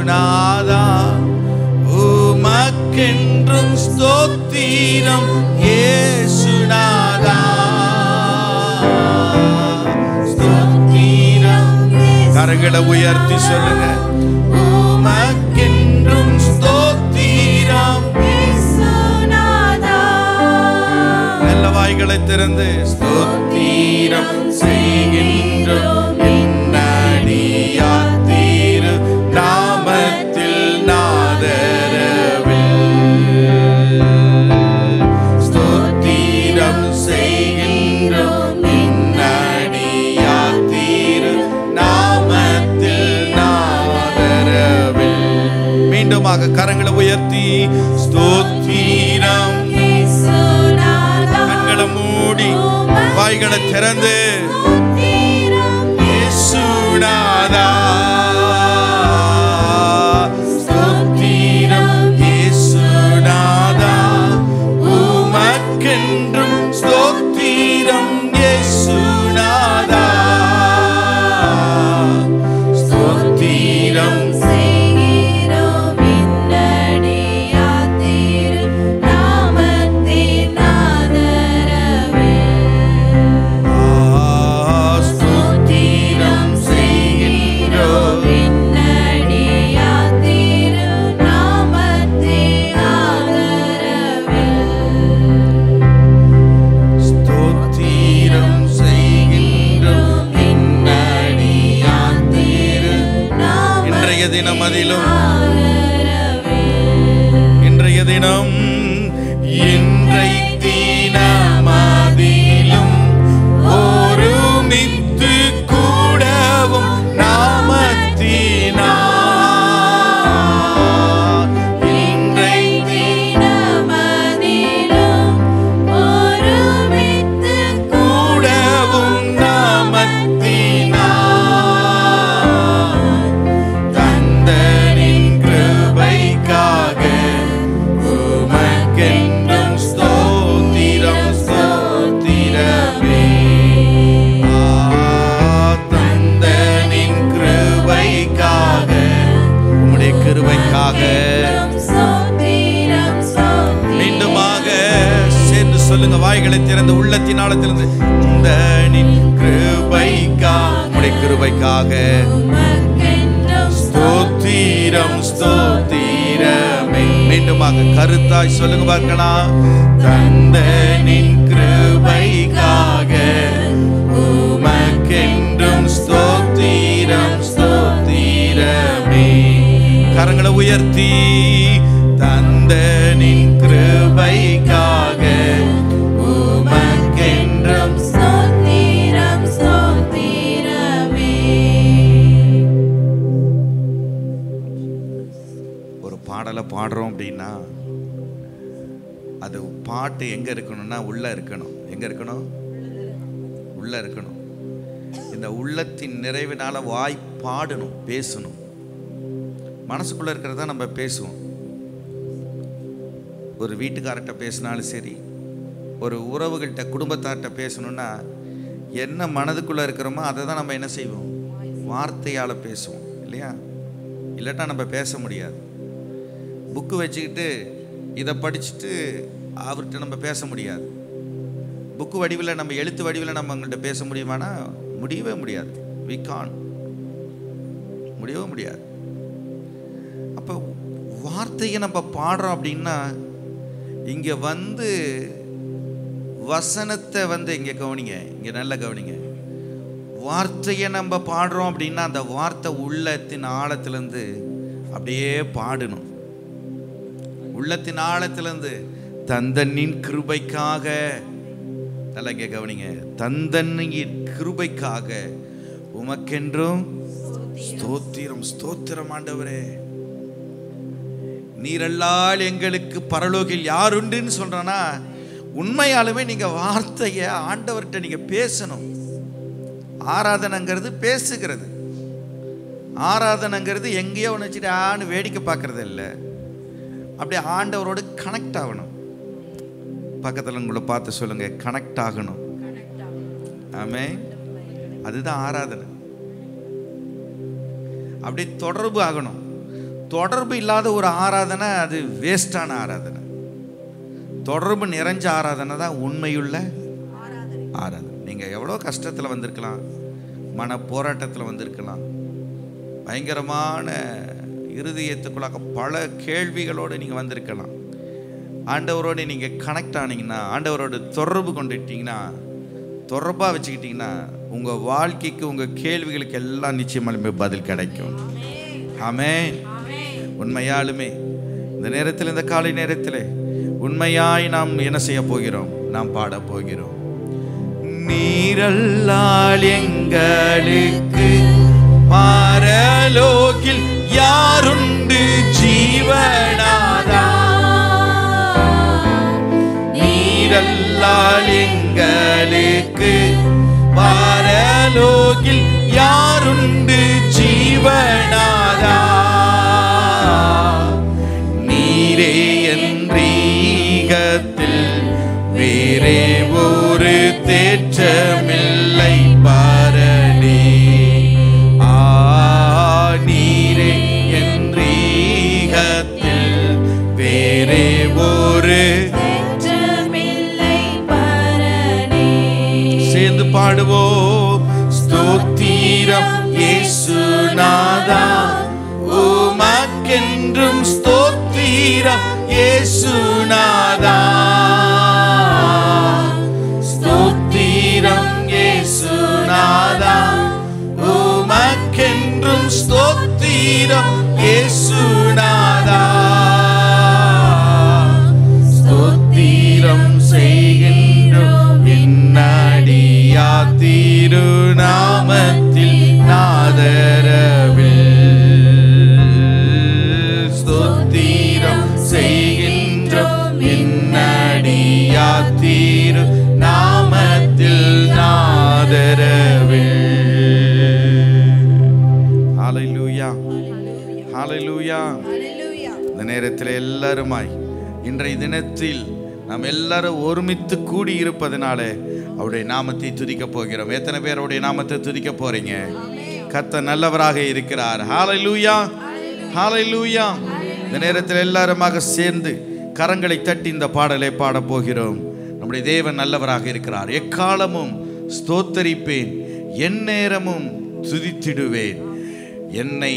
இயேசுநாதா உமக்கென்றும் ஸ்தோத்திரம் இயேசுநாதா ஸ்தோத்திரம். கரங்களை உயர்த்தி சொல்லுங்க. உமக்கென்றும் ஸ்தோத்திரம் இயேசுநாதா. நல்ல வாய்களை திறந்து ஸ்தோத்திரம் செய்கின்றோம் என்னடியாத்தீரு நாமத்தில் நாதரவில். ஸ்தோத்திரம் செய்கின்றோம் என்னடியாத்தீரு நாமத்தில் நாதரவில். மீண்டுமாக கரங்களை உயர்த்தி ஸ்தோத்திரம். கண்களை மூடி வாய்களை திறந்து இயேசுநாதா ஸ்தோத்திரம் இயேசுநாதா உமக்கென்றும் ஸ்தோத்திரம் இயேசுநாதா ஸ்தோத்திரம். இன்றைய தினம் ஒருமித்து கூடவும் நாமத்தினால் கூடவும் மீண்டுமாக சேர்ந்து சொல்லுங்க. வாய்களை திறந்து உள்ளத்தின் ஆழத்திலிருந்து இந்த கிருபைக்காக ஸ்தோத்திரம் ஸ்தோத்திரமே. மீண்டுமாக கருத்தாய் சொல்லுங்க பார்க்கலாம். தந்தனின் கிருபைக்காக உமக்கென்றும் ஸ்தோத்திரம் ஸ்தோத்திரமே. கரங்களை உயர்த்தி தந்தனின் கிருபைக்காக உமக்கென்றும் ஸ்தோத்திரம் ஸ்தோத்திரமே. ஒரு பாடலை பாடுறோம் அப்படின்னா அது பாட்டு எங்க இருக்கணும்னா உள்ள இருக்கணும். எங்க இருக்கணும்? உள்ள இருக்கணும். இந்த உள்ளத்தின் நிறைவினால வாய் பாடணும், பேசணும். மனசுக்குள்ள இருக்கிறதா நம்ம பேசுவோம். ஒரு வீட்டுக்காரர்கிட்ட பேசினாலும் சரி, ஒரு உறவுகள்கிட்ட குடும்பத்தார்கிட்ட பேசணும்னா என்ன மனதுக்குள்ள இருக்கிறோமோ அதை தான் நம்ம என்ன செய்வோம்? வார்த்தையால் பேசுவோம் இல்லையா? இல்லாட்டா நம்ம பேச முடியாது. புக்கு வச்சுக்கிட்டு இதை படிச்சுட்டு அவர்கிட்ட நம்ம பேச முடியாது. புக்கு வடிவில் நம்ம எழுத்து வடிவில் நம்ம அவங்கள்ட்ட பேச முடியுமானா முடியவே முடியாது. we can't. முடியவே முடியாது. அப்போ வார்த்தையை நம்ம பாடுறோம் அப்படின்னா இங்கே வந்து வசனத்தை வந்து இங்கே கவனிங்க, இங்கே நல்லா கவனிங்க. வார்த்தையை நம்ம பாடுறோம் அப்படின்னா அந்த வார்த்தை உள்ளத்தின் ஆழத்திலேருந்து அப்படியே பாடணும். உள்ளத்தின் ஆழத்திலேருந்து தந்தனின் கிருபைக்காக, நல்லா இங்கே கவனிங்க, தந்தனின் கிருபைக்காக உமக்கென்றும் ஸ்தோத்திரம் ஸ்தோத்திரம் ஆண்டவரே. நீரல்லால் எங்களுக்கு பரலோகில் யார் உண்டுன்னு சொல்றனா உண்மையாலுமே நீங்க வார்த்தையை ஆண்டவர்கிட்ட நீங்க பேசணும். ஆராதனைங்கிறது பேசுகிறது. ஆராதனைங்கிறது எங்கேயோ ஒன்று வச்சுட்டு ஆன்னு வேடிக்கை பார்க்கறது இல்லை. அப்படியே ஆண்டவரோடு கனெக்ட் ஆகணும். பக்கத்தில் உங்களை பார்த்து சொல்லுங்க, கனெக்ட் ஆகணும். ஆமென். அதுதான் ஆராதனை. அப்படி தொடர்பு ஆகணும். தொடர்பு இல்லாத ஒரு ஆராதனை அது வேஸ்டான ஆராதனை. தொடர்பு நிறைஞ்ச ஆராதனை தான் உண்மையுள்ள ஆராதனை. நீங்கள் எவ்வளோ கஷ்டத்தில் வந்திருக்கலாம், மன போராட்டத்தில் வந்திருக்கலாம், பயங்கரமான இருதயத்துக்குள்ளாக பல கேள்விகளோடு நீங்கள் வந்திருக்கலாம். ஆண்டவரோடு நீங்கள் கனெக்ட் ஆனீங்கன்னா, ஆண்டவரோடு தொடர்பு கொண்டுட்டீங்கன்னா, தொடர்பாக வச்சுக்கிட்டிங்கன்னா, உங்கள் வாழ்க்கைக்கு உங்கள் கேள்விகளுக்கு எல்லாம் நிச்சயமாலுமே பதில் கிடைக்கும். ஆமென். உண்மையாலுமே இந்த நேரத்தில், இந்த காலை நேரத்தில் உண்மையாய் நாம் என்ன செய்ய போகிறோம்? நாம் பாட போகிறோம். நீரல்லால் எங்களுக்கு பரலோகில் யாருண்டு ஜீவனாதா, நீரல்லால் எங்களுக்கு பரலோகில் யாருண்டு ஜீவனாதா, நீரே என்றீகத்தில் வேறே ஒரு தேற்றமில்லை பாரனே. நீரே என்றீகத்தில் வேறே ஒரு சேர்ந்து பாடுவோம். ஸ்தோத்திரம் இயேசுநாதா, உமக்கென்றும் ஸ்தோத்திரம் இயேசுநாதா, ஸ்தோத்திரம் இயேசுநாதா, உமக்கென்றும் ஸ்தோத்திரம் இயேசுநாதா, ஸ்தோத்திரம் செய்கின்றோம் என்னடியா திருநாமத்தில் நாதரவில், ஸ்தோத்திரம் செய்கின்றோம் என்னடியா திருநாமத்தில் நாதரவில். ஹல்லேலூயா, ஹல்லேலூயா. இந்த நேரத்தில் எல்லாருமாய் இன்றைய தினத்தில் நாம் எல்லாரும் ஒருமித்து கூடி இருப்பதனாலே அவருடைய நாமத்தை துதிக்க போகிறோம். எத்தனை பேர் அவருடைய நாமத்தை துதிக்க போறீங்க? கர்த்தர் நல்லவராக இருக்கிறார். ஹல்லேலூயா, ஹல்லேலூயா. இந்த நேரத்தில் எல்லாருமாக சேர்ந்து கரங்களை தட்டி இந்த பாடலை பாட போகிறோம். நம்முடைய தேவன் நல்லவராக இருக்கிறார். எக்காலமும் ஸ்தோத்தரிப்பேன், எந்நேரமும் துதித்திடுவேன், என்னை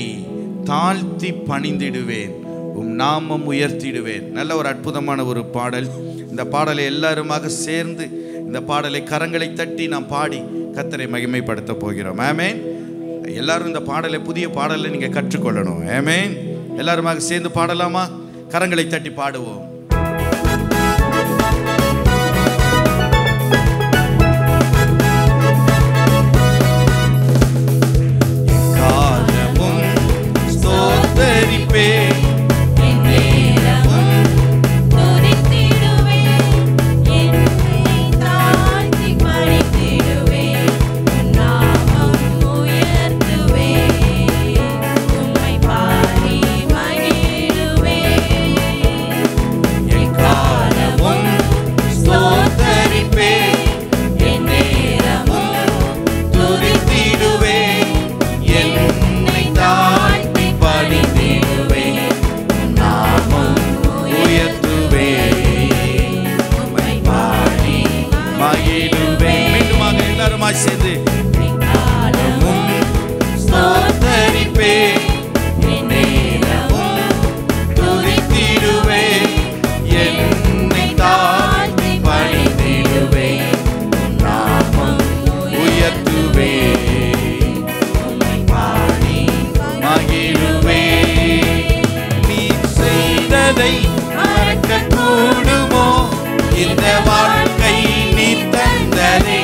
தாழ்த்தி பணிந்திடுவேன், உம் நாமம் உயர்த்திடுவேன். நல்ல ஒரு அற்புதமான ஒரு பாடல். இந்த பாடலை எல்லாருமாக சேர்ந்து இந்த பாடலை கரங்களை தட்டி நாம் பாடி கர்த்தரை மகிமைப்படுத்த போகிறோம். ஆமென். எல்லாரும் இந்த பாடலை, புதிய பாடலை நீங்க கற்றுக்கொள்ளணும். ஆமென். எல்லாருமாக சேர்ந்து பாடலாமா? கரங்களை தட்டி பாடுவோம். காலமும் ஸ்தோத்தரிப்பேன், சேர்ந்து ஸ்தோத்தரிப்பேன், எந்நேரமும் துதித்திடுவேன், என்னை தாழ்த்தி பணிந்திடுவேன், நாமம் உயர்த்துவேன், உம்மை பாடி மகிழுவேன். நீ செய்ததை மறக்க கூடுமோ? இந்த வாழ்க்கை நீ தந்ததே.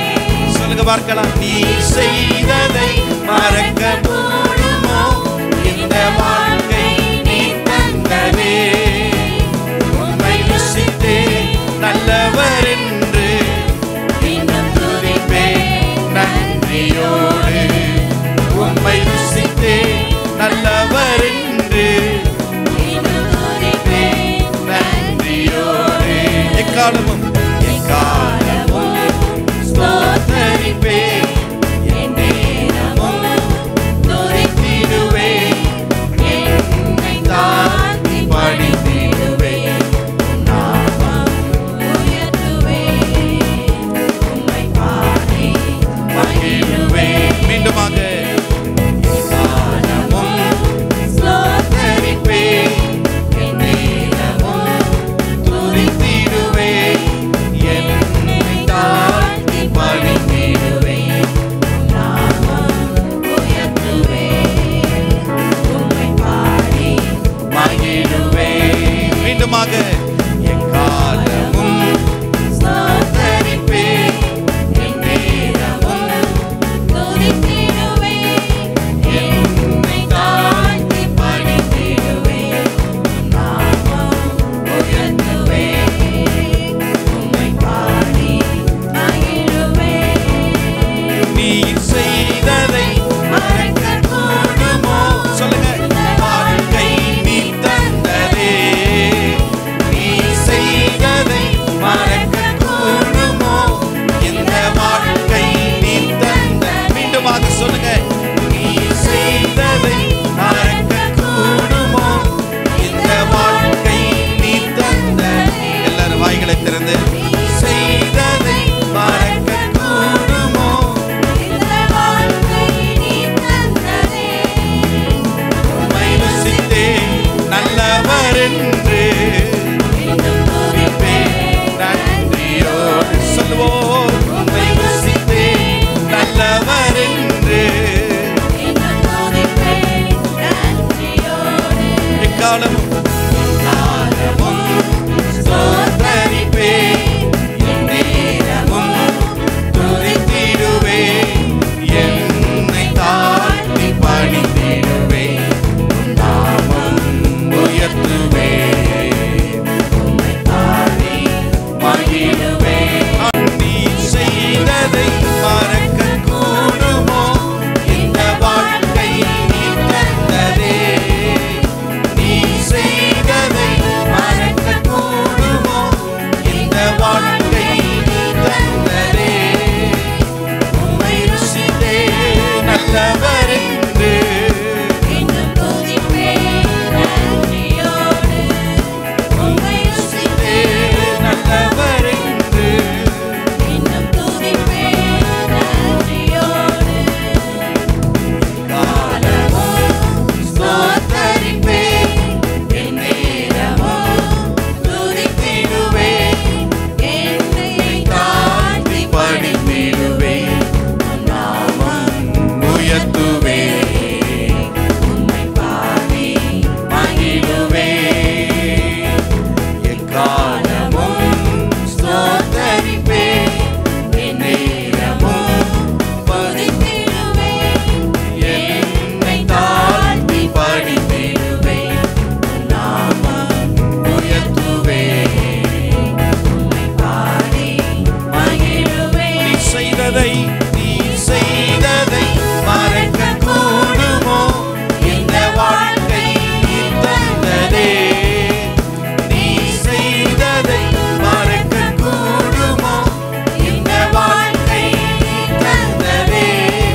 பார்க்கலாம். நீ செய்ததை மறக்க கூடுமோ? இந்த வாழ்க்கை நீ தந்ததே. உம்மை ருசித்தே நல்லவர் என்று இன்னும் துதிப்பேன் நன்றியோடு. உம்மை ருசித்தே நல்லவர் என்று இன்னும் துதிப்பேன் நன்றியோடு. எக்காலமும் எக்காலமும் ஸ்தோத்தரிப்பேன், எந்நேரமும் துதித்திடுவேன், என்னை மகிழுவேன். நீ செய்ததை மறக்க கூடுமோ? இந்த வாழ்க்கை நீ தந்ததே. நீ செய்ததை மறக்க கூடுமோ? இந்த வாழ்க்கை நீ தந்ததே. உம்மை ருசித்தே நல்லவர் என்று இன்னும் துதிப்பேன் நன்றியோடு. உம்மை ருசித்தே நல்லவர் என்று இன்னும் துதிப்பேன் நன்றியோடு. காலமும் ஸ்தோத்தரிப்பேன், எந்நேரமும் துதித்திடுவேன். என்னை தாழ்த்தி பணிந்திடுவேன், உம் நாமம் உயர்த்துவேன். உம்மை பாடி மகிழுவேன். எக்காலமும் ஸ்தோத்தரிப்பேன், எந்நேரமும் துதித்திடுவேன். என்னை தாழ்த்தி பணிந்திடுவேன், உம் நாமம் உயர்த்துவேன். உம்மை பாடி மகிழுவேன். நீ செய்ததை மறக்க கூடுமோ? இந்த வாழ்க்கை நீ தந்ததே. நீ செய்ததை மறக்க கூடுமோ? இந்த வாழ்க்கை நீ தந்ததே.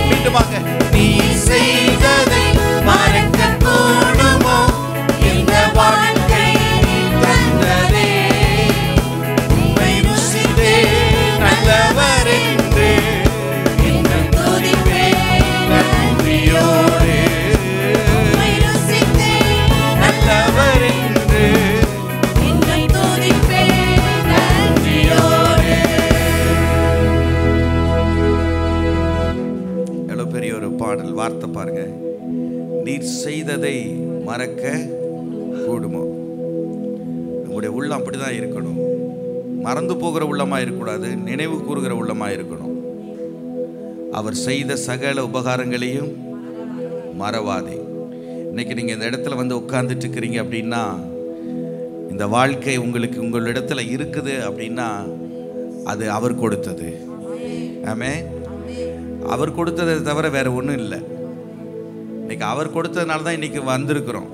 மீண்டுமாக. நீ செய்ததை மறக்க கூடுமோ? இந்த வாழ்க்கை நீ தந்ததே. உம்மை ருசித்தே நல்லவர் என்று இன்னும் துதிப்பேன் நன்றியோடு. உம்மை ருசித்தே நல்லவர் என்று இன்னும் துதிப்பேன் நன்றியோடு. எவ்வளவு பெரிய ஒரு பாடல் வார்த்தை பாருங்க. நீர் செய்ததை மறக்க கூடுமோ? நம்முடைய உள்ளம் அப்படிதான் இருக்கணும். மறந்து போகிற உள்ளமா இருக்கக்கூடாது, நினைவு கூறுகிற உள்ளமா இருக்கணும். அவர் செய்த சகல உபகாரங்களையும் மறவாதே. இன்னைக்கு நீங்க இந்த இடத்துல வந்து உட்கார்ந்துட்டு இருக்கிறீங்க அப்படின்னா, இந்த வாழ்க்கை உங்களுக்கு உங்களிடத்துல இருக்குது அப்படின்னா அது அவர் கொடுத்தது. ஆமென். அவர் கொடுத்ததை தவிர வேற ஒன்றும் இல்லை. இன்னைக்கு அவர் கொடுத்ததுனால தான் இன்னைக்கு வந்திருக்கிறோம்.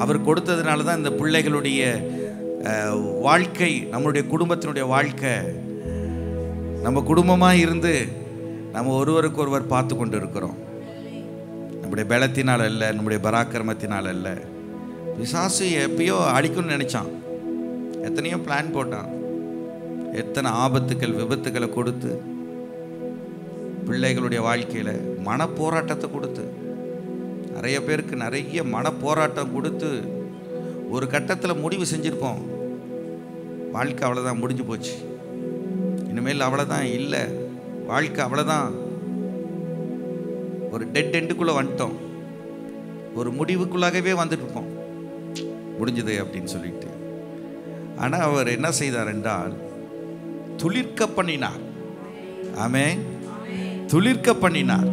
அவர் கொடுத்ததுனால தான் இந்த பிள்ளைகளுடைய வாழ்க்கை, நம்மளுடைய குடும்பத்தினுடைய வாழ்க்கை, நம்ம குடும்பமாக இருந்து நம்ம ஒருவருக்கு ஒருவர் பார்த்து கொண்டு இருக்கிறோம். நம்முடைய பலத்தினால் அல்ல, நம்முடைய பராக்கிரமத்தினால் அல்ல. பிசாசு எப்பயோ அடிக்கணும்னு நினைச்சான், எத்தனையோ பிளான் போட்டான், எத்தனை ஆபத்துக்கள் விபத்துக்களை கொடுத்து, பிள்ளைகளுடைய வாழ்க்கையில் மனப்போராட்டத்தை கொடுத்து, நிறைய பேருக்கு நிறைய மனப்போராட்டம் கொடுத்து ஒரு கட்டத்தில் முடிவு செஞ்சுருப்போம், வாழ்க்கை அவ்வளோதான், முடிஞ்சு போச்சு, இனிமேல் அவ்வளோதான், இல்லை வாழ்க்கை அவ்வளோதான், ஒரு டெட் எண்டுக்குள்ளே வந்துட்டோம், ஒரு முடிவுக்குள்ளாகவே வந்துட்டுருப்போம், முடிஞ்சது அப்படின்னு சொல்லிட்டு. ஆனால் அவர் என்ன செய்தார் என்றால் துளிர்க்க பண்ணினார். ஆமென். துளிர்க்க பண்ணினார்.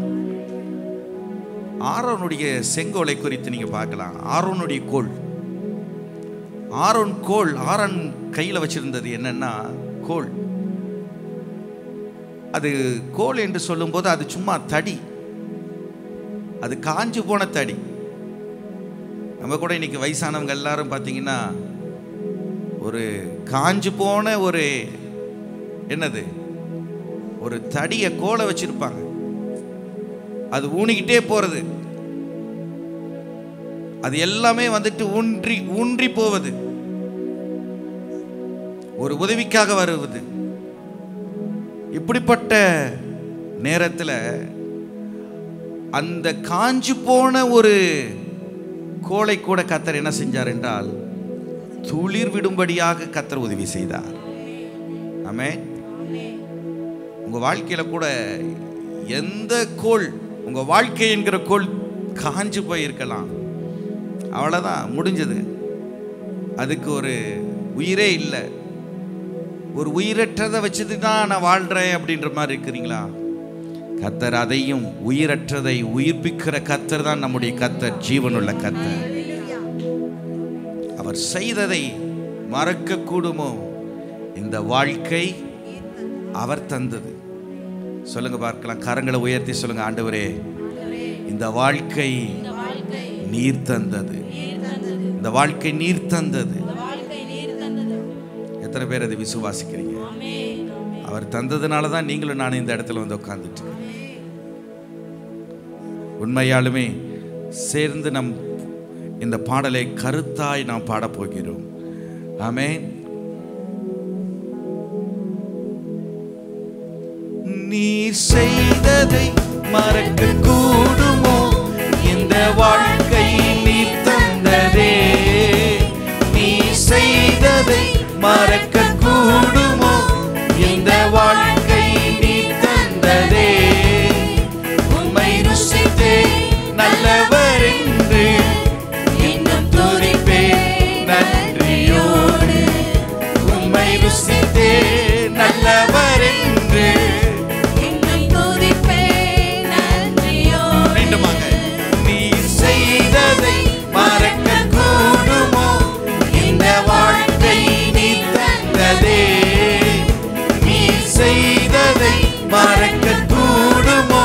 ஆரோனுடைய செங்கோலை குறித்து நீங்க பார்க்கலாம். ஆரோனுடைய கோல், ஆரோன் கோல், ஆரோன் கையில் வச்சிருந்தது என்னன்னா கோல். அது கோல் என்று சொல்லும்போது அது சும்மா தடி, அது காஞ்சு போன தடி. நம்ம கூட இன்னைக்கு வயசானவங்க எல்லாரும் பார்த்தீங்கன்னா ஒரு காஞ்சு போன ஒரு என்னது ஒரு தடியை கோலை வச்சிருப்பாங்க, அது ஊனிக்கிட்டே போறது, அது எல்லாமே வந்துட்டு ஊன்றி ஊன்றி போவது, ஒரு உதவிக்காக வருவது. இப்படிப்பட்ட நேரத்தில் அந்த காஞ்சு போன ஒரு கோலை கூட கர்த்தர் என்ன செஞ்சார் என்றால் துளிர் விடும்படியாக கர்த்தர் உதவி செய்தார். ஆமென். உங்க வாழ்க்கையில கூட எந்த கோல், உங்க வாழ்க்கை என்கிற கோல் காஞ்சு போயிருக்கலாம், அவ்வளவுதான், முடிஞ்சது, அதுக்கு ஒரு உயிரே இல்லை, ஒரு உயிரற்றதை வச்சுட்டு தான் நான் வாழ்றேன் அப்படின்ற மாதிரி இருக்கிறீங்களா? கர்த்தர் அதையும் உயிரற்றதை உயிர்ப்பிக்கிற கர்த்தர் தான் நம்முடைய கர்த்தர், ஜீவனுள்ள கர்த்தர். அவர் செய்ததை மறக்க கூடுமோ? இந்த வாழ்க்கை அவர் தந்தது. சொல்லுங்க பார்க்கலாம், கரங்களை உயர்த்தி சொல்லுங்க, ஆண்டவரே இந்த வாழ்க்கை நீர் தந்தது. இந்த வாழ்க்கை நீர் தந்தது. எத்தனை பேர் அதை விசுவாசிக்கிறீங்க? அவர் தந்ததுனால தான் நீங்களும் நானும் இந்த இடத்துல வந்து உட்கார்ந்துட்டு உண்மையாலுமே சேர்ந்து நம் இந்த பாடலை கருத்தாய் நாம் பாடப்போகிறோம். ஆமென். நீர் செய்ததை மறக்க கூடுமோ? இந்த வாழ்க்கை நீர் தந்ததே. நீர் செய்ததை மறக்க கூடுமோ? இந்த வாழ்க்கை நீர் தந்ததே. உம்மை ருசித்தே நல்லவர் என்று இன்னும் துதிப்பேன் நன்றியோடு. உம்மை ருசித்தே நல்லவர் என்று இன்னும் துதிப்பேன் நன்றியோடு. மீண்டுமாக, நீ செய்ததை மறக்க கூடுமோ? இந்த வாழ்க்கை நீ தந்ததே. நீ செய்ததை மறக்க கூடுமோ?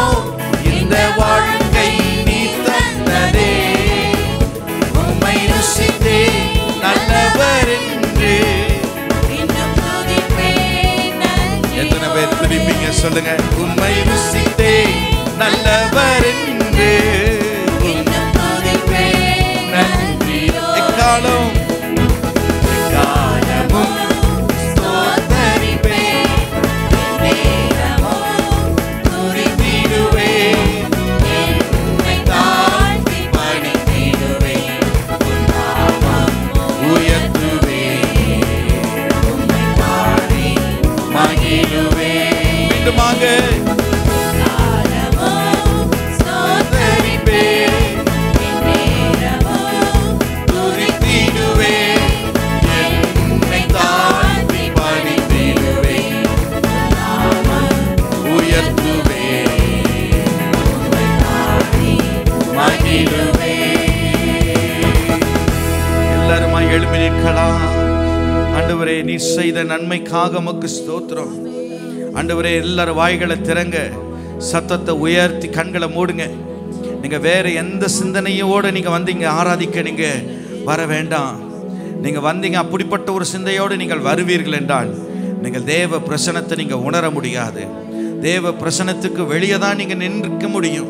இந்த வாழ்க்கை நீ தந்ததே. உம்மை ருசித்தே நல்லவர் என்று இன்னும் துதிப்பேன் நன்றியோடு. எத்தனை பேர் துதிப்பீங்க சொல்லுங்க? உம்மை ருசித்தே நல்லவர் என்று இன்னும் துதிப்பேன் நன்றியோடு. எக்காலமும் ஸ்தோத்தரிப்பேன், எந்நேரமும் துதித்திடுவேன், என்னை தாழ்த்தி பணிந்திடுவேன், உன் நாமம் உயர்த்துவேன், உம்மை பாடி மகிழுவேன். மீண்டுமாக, எல்லாருமா எழுப்பி நிற்கலாம். ஆண்டவரே, நீ செய்த நன்மைக்காக உமக்கு ஸ்தோத்திரம். ஆண்டவரே, எல்லாரும் வாய்களை திறங்க, சத்தத்தை உயர்த்தி கண்களை மூடுங்க. நீங்க வேற எந்த சிந்தனையோடு நீங்க வந்தீங்க ஆராதிக்க நீங்க வர வேண்டாம். நீங்க வந்தீங்க அப்படிப்பட்ட ஒரு சிந்தையோடு நீங்கள் வருவீர்கள் என்றால் நீங்கள் தேவ பிரசன்னத்தை நீங்க உணர முடியாது. தேவ பிரசன்னத்துக்கு வெளியே தான் நீங்க நிற்க முடியும்,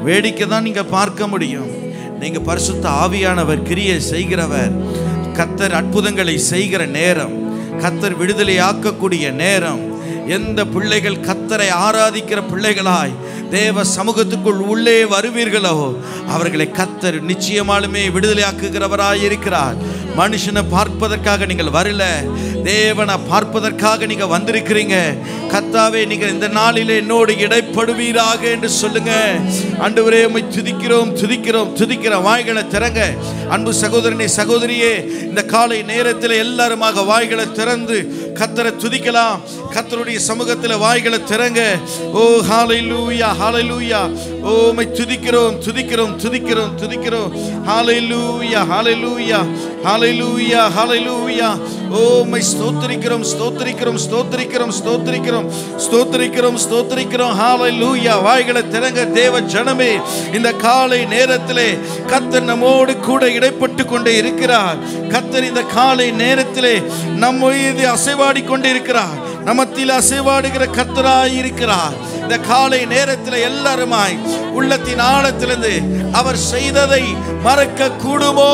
வேடிக்கை தான் நீங்க பார்க்க முடியும். நீங்க பரிசுத்த ஆவியானவர் கிரியை செய்கிறவர். கர்த்தர் அற்புதங்களை செய்கிற நேரம், கர்த்தர் விடுதலை ஆக்கக்கூடிய நேரம். எந்த பிள்ளைகள் கர்த்தரை ஆராதிக்கிற பிள்ளைகளாய் தேவ சமூகத்துக்குள் உள்ளே வருவீர்களோ அவர்களை கர்த்தர் நிச்சயமாலுமே விடுதலையாக்குகிறவராய் இருக்கிறார். மனுஷனை பார்ப்பதற்காக நீங்கள் வரல, தேவனை பார்ப்பதற்காக நீங்க வந்திருக்கிறீங்க. கர்த்தாவே, நீங்க இந்த நாளிலே என்னோடு இடைப்படுவீராக என்று சொல்லுங்க. ஆண்டவரே, உம்மை துதிக்கிறோம் துதிக்கிறோம் துதிக்கிறோம். வாய்களை திறங்க. அன்பு சகோதரனே சகோதரியே, இந்த காலை நேரத்தில் எல்லாருமாக வாய்களை திறந்து கர்த்தரை துதிக்கலாம். கர்த்தருடைய சமூகத்தில் வாய்களை திறங்க. ஓ ஹalleluya ஹalleluya. ஓ உம்மை துதிக்கிறோம் துதிக்கிறோம் துதிக்கிறோம் துதிக்கிறோம். ஹalleluya ஹalleluya ஹalleluya ஹalleluya. ஓ உம்மை ஸ்தோத்திரிக்கிறோம் ஸ்தோத்திரிக்கிறோம் ஸ்தோத்திரிக்கிறோம் ஸ்தோத்திரிக்கிறோம் ஸ்தோத்திரிக்கிறோம் ஸ்தோத்திரிக்கிறோம். ஹalleluya. வாய்களை திறங்க தேவ ஜனமே. இந்த காலை நேரத்திலே கர்த்தர் நம்மோடு கூட இடைப்பட்டு கொண்டே இருக்கிறார். கர்த்தர் இந்த காலை நேரத்திலே நம்ம மீது அசைவாடி கொண்டே இருக்கிறார். நமத்தில் அசைவாடுகிற கர்த்தராய் இருக்கிறார். இந்த காலை நேரத்தில் எல்லாருமாய் உள்ளத்தின் ஆழத்திலிருந்து அவர் செய்ததை மறக்க கூடுமோ?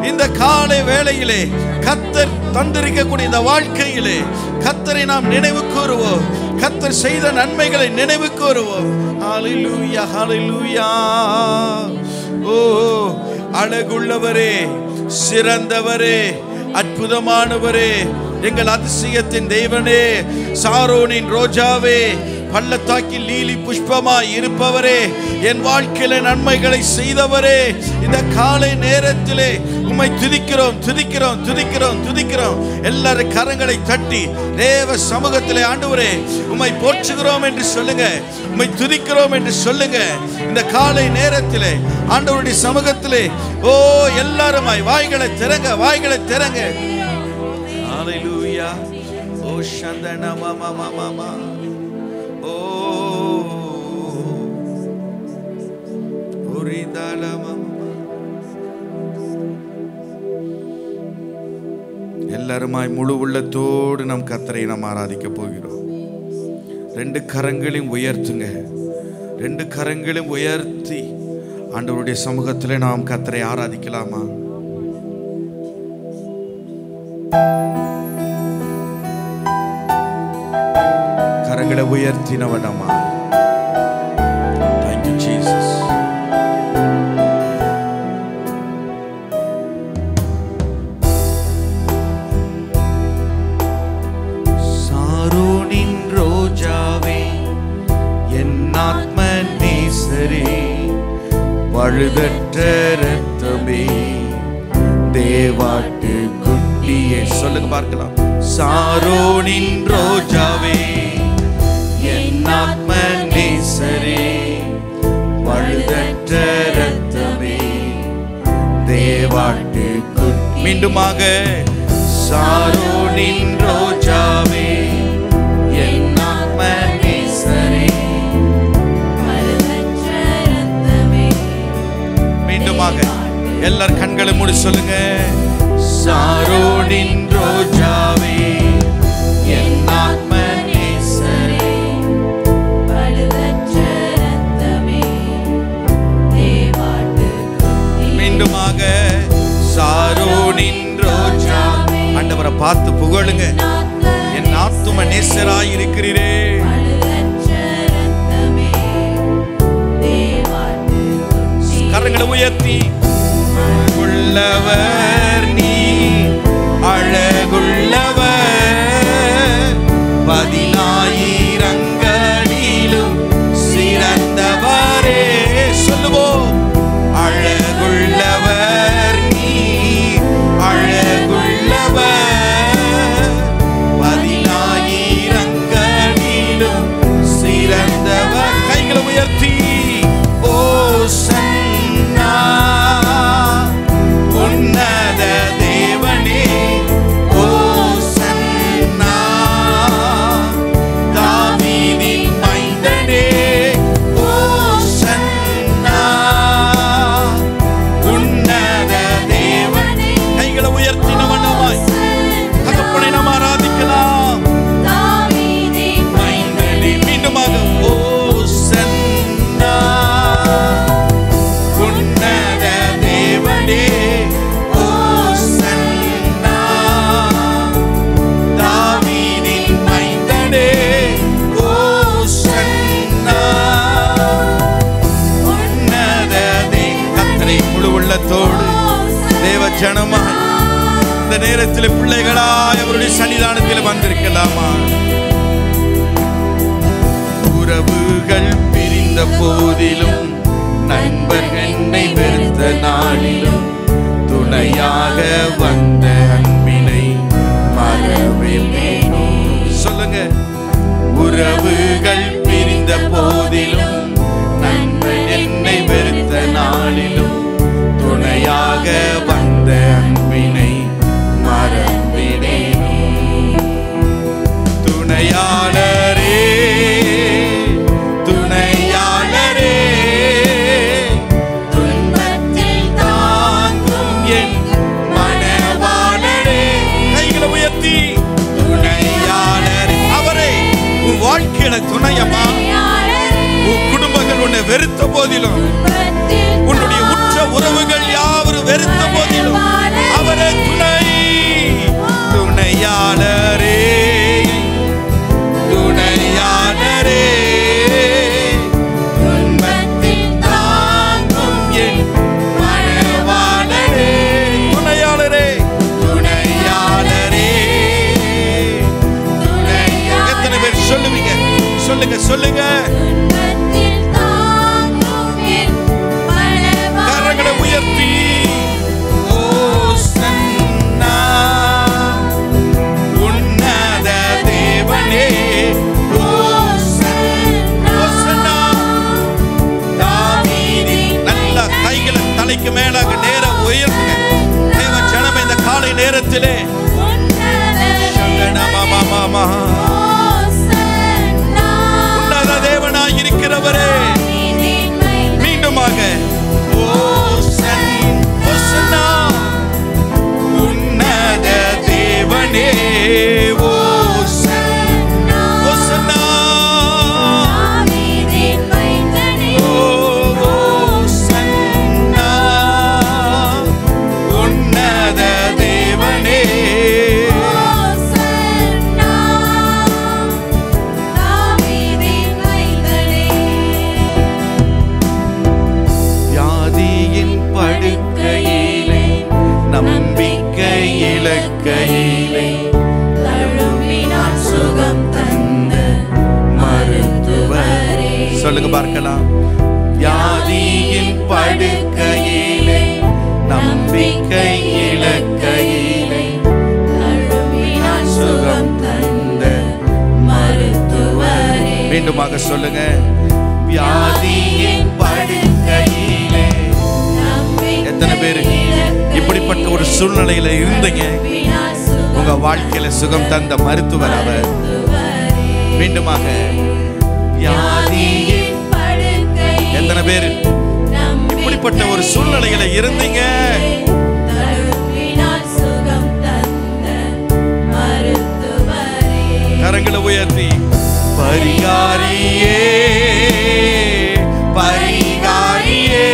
இந்த காலை வேளையிலே கர்த்தர் தந்திருக்கக்கூடிய இந்த வாழ்க்கையிலே கர்த்தரை நாம் நினைவு கூறுவோம். கர்த்தர் செய்த நன்மைகளை நினைவு கூறுவோம். ஹalleluya ஹalleluya. ஓ அழகுள்ளவரே, சிறந்தவரே, அற்புதமானவரே, எங்கள் அதிசயத்தின் தேவனே, சாரோனின் ரோஜாவே, பள்ளத்தாக்கில் லீலி புஷ்பமாய் இருப்பவரே, என் வாழ்க்கையில நன்மைகளை செய்தவரே, இந்த காலை நேரத்திலே உம்மை துதிக்கிறோம் துதிக்கிறோம் துதிக்கிறோம் துதிக்கிறோம். எல்லாரும் கரங்களை தட்டி தேவ சமூகத்திலே ஆண்டவரே உம்மை போற்றுகிறோம் என்று சொல்லுங்க, உம்மை துதிக்கிறோம் என்று சொல்லுங்க. இந்த காலை நேரத்திலே ஆண்டவருடைய சமூகத்திலே ஓ எல்லாருமாய் வாய்களை திறங்க, வாய்களை திறங்க. ஹalleluya. ஓ சந்தன மாமா மாமா ஓ உரிதால மாமா. எல்லாருமாய் முழு உள்ளத்தோடு நம் கர்த்தரை நாம் ஆராதிக்க போகிறோம். 2 கரங்களையும் உயர்த்துங்க. 2 கரங்களையும் உயர்த்தி ஆண்டவருடைய சமூகத்தில் நாம் கர்த்தரை ஆராதிக்கலாமா? கரங்களை உயர்த்தினவனமா. Thank you Jesus. சாரோனின் ரோஜாவே என் ஆத்ம நேசரே பழுதற்ற இரத்தமே தேவாட்டு குட்டியே. சொல்லுங்க பார்க்கலாம். சாரோனின் ரோஜாவே என் ஆத்ம நேசரே பழுதற்ற இரத்தமே தேவாட்டு குட்டி. மீண்டுமாக சாரோனின் ரோஜாவே என் ஆத்ம நேசரே பழுதற்ற இரத்தமே. மீண்டுமாக எல்லார் கண்களை மூடி சொல்லுங்க. சாரோனின் ரோஜாவே என் ஆத்ம நேசரே பழுதற்ற இரத்தமே தேவாட்டு குட்டி. மீண்டுமாக சாரோனின் ரோஜா. ஆண்டவரை பார்த்து புகழுங்க. என் ஆத்தும நேசராய் இருக்கிறீரே. கரங்களை உயர்த்தி உள்ளவர் நீ அழகுள்ளவர் 10,000ங்களிலும் சிறந்தவரே. சொல்லுவோம். அழகுள்ளவர் நீ அழகுள்ளவர் 10,000ங்களிலும் சிறந்தவர். கைகளை உயர்த்தி ஓ சன்னா உன்னத தேவனே ஓ சன்னா தாவீதின் மைந்தனே ஓ சன்னா உன்னத தேவனே. கைகளை உயர்த்தினவனமாய் தகப்பனை நாம் ஆராதிக்கலாம். தாவீதின் மைந்தனே. மீண்டுமாக ஓ சன்னா உன்னத தேவனே ஓ சன்னா தாவீதின் மைந்தனே ஓ சன்னா உன்னத கர்த்தரை முழு உள்ளத்தோடு தேவ ஜனமாய் இந்த நேரத்தில் பிள்ளைகளாய் அவருடைய சன்னிதானத்தில் வந்திருக்கலாமா? உறவுகள் பிரிந்த போதிலும் நண்பர்கள் என்னை வெறுத்த நாளிலும் துணையாக வந்த அன்பினை மறவேனோ. சொல்லுங்க. உறவுகள் பிரிந்த போதிலும் நண்பன் என்னை வெறுத்த நாளிலும் துணையாக வந்த அன்பினை மறவேனோ. துணையாளரே துணையாளரே துன்பத்தில் தாங்கும் என் மனவாளரே. கைகளை உயர்த்தி துணையாளரே. அவரே உன் வாழ்க்கையில துணையமா. உன் குடும்பங்கள் உன்னை வெறுத்த போதிலும் உன்னுடைய உற்ற உறவுகள் யாவரும் வெறுத்த போதிலும் அவரே துணை. துணையாளரே துணையாளரே துன்பத்தில் தாங்கும் என் மனவாளரே. துணையாளரே துணையாளரே துணையாளரே. எத்தனை பேர் சொல்லுவீங்க? சொல்லுங்க சொல்லுங்க. கரங்களை உயர்த்தி ஓ சன்னா உன்னத தேவனே ஓ சன்னா தாவீதின். நல்ல கைகளை தலைக்கு மேலாக நேர உயர்த்துங்க. தேவ ஜனமே இந்த காலை நேரத்திலே மாமா சொல்லுங்க பார்க்கலாம். வியாதியின் படுக்கையிலே நம்பிக்கை இழக்கையிலே சுகம் தந்த மருத்துவரே. மீண்டுமாக சொல்லுங்க. வியாதியின் படுக்கையிலே. எத்தனை பேர் இப்படிப்பட்ட ஒரு சூழ்நிலையில இருந்தீங்க? உங்க வாழ்க்கையில சுகம் தந்த மருத்துவர் அவர். மீண்டுமாக வியாதியின். எத்தனை பேர் இப்படிப்பட்ட ஒரு சூழ்நிலையில இருந்தீங்க? கரங்களை உயர்த்தி பரிகாரியே பரிகாரியே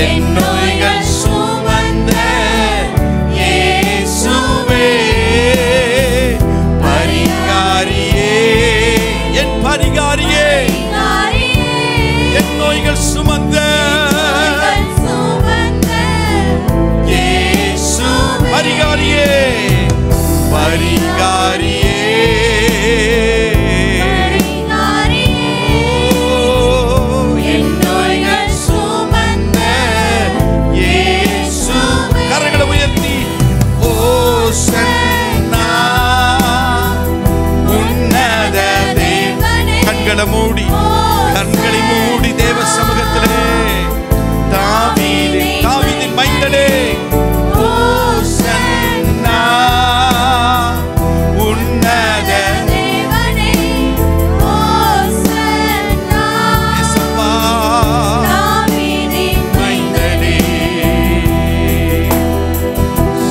என் நோய்கள் சுமந்த இயேசுவே பரிகாரியே என் பரிகாரியே என் நோய்கள் சுமந்த இயேசு பரிகாரியே பரிகாரியே மூடி கண்களை மூடி தேவ சமூகத்திலே தாவீதின் மைந்தனே ஓசன்னா உன்னத தேவனே ஓசன்னா இயேசுவா தாவீதின் மைந்தனே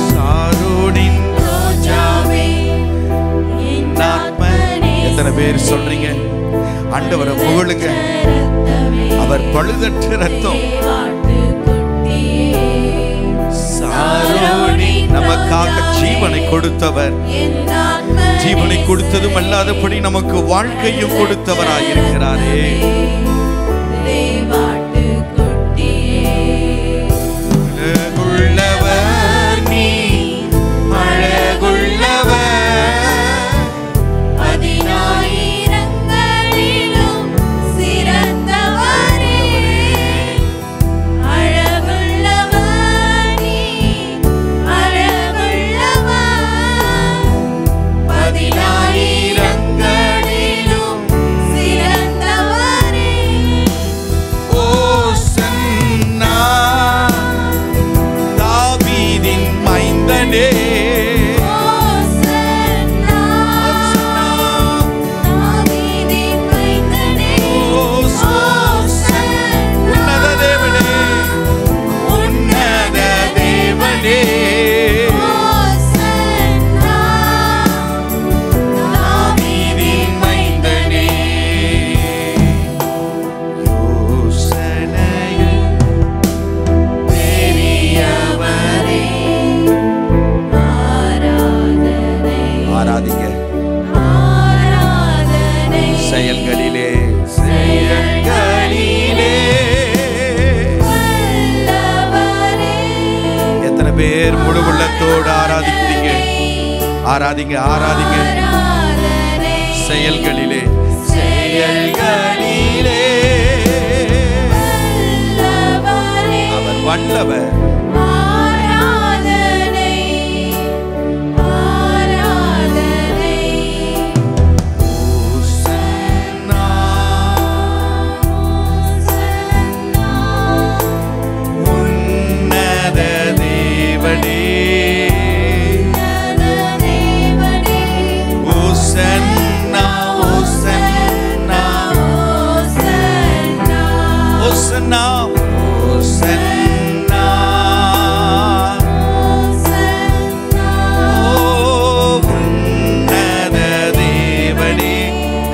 சாரோனின் ரோஜாவே என் ஆத்மனே. எத்தனை பேர் சொல்றீங்க ஆண்டவரை புகழுங்க? அவர் பழுதற்ற ரத்தம் சாரோனி நமக்காக ஜீவனை கொடுத்தவர். ஜீவனை கொடுத்ததும் அல்லாதபடி நமக்கு வாழ்க்கையும் கொடுத்தவராயிருக்கிறாரே. அழகுள்ளவர் நீ அழகுள்ளவர் ஆராதிங்க ஆராதிங்க. செயல்களிலே செயல்களிலே அவர் வல்லவர்.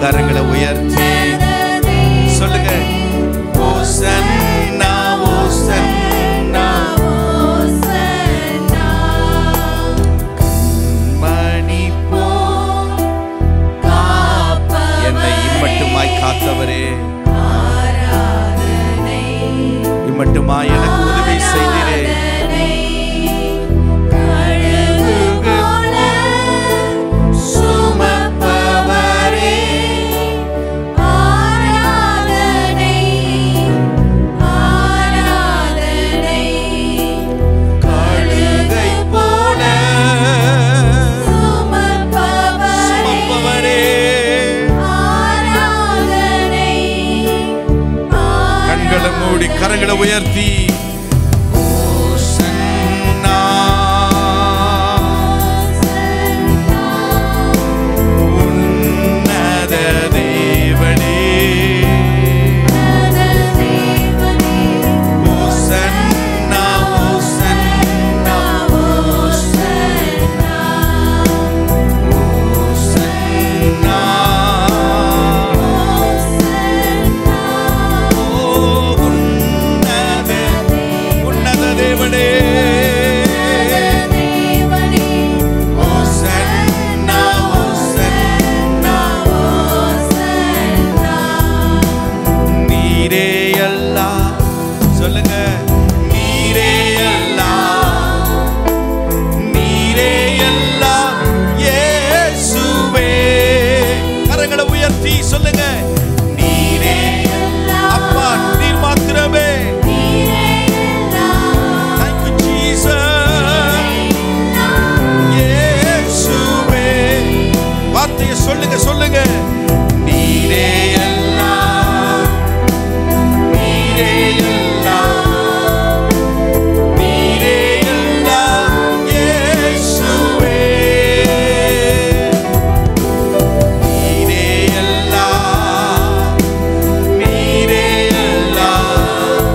கரங்களை உயர்த்தி சொல்லுங்க. ஓசன்னா ஓசன்னா மணி போல் என்னை இம்மட்டுமாய் காத்தவரே, இம்மட்டுமாய் எனக்கு உதவி செய்தீரே. உயர்த்தி ஓசன்னா உன்னத தேவனே ஓசன்னா ஓசன்னா ஓசன்னா உன்னத தேவனே ஓசன்னா ஓசன்னா நீரே எல்லாம் சொல்லுங்க நீரே எல்லாம் நீரே எல்லாம் இயேசுவே கரங்களை உயர்த்தி சொல்லுங்க நீரே அப்பா நீர் மாத்திரமே Thank you Jesus இயேசுவே வார்த்தையை சொல்லுங்க சொல்லுங்க நீரே எல்லாம் நீரே எல்லாம் நீரே எல்லாம் இயேசுவே நீரே எல்லாம் நீரே எல்லாம்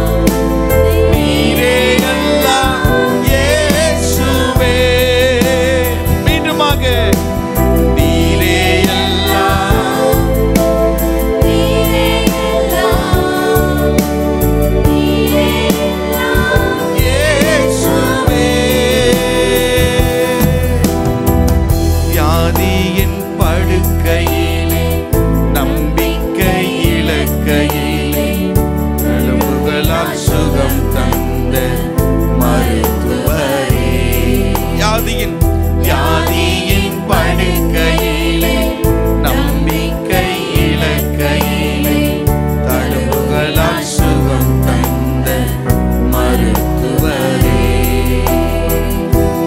நீரே எல்லாம் இயேசுவே மீண்டுமாக நீரே எல்லாம் இயேசுவே வியாதியின் படுக்கையிலே நம்பிக்கை இழக்கையிலே எலும்புகளால் சுகம் தந்த மருத்துவரே வியாதியின் படுக்கையிலே நம்பிக்கை இழக்கையிலே தழும்புகளால் சுகம் தந்த மருத்துவரே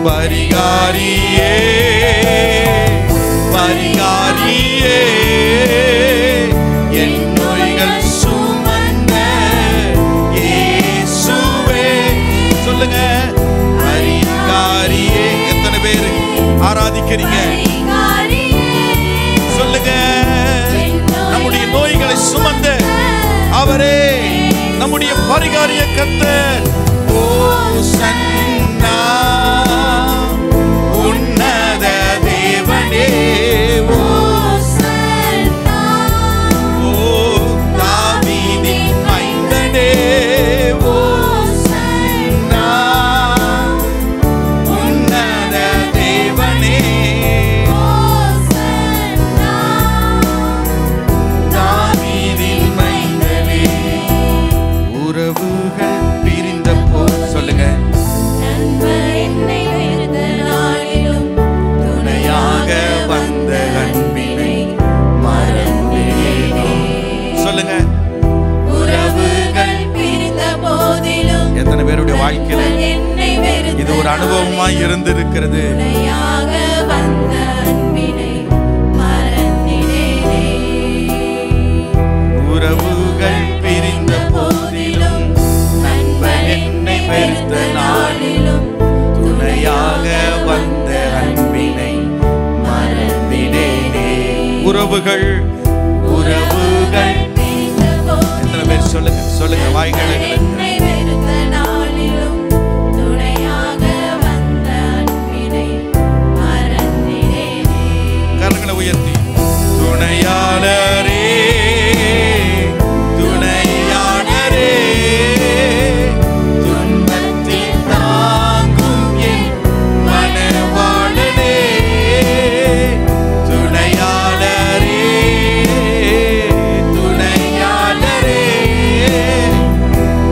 பரிகாரியே பரிகாரியே என் நோய்கள் சுமந்த இயேசுவே சொல்லுங்க பரிகாரியே எத்தனை பேர் ஆராதிக்கிறீங்க சொல்லுங்க நம்முடைய நோய்களை சுமந்த அவரே நம்முடைய பரிகாரிய கர்த்தர் ஓசன்னா உன்னத தேவனே ஓசன்னா ஓ தாவீதின் மைந்தனே ஓசன்னா உன்னத தேவனே தாவீதின் மைந்தனே உறவுகள் பிரிந்த போது சொல்லுங்க துணையாக வந்த அன்பினை மறந்தேனோ சொல்லுங்க உறவுகள் பிரிந்த போதிலும் எத்தனை பேருடைய வாழ்க்கையில இது ஒரு அனுபவமாய் இருந்திருக்கிறது உறவுகள் பிரிந்த போதிலும் நண்பன் என்னை வெறுத்த நாளிலும் துணையாக வந்த அன்பினை மறந்திடேனே உறவுகள் உறவுகள் எத்தனை பேர் சொல்லுங்க சொல்லுங்க வாய்களை கரங்களை உயர்த்தி துணையாளரே துணையாளரே துன்பத்தில் தாங்கும் என் மனவாளனே துணையாளரே துணையாளரே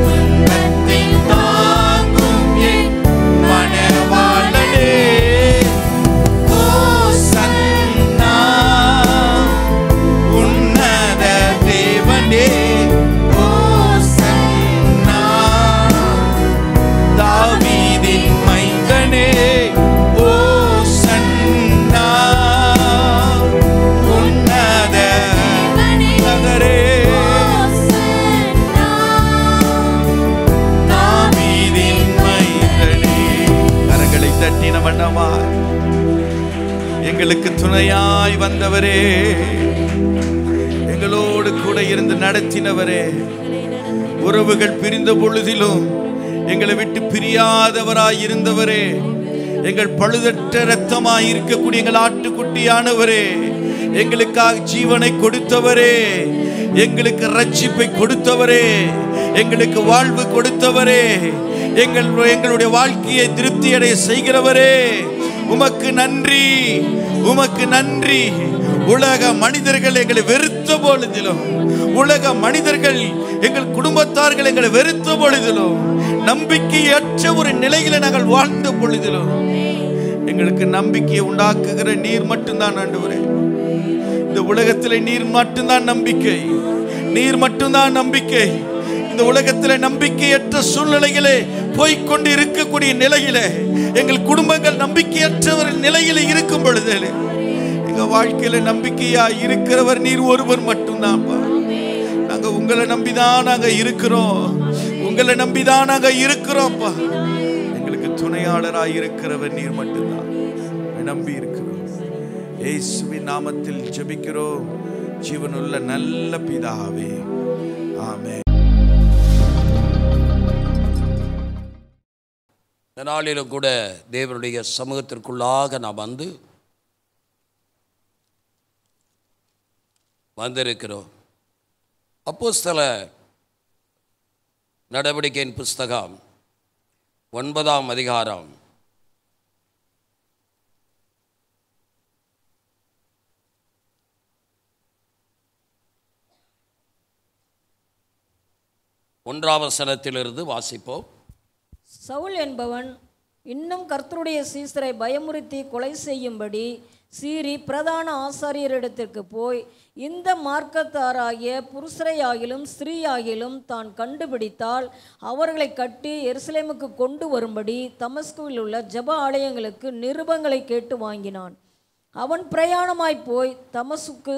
துன்பத்தில் தாங்கும் என் மனவாளனே ஓசன்னா உன் துணையாய் வந்தவரே, எங்களோடு கூட இருந்து நடத்தினவரே, உறவுகள் பிரிந்த பொழுதிலும் எங்களை விட்டு பிரியாதவராய் இருந்தவரே, எங்கள் பழுதற்ற இரத்தமாய் இருக்கக்கூடிய எங்கள் ஆட்டுக்குட்டியானவரே, எங்களுக்காக ஜீவனை கொடுத்தவரே, எங்களுக்கு ரட்சிப்பை கொடுத்தவரே, எங்களுக்கு வாழ்வு கொடுத்தவரே, எங்களுடைய வாழ்க்கையை திருப்தி அடைய செய்கிறவரே, உமக்கு நன்றி, உமக்கு நன்றி. உலக மனிதர்கள் எங்களை வெறுத்த பொழுதிலும், உலக மனிதர்கள் எங்கள் குடும்பத்தார்கள் எங்களை வெறுத்த பொழுதிலும், நம்பிக்கையற்ற ஒரு நிலையில நாங்கள் வாழ்ந்த பொழுதிலும் எங்களுக்கு நம்பிக்கையை உண்டாக்குகிற நீர் மட்டும்தான் ஆண்டவரே. இந்த உலகத்திலே நீர் மட்டும்தான் நம்பிக்கை, நீர் மட்டும்தான் நம்பிக்கை. இந்த உலகத்திலே நம்பிக்கையற்ற சூழ்நிலைகளே போய்கொண்டு இருக்கக்கூடிய நிலையிலே, எங்கள் குடும்பங்கள் நம்பிக்கையற்ற ஒரு நிலையில இருக்கும் பொழுது எங்க வாழ்க்கையில நம்பிக்கையா இருக்கிறவர் நீர் ஒருவர் மட்டும்தான். நாங்க உங்களை நம்பிதான் நாங்க இருக்கிறோம், உங்களை நம்பிதான் நாங்க இருக்கிறோம்ப்பா. எங்களுக்கு துணையாளராய் இருக்கிறவர் நீர் மட்டும்தான், நம்பி இருக்கிறோம். இயேசுவின் நாமத்தில் ஜெபிக்கிறோம் ஜீவனுள்ள நல்ல பிதாவே, ஆமென். இந்த நாளிலும் கூட தேவனுடைய சமூகத்திற்குள்ளாக நாம் வந்திருக்கிறோம். அப்போஸ்தலர் நடவடிக்கையின் புஸ்தகம் 9ஆம் அதிகாரம் 1ஆம் வசனத்திலிருந்து வாசிப்போம். சவுல் என்பவன் இன்னும் கர்த்தருடைய சீசரை பயமுறுத்தி கொலை செய்யும்படி சீறி பிரதான ஆசாரியரிடத்திற்கு போய், இந்த மார்க்கத்தாராகிய புருஷரையாகிலும் ஸ்திரீயாகிலும் தான் கண்டுபிடித்தால் அவர்களை கட்டி எருசலேமுக்கு கொண்டு வரும்படி தமஸ்குவில் உள்ள ஜெப ஆலயங்களுக்கு நிருபங்களை கேட்டு வாங்கினான். அவன் பிரயாணமாய் போய் தமஸ்குக்கு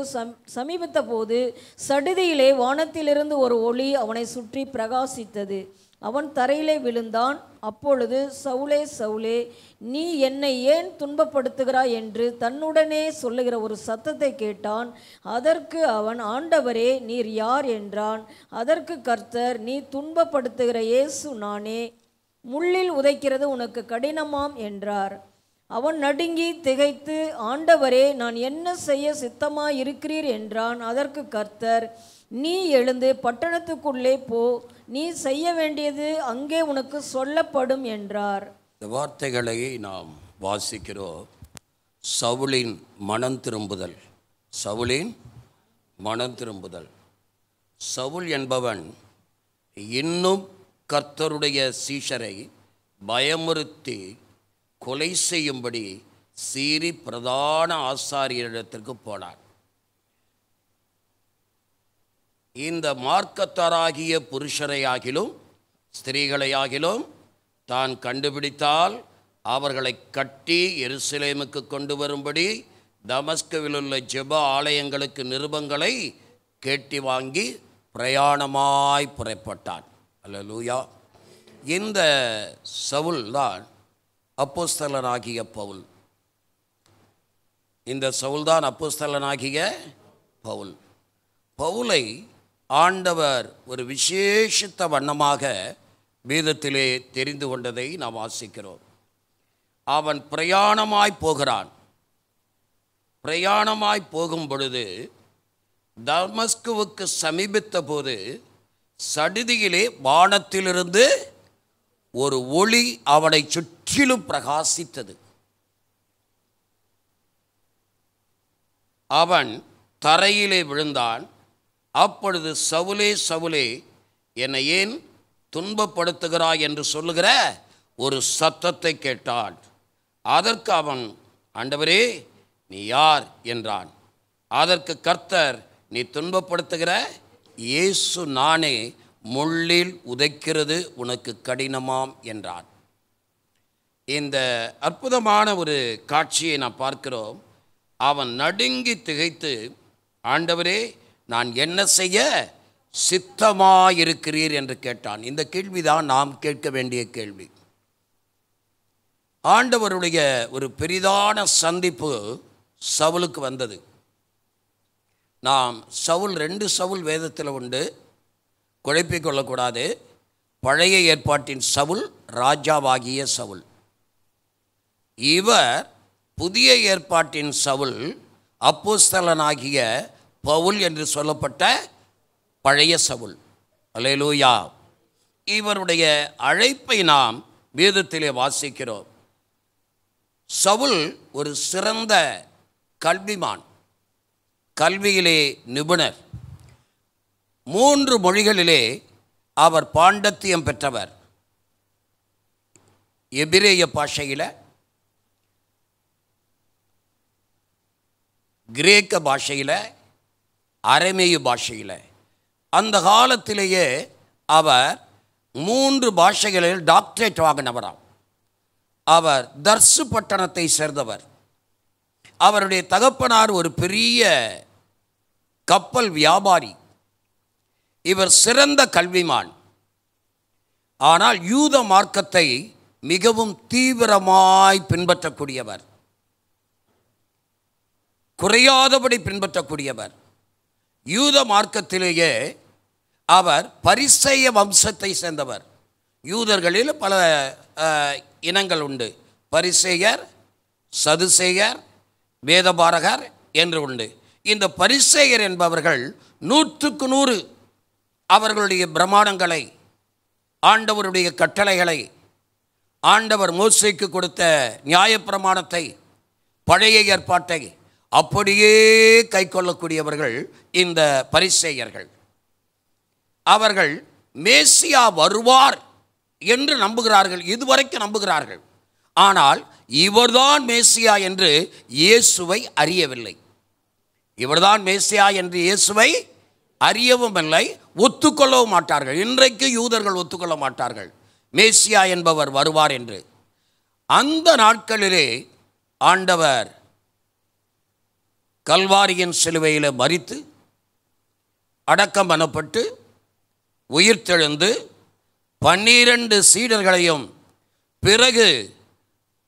சமீபித்த போது சடுதியிலே வானத்திலிருந்து ஒரு ஒளி அவனை சுற்றி பிரகாசித்தது. அவன் தரையிலே விழுந்தான். அப்பொழுது, சவுலே சவுலே, நீ என்னை ஏன் துன்பப்படுத்துகிறாய் என்று தன்னுடனே சொல்லுகிற ஒரு சத்தத்தை கேட்டான். அதற்கு அவன், ஆண்டவரே, நீர் யார் என்றான். அதற்கு கர்த்தர், நீ துன்பப்படுத்துகிற இயேசு நானே, முள்ளில் உதைக்கிறது உனக்கு கடினமாம் என்றார். அவன் நடுங்கி திகைத்து, ஆண்டவரே, நான் என்ன செய்ய சித்தமாய் இருக்கிறீர் என்றான். அதற்கு கர்த்தர், நீ எழுந்து பட்டணத்துக்குள்ளே போ, நீ செய்ய வேண்டியது அங்கே உனக்கு சொல்லப்படும் என்றார். இந்த வார்த்தைகளை நாம் வாசிக்கிறோம். சவுலின் மனம் திரும்புதல், சவுலின் மனம் திரும்புதல். சவுல் என்பவன் இன்னும் கர்த்தருடைய சீஷரை பயமுறுத்தி கொலை செய்யும்படி சீறி பிரதான ஆசாரியரிடத்திற்கு போனான். இந்த மார்க்கத்தாராகிய புருஷரையாகிலும் ஸ்திரீகளையாகிலும் தான் கண்டுபிடித்தால் அவர்களை கட்டி எருசலேமுக்கு கொண்டு வரும்படி தமஸ்குவில் உள்ள ஜெப ஆலயங்களுக்கு நிருபங்களை கேட்டி வாங்கி பிரயாணமாய் புறப்பட்டான். அல்லேலூயா. இந்த சவுல் தான் அப்போஸ்தலனாகிய பவுல். இந்த சவுல் தான் அப்போஸ்தலனாகிய பவுல். பவுலை ஆண்டவர் ஒரு விசேஷித்த வண்ணமாக வேதத்திலே தெரிந்து கொண்டதை நாம் வாசிக்கிறோம். அவன் பிரயாணமாய் போகிறான். பிரயாணமாய் போகும் பொழுது தமஸ்குவுக்கு சமீபித்த போது சடுதியிலே வானத்திலிருந்து ஒரு ஒளி அவனை சுற்றிலும் பிரகாசித்தது. அவன் தரையிலே விழுந்தான். அப்பொழுது, சவுலே சவுலே, என்னை ஏன் துன்பப்படுத்துகிறாய் என்று சொல்லுகிற ஒரு சத்தத்தை கேட்டான். அதற்கு அவன், ஆண்டவரே, நீ யார் என்றான். அதற்கு கர்த்தர், நீ துன்பப்படுத்துகிற இயேசு நானே, முள்ளில் உதைக்கிறது உனக்கு கடினமாம் என்றான். இந்த அற்புதமான ஒரு காட்சியை நாம் பார்க்கிறோம். அவன் நடுங்கி திகைத்து, ஆண்டவரே, நான் என்ன செய்ய சித்தமாயிருக்கிறீர் என்று கேட்டான். இந்த கேள்விதான் நாம் கேட்க வேண்டிய கேள்வி. ஆண்டவருடைய ஒரு பெரிதான சந்திப்பு சவுலுக்கு வந்தது. நாம் சவுல் 2 சவுல் வேதத்தில் உண்டு, குழப்பிக் கொள்ளக்கூடாது. பழைய ஏற்பாட்டின் சவுல் ராஜாவாகிய சவுல். இவர் புதிய ஏற்பாட்டின் சவுல் அப்போஸ்தலனாகிய பவுல் என்று சொல்லப்பட்ட பழைய சவுல். அல்லேலூயா. இவருடைய அழைப்பை நாம் வேதத்திலே வாசிக்கிறோம். சவுல் ஒரு சிறந்த கல்விமான், கல்வியிலே நிபுணர். 3 மொழிகளிலே அவர் பாண்டத்தியம் பெற்றவர். எபிரேய பாஷையில், கிரேக்க பாஷையில், அரமேய பாஷையில். அந்த காலத்திலேயே அவர் 3 பாஷைகளில் டாக்டரேட் வாங்கினவராம். அவர் தர்சு பட்டணத்தை சேர்ந்தவர். அவருடைய தகப்பனார் ஒரு பெரிய கப்பல் வியாபாரி. இவர் சிறந்த கல்விமான். ஆனால் யூத மார்க்கத்தை மிகவும் தீவிரமாய் பின்பற்றக்கூடியவர், குறையாதபடி பின்பற்றக்கூடியவர். யூத மார்க்கத்திலேயே அவர் பரிசேய வம்சத்தை சேர்ந்தவர். யூதர்களில் பல இனங்கள் உண்டு. பரிசேயர், சதுசேயர், வேதபாரகர் என்று உண்டு. இந்த பரிசேயர் என்பவர்கள் 100க்கு 100 அவர்களுடைய பிரமாணங்களை, ஆண்டவருடைய கட்டளைகளை, ஆண்டவர் மோசேக்கு கொடுத்த நியாயப்பிரமாணத்தை, பழைய ஏற்பாட்டை அப்படியே கை கொள்ளக்கூடியவர்கள் இந்த பரிசேயர்கள். அவர்கள் மேசியா வருவார் என்று நம்புகிறார்கள், இதுவரைக்கும் நம்புகிறார்கள். ஆனால் இவர்தான் மேசியா என்று இயேசுவை அறியவில்லை. இவர்தான் மேசியா என்று இயேசுவை அறியவும் இல்லை, ஒத்துக்கொள்ளவும் மாட்டார்கள். இன்றைக்கு யூதர்கள் ஒத்துக்கொள்ள மாட்டார்கள் மேசியா என்பவர் வருவார் என்று. அந்த நாட்களிலே ஆண்டவர் கல்வாரியின் சிலுவையில் மரித்து அடக்கம் பண்ணப்பட்டு உயிர்த்தெழுந்து 12 சீடர்களையும், பிறகு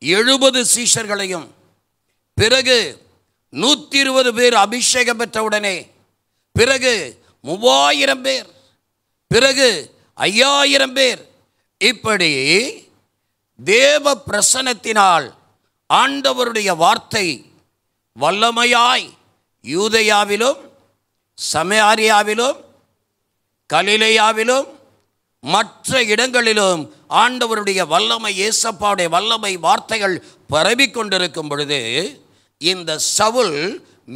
70 சீஷர்களையும், பிறகு 120 பேர் அபிஷேகம் பெற்றவுடனே, பிறகு 3000 பேர், பிறகு 5000 பேர், இப்படி தேவ பிரசன்னத்தினால் ஆண்டவருடைய வார்த்தை வல்லமையாய் யூதேயாவிலும், சமாரியாவிலும், கலிலேயாவிலும், மற்ற இடங்களிலும் ஆண்டவருடைய வல்லமை, இயேசப்பாவுடைய வல்லமை வார்த்தைகள் பரவி கொண்டிருக்கும் பொழுது இந்த சவுல்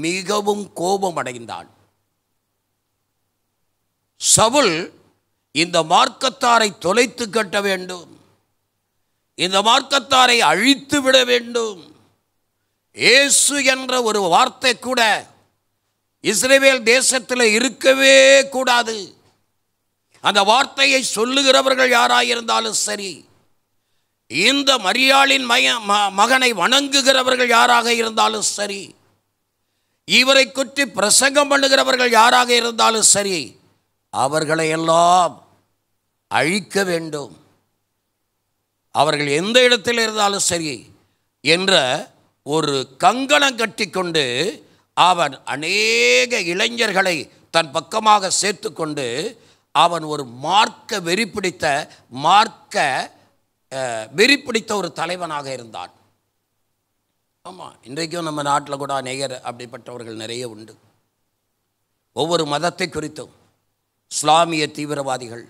மிகவும் கோபம் அடைந்தான். சவுல் இந்த மார்க்கத்தாரை தொலைத்து கட்ட வேண்டும், இந்த மார்க்கத்தாரை அழித்து விட வேண்டும். இயேசு என்ற ஒரு வார்த்தை கூட இஸ்ரவேல் தேசத்தில் இருக்கவே கூடாது. அந்த வார்த்தையை சொல்லுகிறவர்கள் யாராயிருந்தாலும் சரி, இந்த மரியாளின் மகனை வணங்குகிறவர்கள் யாராக இருந்தாலும் சரி, இவரை குறித்து பிரசங்கம் பண்ணுகிறவர்கள் யாராக இருந்தாலும் சரி, அவர்களை எல்லாம் அழிக்க வேண்டும், அவர்கள் எந்த இடத்தில் இருந்தாலும் சரி என்ற ஒரு கங்கணம் கட்டி கொண்டு அவன் அநேக இளைஞர்களை தன் பக்கமாக சேர்த்து கொண்டு அவன் ஒரு வெறிப்பிடித்த ஒரு தலைவனாக இருந்தான். ஆமாம், இன்றைக்கும் நம்ம நாட்டில் கூட அநேகர் அப்படிப்பட்டவர்கள் நிறைய உண்டு. ஒவ்வொரு மதத்தை குறித்தும் இஸ்லாமிய தீவிரவாதிகள்,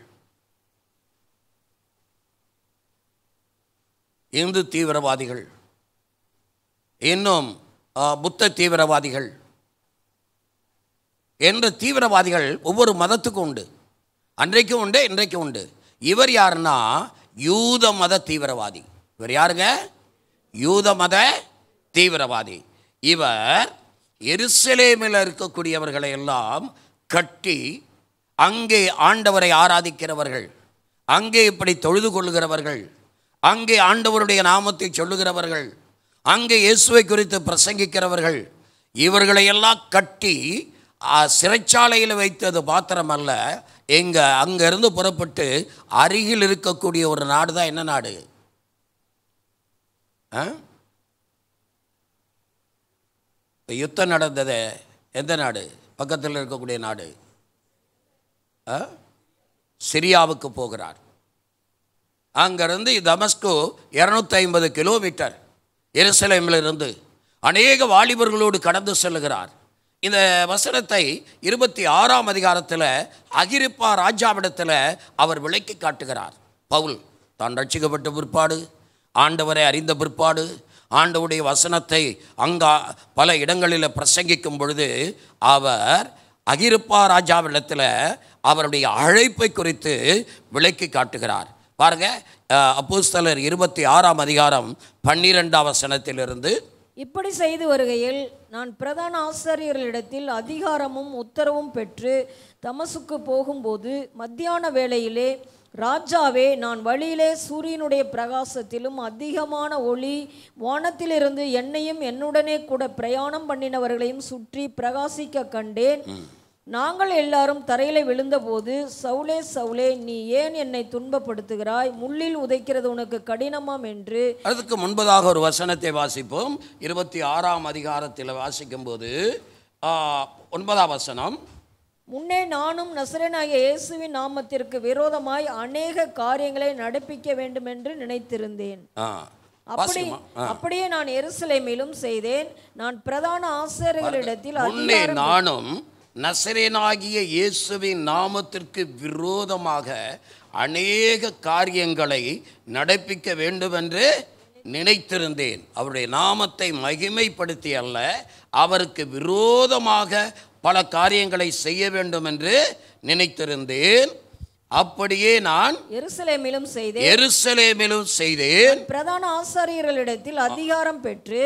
இந்து தீவிரவாதிகள், இன்னும் புத்த தீவிரவாதிகள் என்ற தீவிரவாதிகள் ஒவ்வொரு மதத்துக்கும் உண்டு. அன்றைக்கும் உண்டு, இன்றைக்கும் உண்டு. இவர் யாருன்னா யூத மத தீவிரவாதி. இவர் யாருங்க? யூத மத தீவிரவாதி. இவர் எருசலேமில் இருக்கக்கூடியவர்களை எல்லாம் கட்டி, அங்கே ஆண்டவரை ஆராதிக்கிறவர்கள், அங்கே இப்படி தொழுது கொள்ளுகிறவர்கள், அங்கே ஆண்டவருடைய நாமத்தை சொல்லுகிறவர்கள், அங்கே இயேசுவை குறித்து பிரசங்கிக்கிறவர்கள், இவர்களையெல்லாம் கட்டி சிறைச்சாலையில் வைத்தது மாத்திரமல்ல, அங்கிருந்து புறப்பட்டு அருகில் இருக்கக்கூடிய ஒரு நாடு தான் என்ன நாடு? யுத்தம் நடந்தது எந்த நாடு? பக்கத்தில் இருக்கக்கூடிய நாடு சிரியாவுக்கு போகிறார். அங்கிருந்து தமஸ்கு 250 கிலோமீட்டர் எருசலேமிலிருந்து அநேக வாலிபர்களோடு கடந்து செல்லுகிறார். இந்த வசனத்தை 26ஆம் அதிகாரத்தில் அகிரிப்பா ராஜாவிடத்தில் அவர் விளக்கி காட்டுகிறார். பவுல் தான் ரட்சிக்கப்பட்ட பிற்பாடு, ஆண்டவரை அறிந்த பிற்பாடு, ஆண்டவருடைய வசனத்தை அங்கா பல இடங்களில் பிரசங்கிக்கும் பொழுது அவர் அகிரிப்பா ராஜாவிடத்தில் அவருடைய அழைப்பை குறித்து விளக்கி காட்டுகிறார். பாருங்க, அப்போஸ்தலர் 26ஆம் அதிகாரம் 12ஆம் வசனத்திலிருந்து, இப்படி செய்து வருகையில் நான் பிரதான ஆசாரியர்களிடத்தில் அதிகாரமும் உத்தரவும் பெற்று தமசுக்கு போகும்போது மத்தியான வேளையிலே, ராஜாவே, நான் வழியிலே சூரியனுடைய பிரகாசத்திலும் அதிகமான ஒளி வானத்திலிருந்து என்னையும் என்னுடனே கூட பிரயாணம் பண்ணினவர்களையும் சுற்றி பிரகாசிக்க கண்டேன். நாங்கள் எல்லாரும் தரையில விழுந்தபோது, சவுலே சவுலே, நீ ஏன் என்னை துன்பப்படுத்துகிறாய்? முள்ளில் உதைக்கிறது உனக்கு கடினமாம் என்று. அதுக்கு முன்பதாக ஒரு வசனத்தை வாசிப்போம். 26ஆம் அதிகாரத்தில் வாசிக்கும் போது 9ஆம் வசனம், முன்னே நானும் நசரேயனாகிய இயேசுவின் நாமத்திற்கு விரோதமாய் அநேக காரியங்களை நடப்பிக்க வேண்டும் என்று நினைத்திருந்தேன். அப்படியே நான் எருசலேமிலும் செய்தேன். நான் பிரதான ஆசாரியர்களிடத்தில் முன்னே நானும் நசரேயனாகிய இயேசுவின் நாமத்திற்கு விரோதமாக அநேக காரியங்களை நடப்பிக்க வேண்டும் என்று நினைத்திருந்தேன். அவருடைய நாமத்தை மகிமைப்படுத்தி அல்ல, அவருக்கு விரோதமாக பல காரியங்களை செய்ய வேண்டும் என்று நினைத்திருந்தேன். அப்படியே நான் எருசலேமிலும் செய்தேன். பிரதான ஆசாரியர்களிடத்தில் அதிகாரம் பெற்று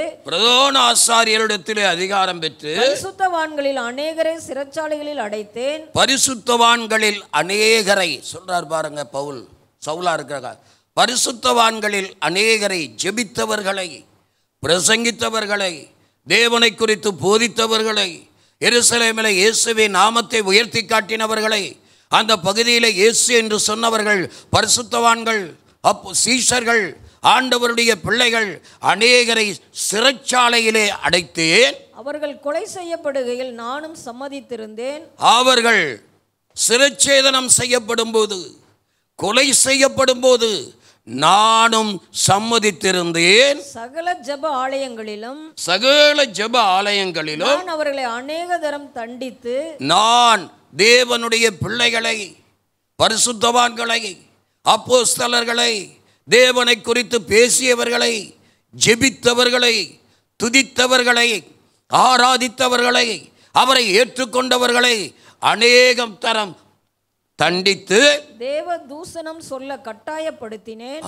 பரிசுத்தவான்களில் அநேகரை சிறைச்சாலைகளில் அடைத்தேன். பரிசுத்தவான்களில் அநேகரை சொல்றார் பாருங்க, பவுல் சவுலா இருக்கிறார். பரிசுத்தவான்களில் அநேகரை, ஜெபித்தவர்களை, பிரசங்கித்தவர்களை, தேவனை குறித்து போதித்தவர்களை, எருசலேமில் இயேசுவின் நாமத்தை உயர்த்தி காட்டினவர்களை, அந்த பகுதியில் இயேசு என்று சொன்னவர்கள் பரிசுத்தவான்கள், சீஷர்கள், ஆண்டவருடைய பிள்ளைகள் அநேகரை சிறைச்சாலையிலே அடைத்தேன். அவர்கள் கொலை செய்யப்படுகையில் நானும் சம்மதித்திருந்தேன். அவர்கள் சிறைச்சேதனம் செய்யப்படும் போது, கொலை செய்யப்படும் போது நானும் சம்மதித்திருந்தேன். சகல ஜெப ஆலயங்களிலும் நான் அவர்களை அநேக தரம் தண்டித்து, நான் தேவனுடைய பிள்ளைகளை, பரிசுத்தவான்களை, அப்போஸ்தலர்களை, தேவனை குறித்து பேசியவர்களை, ஜெபித்தவர்களை, துதித்தவர்களை, ஆராதித்தவர்களை, அவரை ஏற்றுக்கொண்டவர்களை அநேகம் தரம் தண்டித்து தேவ தூஷணம் சொல்ல கட்டாயப்படுத்தினேன்.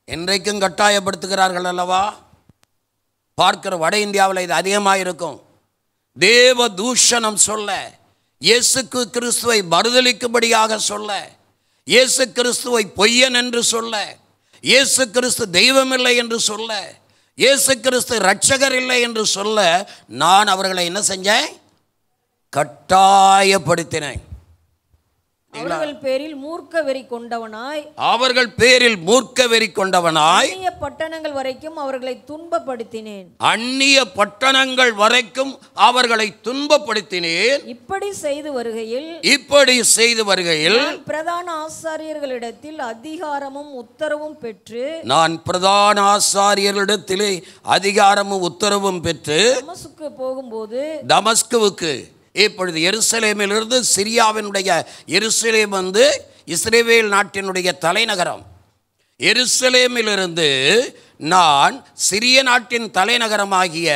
இன்றைக்கும் கட்டாயப்படுத்துகிறார்கள் அல்லவா? பார்க்கிற வட இந்தியாவில் இது அதிகமாக இருக்கும். தேவ தூஷணம் சொல்ல, இயேசு கிறிஸ்துவை மறுதலிக்கும்படியாக சொல்ல, இயேசு கிறிஸ்துவை பொய்யன் என்று சொல்ல, இயேசு கிறிஸ்து தெய்வமில்லை என்று சொல்ல, இயேசு கிறிஸ்து இரட்சகர் இல்லை என்று சொல்ல நான் அவர்களை என்ன செஞ்சேன்? கட்டாயப்படுத்தினேன். அவர்கள் பேரில் மூர்க்க வெறி கொண்டவனாய் அந்நிய பட்டணங்கள் வரைக்கும் அவர்களை துன்பப்படுத்தினேன். அந்நிய பட்டணங்கள் வரைக்கும் அவர்களை துன்பப்படுத்தினேன். இப்படி செய்து வருகையில் நான் பிரதான ஆசாரியர்களிடத்தில் அதிகாரமும் உத்தரவும் பெற்று தமஸ்குவுக்கு, இப்பொழுது எருசலேமிலிருந்து, சிரியாவினுடைய எருசலேம் வந்து இஸ்ரவேல் நாட்டினுடைய தலைநகரம். எருசலேமிலிருந்து நான் சிரிய நாட்டின் தலைநகரமாகிய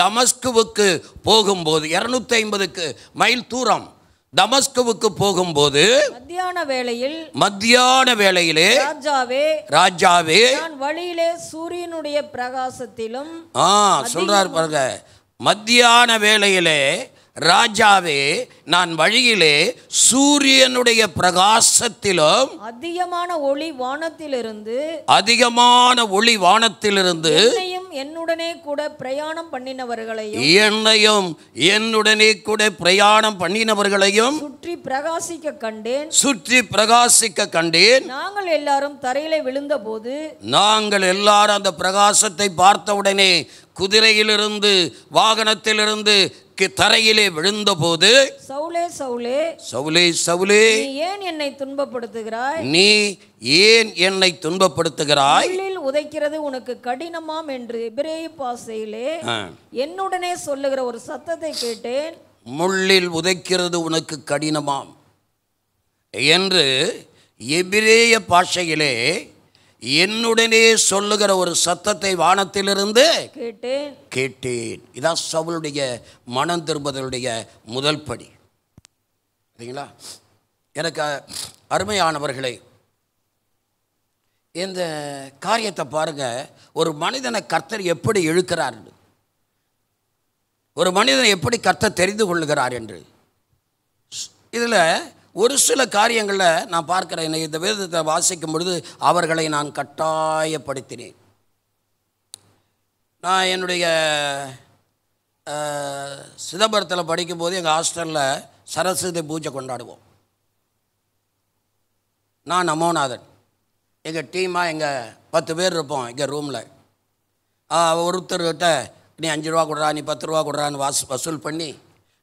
தமஸ்குவுக்கு போகும்போது, 250 மைல் தூரம் தமஸ்குவுக்கு போகும்போது மத்தியான வேளையிலே, ராஜாவே, நான் வழியிலே சூரியனுடைய பிரகாசத்திலும், சொல்றார் பாருங்க, மத்தியான வேளையிலே, ராஜாவே, நான் வழியிலே சூரியனுடைய பிரகாசத்திலும் அதிகமான ஒளி வானத்திலிருந்து என்னையும் என்னுடனே கூட பிரயாணம் பண்ணினவர்களையும் சுற்றி பிரகாசிக்க கண்டேன். நாங்கள் எல்லாரும் தரையிலே விழுந்தபோது, அந்த பிரகாசத்தை பார்த்தவுடனே குதிரையிலிருந்து வாகனத்திலிருந்து தரையிலே விழுந்தபோது, சவுலே சவுலே, சவுலே சவுலே, நீ ஏன் என்னை துன்பப்படுத்துகிறாய்? நீ ஏன் என்னை துன்பப்படுத்துகிறாய்? முள்ளில் உதைக்கிறது உனக்கு கடினமாம் என்று எபிரேய பாஷையிலே என்னுடனே சொல்லுகிற ஒரு சத்தத்தை கேட்டேன். முள்ளில் உதைக்கிறது உனக்கு கடினமாம் என்று எபிரேய பாஷையிலே என்னுடனே சொல்லுகிற ஒரு சத்தத்தை வானத்திலிருந்து கேட்டேன். இதான் சவுலுடைய மனம் திரும்புதலுடைய முதல் படி. சரிங்களா? எனக்கு அருமையானவர்களே, இந்த காரியத்தை பாருங்க. ஒரு மனிதனை கர்த்தர் எப்படி இழுக்கிறார், ஒரு மனிதனை எப்படி கர்த்தர் தெரிந்து கொள்ளுகிறார் என்று இதில் ஒரு சில காரியங்களில் நான் பார்க்கிறேன். இந்த வேதத்தை வாசிக்கும் பொழுது அவர்களை நான் கட்டாயப்படுத்தினேன். நான் என்னுடைய சிதம்பரத்தில் படிக்கும்போது எங்கள் ஹாஸ்டலில் சரஸ்வதி பூஜை கொண்டாடுவோம். நான் அமோநாதன், எங்கள் டீமாக எங்கள் 10 பேர் இருப்போம் எங்கள் ரூமில். ஒருத்தர்கிட்ட நீ 5 ரூபா கொடுறா, நீ 10 ரூபா கொடுறான்னு வசூல் பண்ணி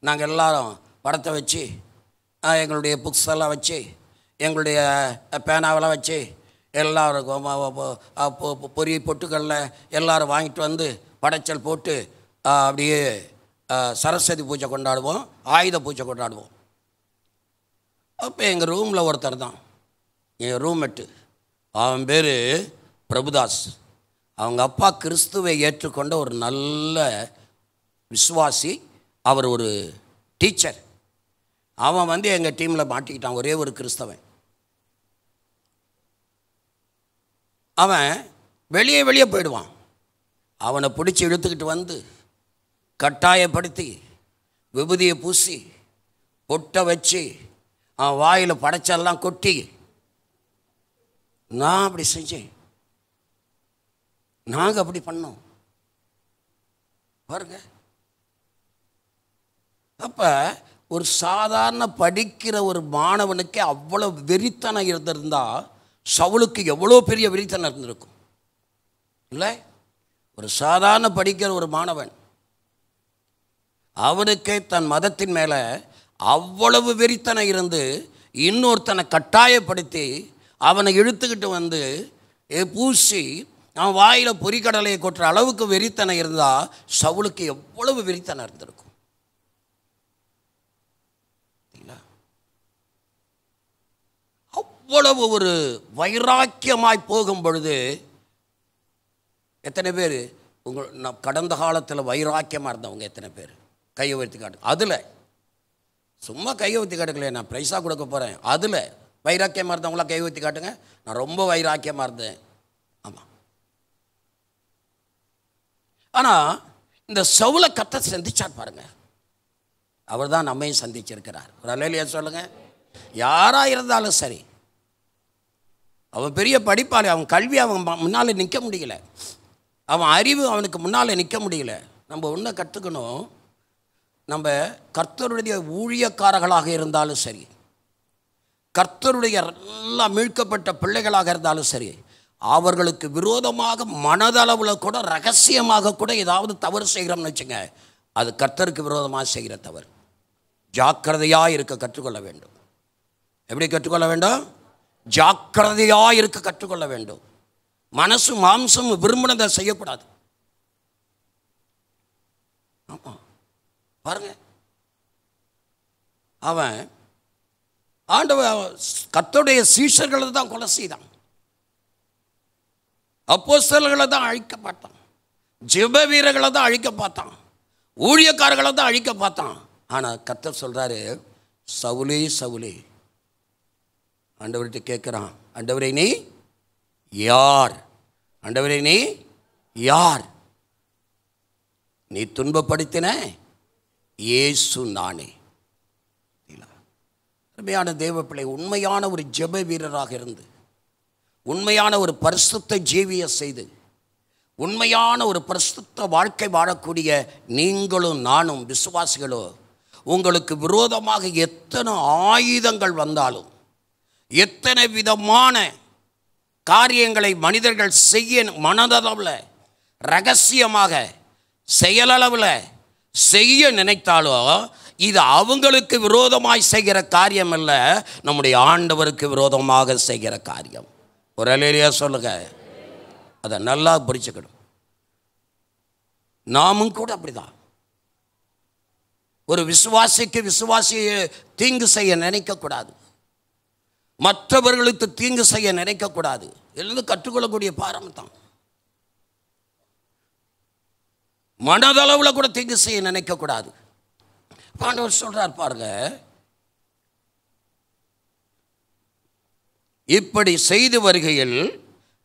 நாங்கள் எல்லாரும் படத்தை வச்சு, எங்களுடைய புக்ஸ் எல்லாம் வச்சு, எங்களுடைய பேனாவெல்லாம் வச்சு, எல்லோரும் பொறி பொட்டுக்களில் எல்லோரும் வாங்கிட்டு வந்து படைச்சல் போட்டு அப்படியே சரஸ்வதி பூஜை கொண்டாடுவோம், ஆயுத பூஜை கொண்டாடுவோம். அப்போ எங்கள் ரூமில் ஒருத்தர் தான், என் ரூம்மேட்டு. அவன் பேர் பிரபுதாஸ். அவங்க அப்பா கிறிஸ்துவை ஏற்றுக்கொண்ட ஒரு நல்ல விசுவாசி. அவர் ஒரு டீச்சர். அவன் வந்து எங்கள் டீமில் மாட்டிக்கிட்டான், ஒரே ஒரு கிறிஸ்தவன். அவன் வெளியே போயிடுவான். அவனை பிடிச்சி இழுத்துக்கிட்டு வந்து கட்டாயப்படுத்தி விபூதியை பூசி பொட்டை வச்சு அவன் வாயில் படைச்செல்லாம் கொட்டி, நான் அப்படி செஞ்சேன், நாங்கள் அப்படி பண்ணோம் பாருங்க. அப்போ ஒரு சாதாரண படிக்கிற ஒரு மாணவனுக்கே அவ்வளோ வெறித்தனம் இருந்திருந்தால் சவுலுக்கு எவ்வளோ பெரிய வெறித்தனம் இருந்திருக்கும் இல்லை? ஒரு சாதாரண படிக்கிற ஒரு மாணவன், அவனுக்கே தன் மதத்தின் மேலே அவ்வளவு வெறித்தனம் இருந்து இன்னொருத்தனை கட்டாயப்படுத்தி அவனை இழுத்துக்கிட்டு வந்து பூசி அவன் வாயில் பொறிக்கடலையை கொட்டுற அளவுக்கு வெறித்தனம் இருந்தால் சவுலுக்கு எவ்வளவு வெறித்தனம் இருந்திருக்கும். அவ்வளவு ஒரு வைராக்கியமாய் போகும் பொழுது எத்தனை பேர் உங்கள் கடந்த காலத்தில் வைராக்கியமாக இருந்தவங்க எத்தனை பேர் கையை உயர்த்தி காட்டு? அதில் சும்மா கையை ஊற்றி காட்டுங்களே, நான் ப்ரைஸாக கொடுக்க போகிறேன். அதில் வைராக்கியமாக இருந்தவங்களாம் கை ஊற்றி காட்டுங்க. நான் ரொம்ப வைராக்கியமாக இருந்தேன். ஆமாம். ஆனால் இந்த சவுலை கர்த்தர் சந்திச்சார் பாருங்க. அவர் தான் நம்மையும் சந்திச்சிருக்கிறார். ஒரு அல்லேலூயா சொல்லுங்க. யாராக இருந்தாலும் சரி, அவன் பெரிய படிப்பாளி, அவன் கல்வி அவன் முன்னால் நிற்க முடியல, அவன் அறிவு அவனுக்கு முன்னால் நிற்க முடியல. நம்ம ஒன்றை கற்றுக்கணும். நம்ம கர்த்தருடைய ஊழியக்காரர்களாக இருந்தாலும் சரி, கர்த்தருடைய எல்லாம் மீட்கப்பட்ட பிள்ளைகளாக இருந்தாலும் சரி, அவர்களுக்கு விரோதமாக மனதளவில் கூட ரகசியமாக கூட ஏதாவது தவறு செய்கிறோம்னு வச்சுங்க, அது கர்த்தருக்கு விரோதமாக செய்கிற தவறு. ஜாக்கிரதையாக இருக்க கற்றுக்கொள்ள வேண்டும். எப்படி கற்றுக்கொள்ள வேண்டும்? ஜாக்கிரதையாக இருக்க கற்றுக்கொள்ள வேண்டும். மனசு மாம்சம் விரும்பினதை செய்யக்கூடாது. ஆமாம் பாருங்க, அவன் ஆண்டவன் கர்த்தருடைய சீஷர்களை தான் கொலை செய்தான், அப்போஸ்தலர்களை தான் அழிக்க பார்த்தான், ஜெப வீரர்களை தான் அழிக்க பார்த்தான், ஊழியக்காரர்களை தான் அழிக்க பார்த்தான். ஆனால் கர்த்தர் சொல்கிறாரு, சவுலே சவுலே, ஆண்டவர்கிட்ட கேட்குறான், ஆண்டவரே நீ யார்? ஆண்டவரே நீ யார்? நீ துன்பப்படுத்தின இயேசு நானே. அருமையான தேவப்பிள்ளை, உண்மையான ஒரு ஜெப வீரராக இருந்து, உண்மையான ஒரு பரிசுத்த ஜீவியை செய்து, உண்மையான ஒரு பரிசுத்த வாழ்க்கை வாழக்கூடிய நீங்களும் நானும் விசுவாசிகளோ, உங்களுக்கு விரோதமாக எத்தனை ஆயுதங்கள் வந்தாலும், எத்தனை விதமான காரியங்களை மனிதர்கள் செய்ய மனதளவில் ரகசியமாக செயலளவில் செய்ய நினைத்தாலோ இது அவங்களுக்கு விரோதமாய் செய்கிற காரியம் அல்ல, நம்முடைய ஆண்டவருக்கு விரோதமாக செய்கிற காரியம். ஒரு அல்லேலூயா சொல்லுங்க. அதை நல்லா புரிச்சுக்கணும். நாமும் கூட அப்படிதான். ஒரு விசுவாசியை தீங்கு செய்ய நினைக்கக்கூடாது, மற்றவர்களுக்கு தீங்கு செய்ய நினைக்கக்கூடாது. எழுந்து கற்றுக்கொள்ளக்கூடிய பாரம் தான். மனதளவில் கூட தீங்கு செய்ய நினைக்கக்கூடாது. ஆண்டவர் சொல்றார் பாருங்க, இப்படி செய்து வருகையில்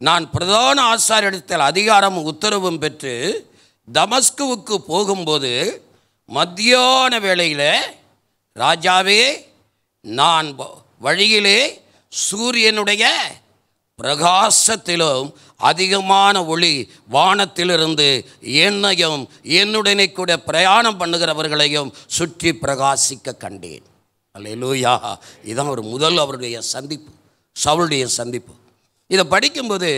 நான் பிரதான ஆசாரியரிடத்தில் அதிகாரமும் உத்தரவும் பெற்று தமஸ்குவுக்கு போகும்போது மத்தியான வேளையில், ராஜாவே, நான் வழியிலே சூரியனுடைய பிரகாசத்திலும் அதிகமான ஒளி வானத்திலிருந்து என்னையும் என்னுடனே கூட பிரயாணம் பண்ணுகிறவர்களையும் சுற்றி பிரகாசிக்க கண்டேன். அல்லேலூயா. இதுதான் ஒரு முதல் அவருடைய சந்திப்பு, சவுளுடைய சந்திப்பு. இதை படிக்கும்போது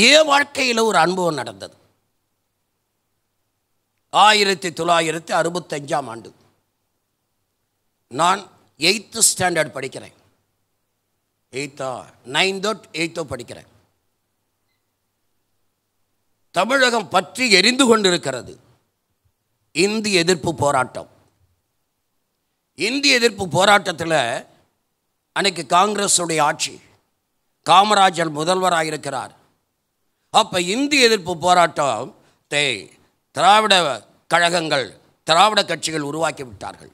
என் வாழ்க்கையில் ஒரு அனுபவம் நடந்தது. 1965ஆம் ஆண்டு நான் 8th ஸ்டாண்டர்ட் படிக்கிறேன். 9th படிக்கிறேன். தமிழகம் பற்றி எரிந்து கொண்டிருக்கிறது. இந்திய எதிர்ப்பு போராட்டம். இந்திய எதிர்ப்பு போராட்டத்தில் அன்னைக்கு காங்கிரஸுடைய ஆட்சி, காமராஜர் முதல்வராக இருக்கிறார். அப்போ இந்திய எதிர்ப்பு போராட்டத்தை திராவிட கழகங்கள், திராவிட கட்சிகள் உருவாக்கி விட்டார்கள்.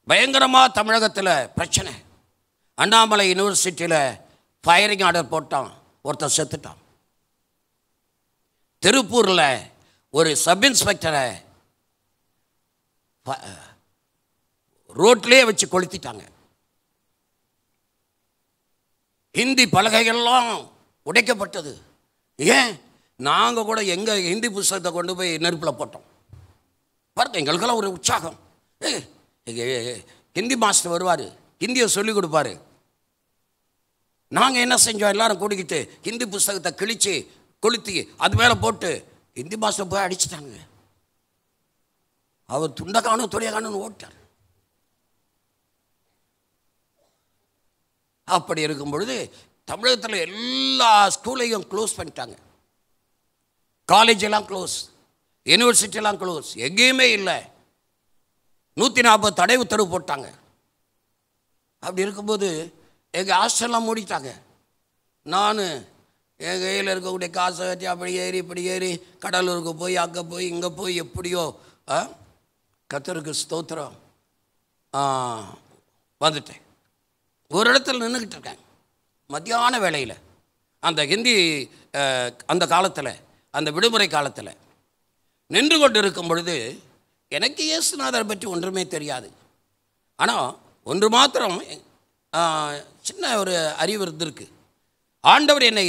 பயங்கரமாக தமிழகத்தில் பிரச்சனை. அண்ணாமலை யூனிவர்சிட்டியில் ஃபயரிங் ஆர்டர் போட்டான், ஒருத்தர் செத்துட்டான். திருப்பூரில் ஒரு சப் இன்ஸ்பெக்டரை ரோட்லேயே வச்சு கொளுத்திட்டாங்க. ஹிந்தி பலகைகள்லாம் உடைக்கப்பட்டது. ஏன்? நாங்கள் கூட எங்கள் ஹிந்தி புஸ்தகத்தை கொண்டு போய் நெருப்பில் போட்டோம். பாருங்க, எங்களுக்கெல்லாம் ஒரு உற்சாகம். ஹிந்தி மாஸ்டர் வருவார், ஹிந்தியை சொல்லிக் கொடுப்பாரு. நாங்கள் என்ன செஞ்சோம், எல்லாரும் கூட்டிக்கிட்டு ஹிந்தி புஸ்தகத்தை கிழிச்சு கொளுத்தி அது மேலே போட்டு ஹிந்தி மாஸ்டர் போய் அடிச்சிட்டாங்க. அவர் துண்டை காணும் துணியை காணும்னு ஓட்டார். அப்படி இருக்கும் பொழுது தமிழகத்தில் எல்லா ஸ்கூலையும் க்ளோஸ் பண்ணிட்டாங்க. காலேஜ் எல்லாம் க்ளோஸ், யூனிவர்சிட்டி எல்லாம் க்ளோஸ், எங்கேயுமே இல்லை. 140 தடை உத்தரவு போட்டாங்க. அப்படி இருக்கும்போது எங்கள் ஹாஸ்டல்லாம் மூடிட்டாங்க. நான் என் கையில் இருக்கக்கூடிய காசை வச்சு அப்படி ஏறி இப்படி ஏறி கடலூருக்கு போய் அங்கே போய் இங்கே போய் எப்படியோ கர்த்தருக்கு ஸ்தோத்திரம் வந்துட்டேன். ஒரு இடத்துல நின்றுக்கிட்டு இருக்கேன் மத்தியான வேளையில். அந்த ஹிந்தி அந்த காலத்தில், அந்த விடுமுறை காலத்தில் நின்று கொண்டு இருக்கும் பொழுது எனக்கு இயேசுநாதரை பற்றி ஒன்றுமே தெரியாது. ஆனால் ஒன்று மாத்திரம் சின்ன ஒரு அறிவு இருந்திருக்கு. ஆண்டவர் என்னை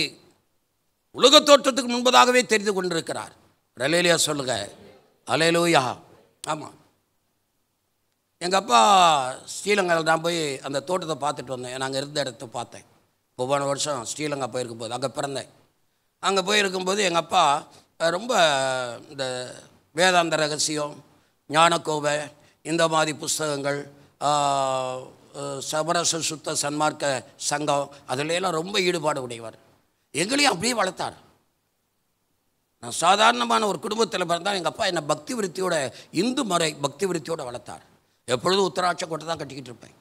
உலக தோற்றத்துக்கு முன்பதாகவே தெரிந்து கொண்டிருக்கிறார். அல்லேலூயா சொல்லுங்க. அல்லேலூயா. ஆமாம், எங்கள் அப்பா ஸ்ரீலங்காவில் நான் போய் அந்த தோட்டத்தை பார்த்துட்டு வந்தேன். நாங்கள் இருந்த இடத்த பார்த்தேன். போன வருஷம் ஸ்ரீலங்கா போயிருக்கும்போது அங்கே பிறந்தேன். அங்கே போயிருக்கும்போது எங்கள் அப்பா ரொம்ப இந்த வேதாந்த ரகசியம், ஞானக்கோவை, இந்த மாதிரி புஸ்தகங்கள், சமரச சுத்த சன்மார்க்க சங்கம், அதிலெல்லாம் ரொம்ப ஈடுபாடு உடையவர். எங்களையும் அப்படியே வளர்த்தார். நான் சாதாரணமான ஒரு குடும்பத்தில் பிறந்தால் எங்கள் அப்பா என்னை பக்தி விருத்தியோட, இந்து முறை பக்தி விருத்தியோடு வளர்த்தார். எப்பொழுதும் உத்தராட்ச கொட்டை தான் கட்டிக்கிட்டு இருப்பேன்.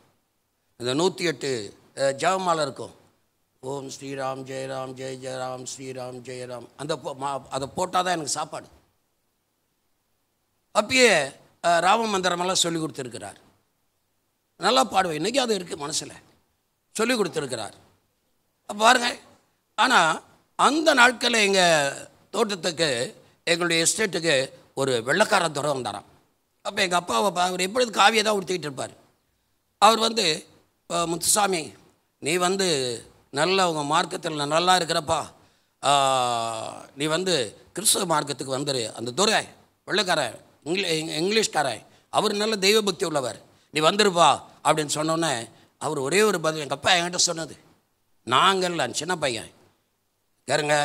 இந்த 108 ஜெபமாலை இருக்கும். ஓம் ஸ்ரீராம் ஜெயராம் ஜெய ஜெயராம் ஸ்ரீராம் ஜெயராம், அந்த அதை போட்டால் தான் எனக்கு சாப்பாடு. அப்பயே ராம மந்திரமெல்லாம் சொல்லி கொடுத்துருக்கிறார். நல்லா பாடுவேன். இன்றைக்கி அது இருக்குது மனசில், சொல்லி கொடுத்துருக்கிறார். பாருங்க. ஆனால் அந்த நாட்களில் எங்கள் தோட்டத்துக்கு, எங்களுடைய எஸ்டேட்டுக்கு ஒரு வெள்ளைக்கார துறை வந்தாராம். அப்போ எங்கள் அப்பாவை அவர் எப்பொழுது காவியை தான் உடுத்திக்கிட்டு இருப்பார். அவர் வந்து, முத்துசாமி, நீ வந்து நல்ல உங்கள் மார்க்கத்தில் நல்லா இருக்கிறப்பா, நீ வந்து கிறிஸ்தவ மார்க்கத்துக்கு வந்துரு. அந்த துறை வெள்ளைக்காரன், இங்கிலீஷ்காரன், அவர் நல்ல தெய்வ பக்தி உள்ளவர், நீ வந்துருப்பா அப்படின்னு சொன்னோன்னே அவர் ஒரே ஒரு பதில் எங்கள் அப்பா என்கிட்ட சொன்னது, நாங்கள் சின்ன பையன் கேருங்க,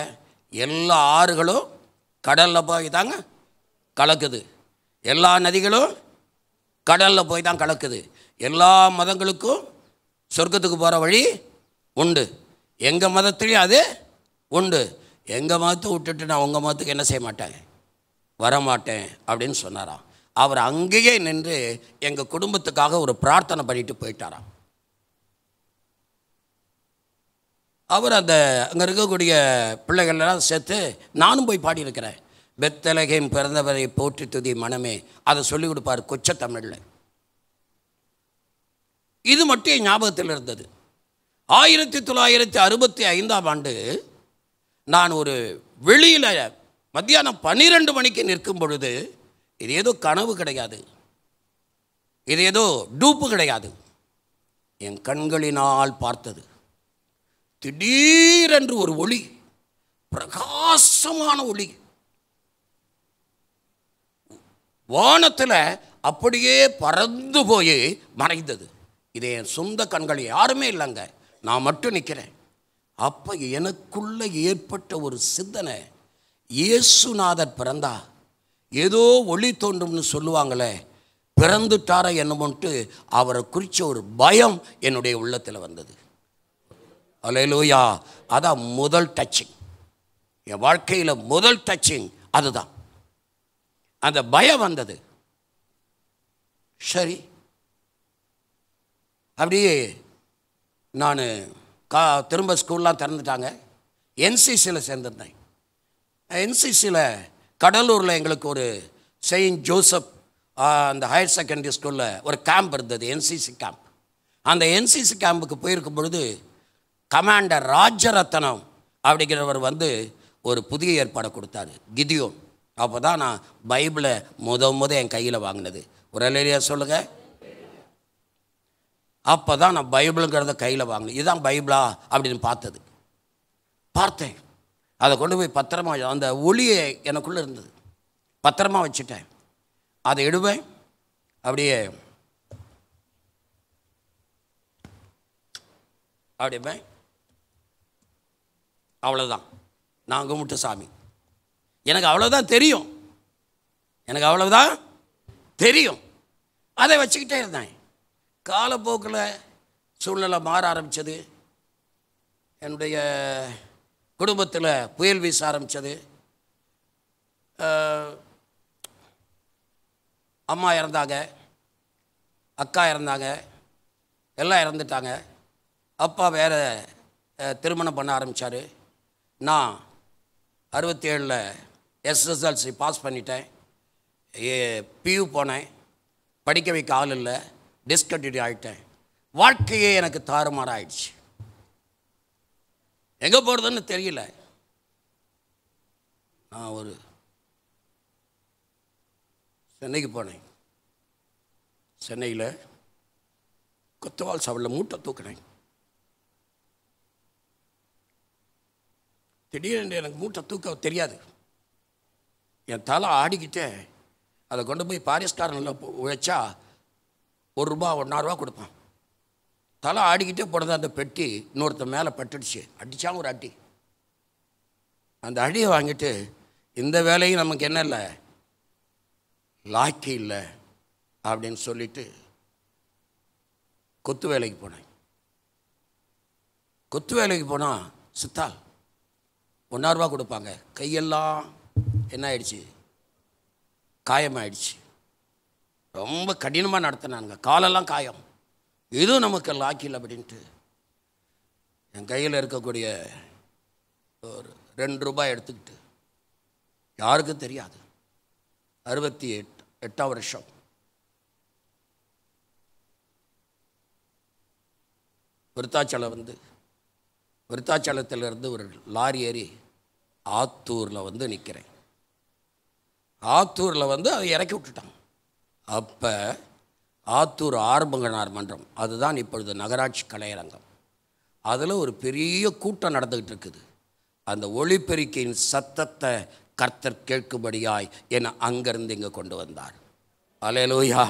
எல்லா ஆறுகளும் கடலில் போய் தாங்க கலக்குது. எல்லா நதிகளும் கடலில் போய் தான் கலக்குது. எல்லா மதங்களுக்கும் சொர்க்கத்துக்கு போகிற வழி உண்டு. எங்கள் மதத்துலேயும் அது உண்டு. எங்கள் மதத்தை விட்டுட்டு நான் உங்கள் மதத்துக்கு என்ன செய்ய மாட்டேன், வரமாட்டேன் அப்படின்னு சொன்னாராம். அவர் அங்கேயே நின்று எங்கள் குடும்பத்துக்காக ஒரு பிரார்த்தனை பண்ணிட்டு போயிட்டாராம். அவர் அந்த அங்கே இருக்கக்கூடிய பிள்ளைகளெல்லாம் சேர்த்து நானும் போய் பாடியிருக்கிறேன். பெத்லகேம் பிறந்தவரை போற்றி துதி மனமே, அதை சொல்லிக் கொடுப்பார் கொச்ச தமிழில். இது மட்டும் என் ஞாபகத்தில் இருந்தது. 1965ஆம் ஆண்டு நான் ஒரு வெளியில் மத்தியானம் 12 மணிக்கு நிற்கும் பொழுது, இது ஏதோ கனவு கிடையாது, இது ஏதோ டூப்பு கிடையாது, என் கண்களினால் பார்த்தது. திடீரென்று ஒரு ஒளி, பிரகாசமான ஒளி வானத்தில் அப்படியே பறந்து போய் மறைந்தது. இது என் சொந்த கண்கள், யாருமே இல்லைங்க, நான் மட்டும் நிற்கிறேன். அப்போ எனக்குள்ள ஏற்பட்ட ஒரு சிந்தனை, இயேசுநாதர் பிறந்தா ஏதோ ஒளி தோன்றும்னு சொல்லுவாங்களே, பிறந்துட்டார என்னமோன்ட்டு அவரை குறித்த ஒரு பயம் என்னுடைய உள்ளத்தில் வந்தது. அல்லேலூயா. அதான் முதல் டச்சிங், என் வாழ்க்கையில் முதல் டச்சிங் அதுதான். அந்த பயம் வந்தது. சரி, அப்படியே நான் திரும்ப ஸ்கூல்லாம் திறந்துட்டாங்க. என்சிசியில் சேர்ந்துருந்தேன். என்சிசியில் கடலூரில் எங்களுக்கு ஒரு செயின்ட் ஜோசப் அந்த ஹையர் செகண்டரி ஸ்கூலில் ஒரு கேம்ப் இருந்தது, என்சிசி கேம்ப். அந்த என்சிசி கேம்புக்கு போயிருக்கும் பொழுது கமாண்டர் ராஜரத்னம் அப்படிங்கிறவர் வந்து ஒரு புதிய ஏற்பாடை கொடுத்தாரு, கிதியோன். அப்போ தான் நான் பைபிளை முத என் கையில் வாங்கினது. ஒரு அல்லேலூயா சொல்லுங்கள். அப்போ தான் நான் பைபிளுங்கிறத கையில் வாங்கினேன். இதுதான் பைபிளா அப்படின்னு பார்த்தேன். அதை கொண்டு போய் பத்திரமா, அந்த ஒளியை எனக்குள்ளே இருந்தது, பத்திரமா வச்சுட்டேன். அதை எடுவேன், அப்படியே அப்படிப்பேன். அவ்வளோதான், நான் கும்பிட்டு சாமி. எனக்கு அவ்வளோதான் தெரியும். அதை வச்சுக்கிட்டே இருந்தேன். காலப்போக்கில் சூழ்நிலை மாற ஆரம்பித்தது. என்னுடைய குடும்பத்தில் புயல் வீச ஆரம்பித்தது. அம்மா இறந்தாங்க, அக்கா இறந்தாங்க, எல்லாம் இறந்துட்டாங்க. அப்பா வேறு திருமணம் பண்ண ஆரம்பித்தார். நான் 67 எஸ்எஸ்எல்சி பாஸ் பண்ணிட்டேன். பியூ போனேன், படிக்க வைக்க ஆள் இல்லை, டிஸ்கண்டினியூ ஆகிட்டேன். வாழ்க்கையே எனக்கு தாறுமாற ஆயிடுச்சு. எங்கே போகிறதுன்னு தெரியல. நான் ஒரு சென்னைக்கு போனேன். சென்னையில் கொத்தவால் சாவலில் மூட்டை தூக்கினேன். திடீரென்று எனக்கு மூட்டை தூக்க தெரியாது. என் தலை ஆடிக்கிட்டே அதை கொண்டு போய் பாரிஸ்காரனில் உழைச்சா ₹1 1.5 கொடுப்பான். தலை ஆடிக்கிட்டே போனது அந்த பெட்டி இன்னொருத்த மேலே பட்டுடுச்சு. அடித்தான் ஒரு அடி. அந்த அடியை வாங்கிட்டு, இந்த வேலையும் நமக்கு என்ன இல்லை, லாக்கி இல்லை அப்படின்னு சொல்லிட்டு கொத்து வேலைக்கு போனேன். கொத்து வேலைக்கு போனால் சித்தால் ₹1.5 கொடுப்பாங்க. கையெல்லாம் என்ன ஆயிடுச்சு, காயமாயிடுச்சு. ரொம்ப கடினமாக நடத்தினானுங்க, காலெல்லாம் காயம். இதுவும் நமக்கு லாக்கில் அப்படின்ட்டு என் கையில் இருக்கக்கூடிய ஒரு ₹2 எடுத்துக்கிட்டு, யாருக்கும் தெரியாது, 68ஆம் வருஷம் விருத்தாச்சலத்திலிருந்து ஒரு லாரி ஏறி ஆத்தூரில் நிற்கிறேன். ஆத்தூரில் அதை இறக்கி விட்டுட்டாங்க. அப்போ ஆத்தூர் ஆறுமுகனார் மன்றம், அதுதான் இப்பொழுது நகராட்சி கலையரங்கம், அதில் ஒரு பெரிய கூட்டம் நடந்துக்கிட்டு இருக்குது. அந்த ஒளிபெருக்கியின் சத்தத்தை கர்த்தர் கேட்கும்படியாய் என்னை அங்கேருந்து இங்கே கொண்டு வந்தார். அல்லேலூயா.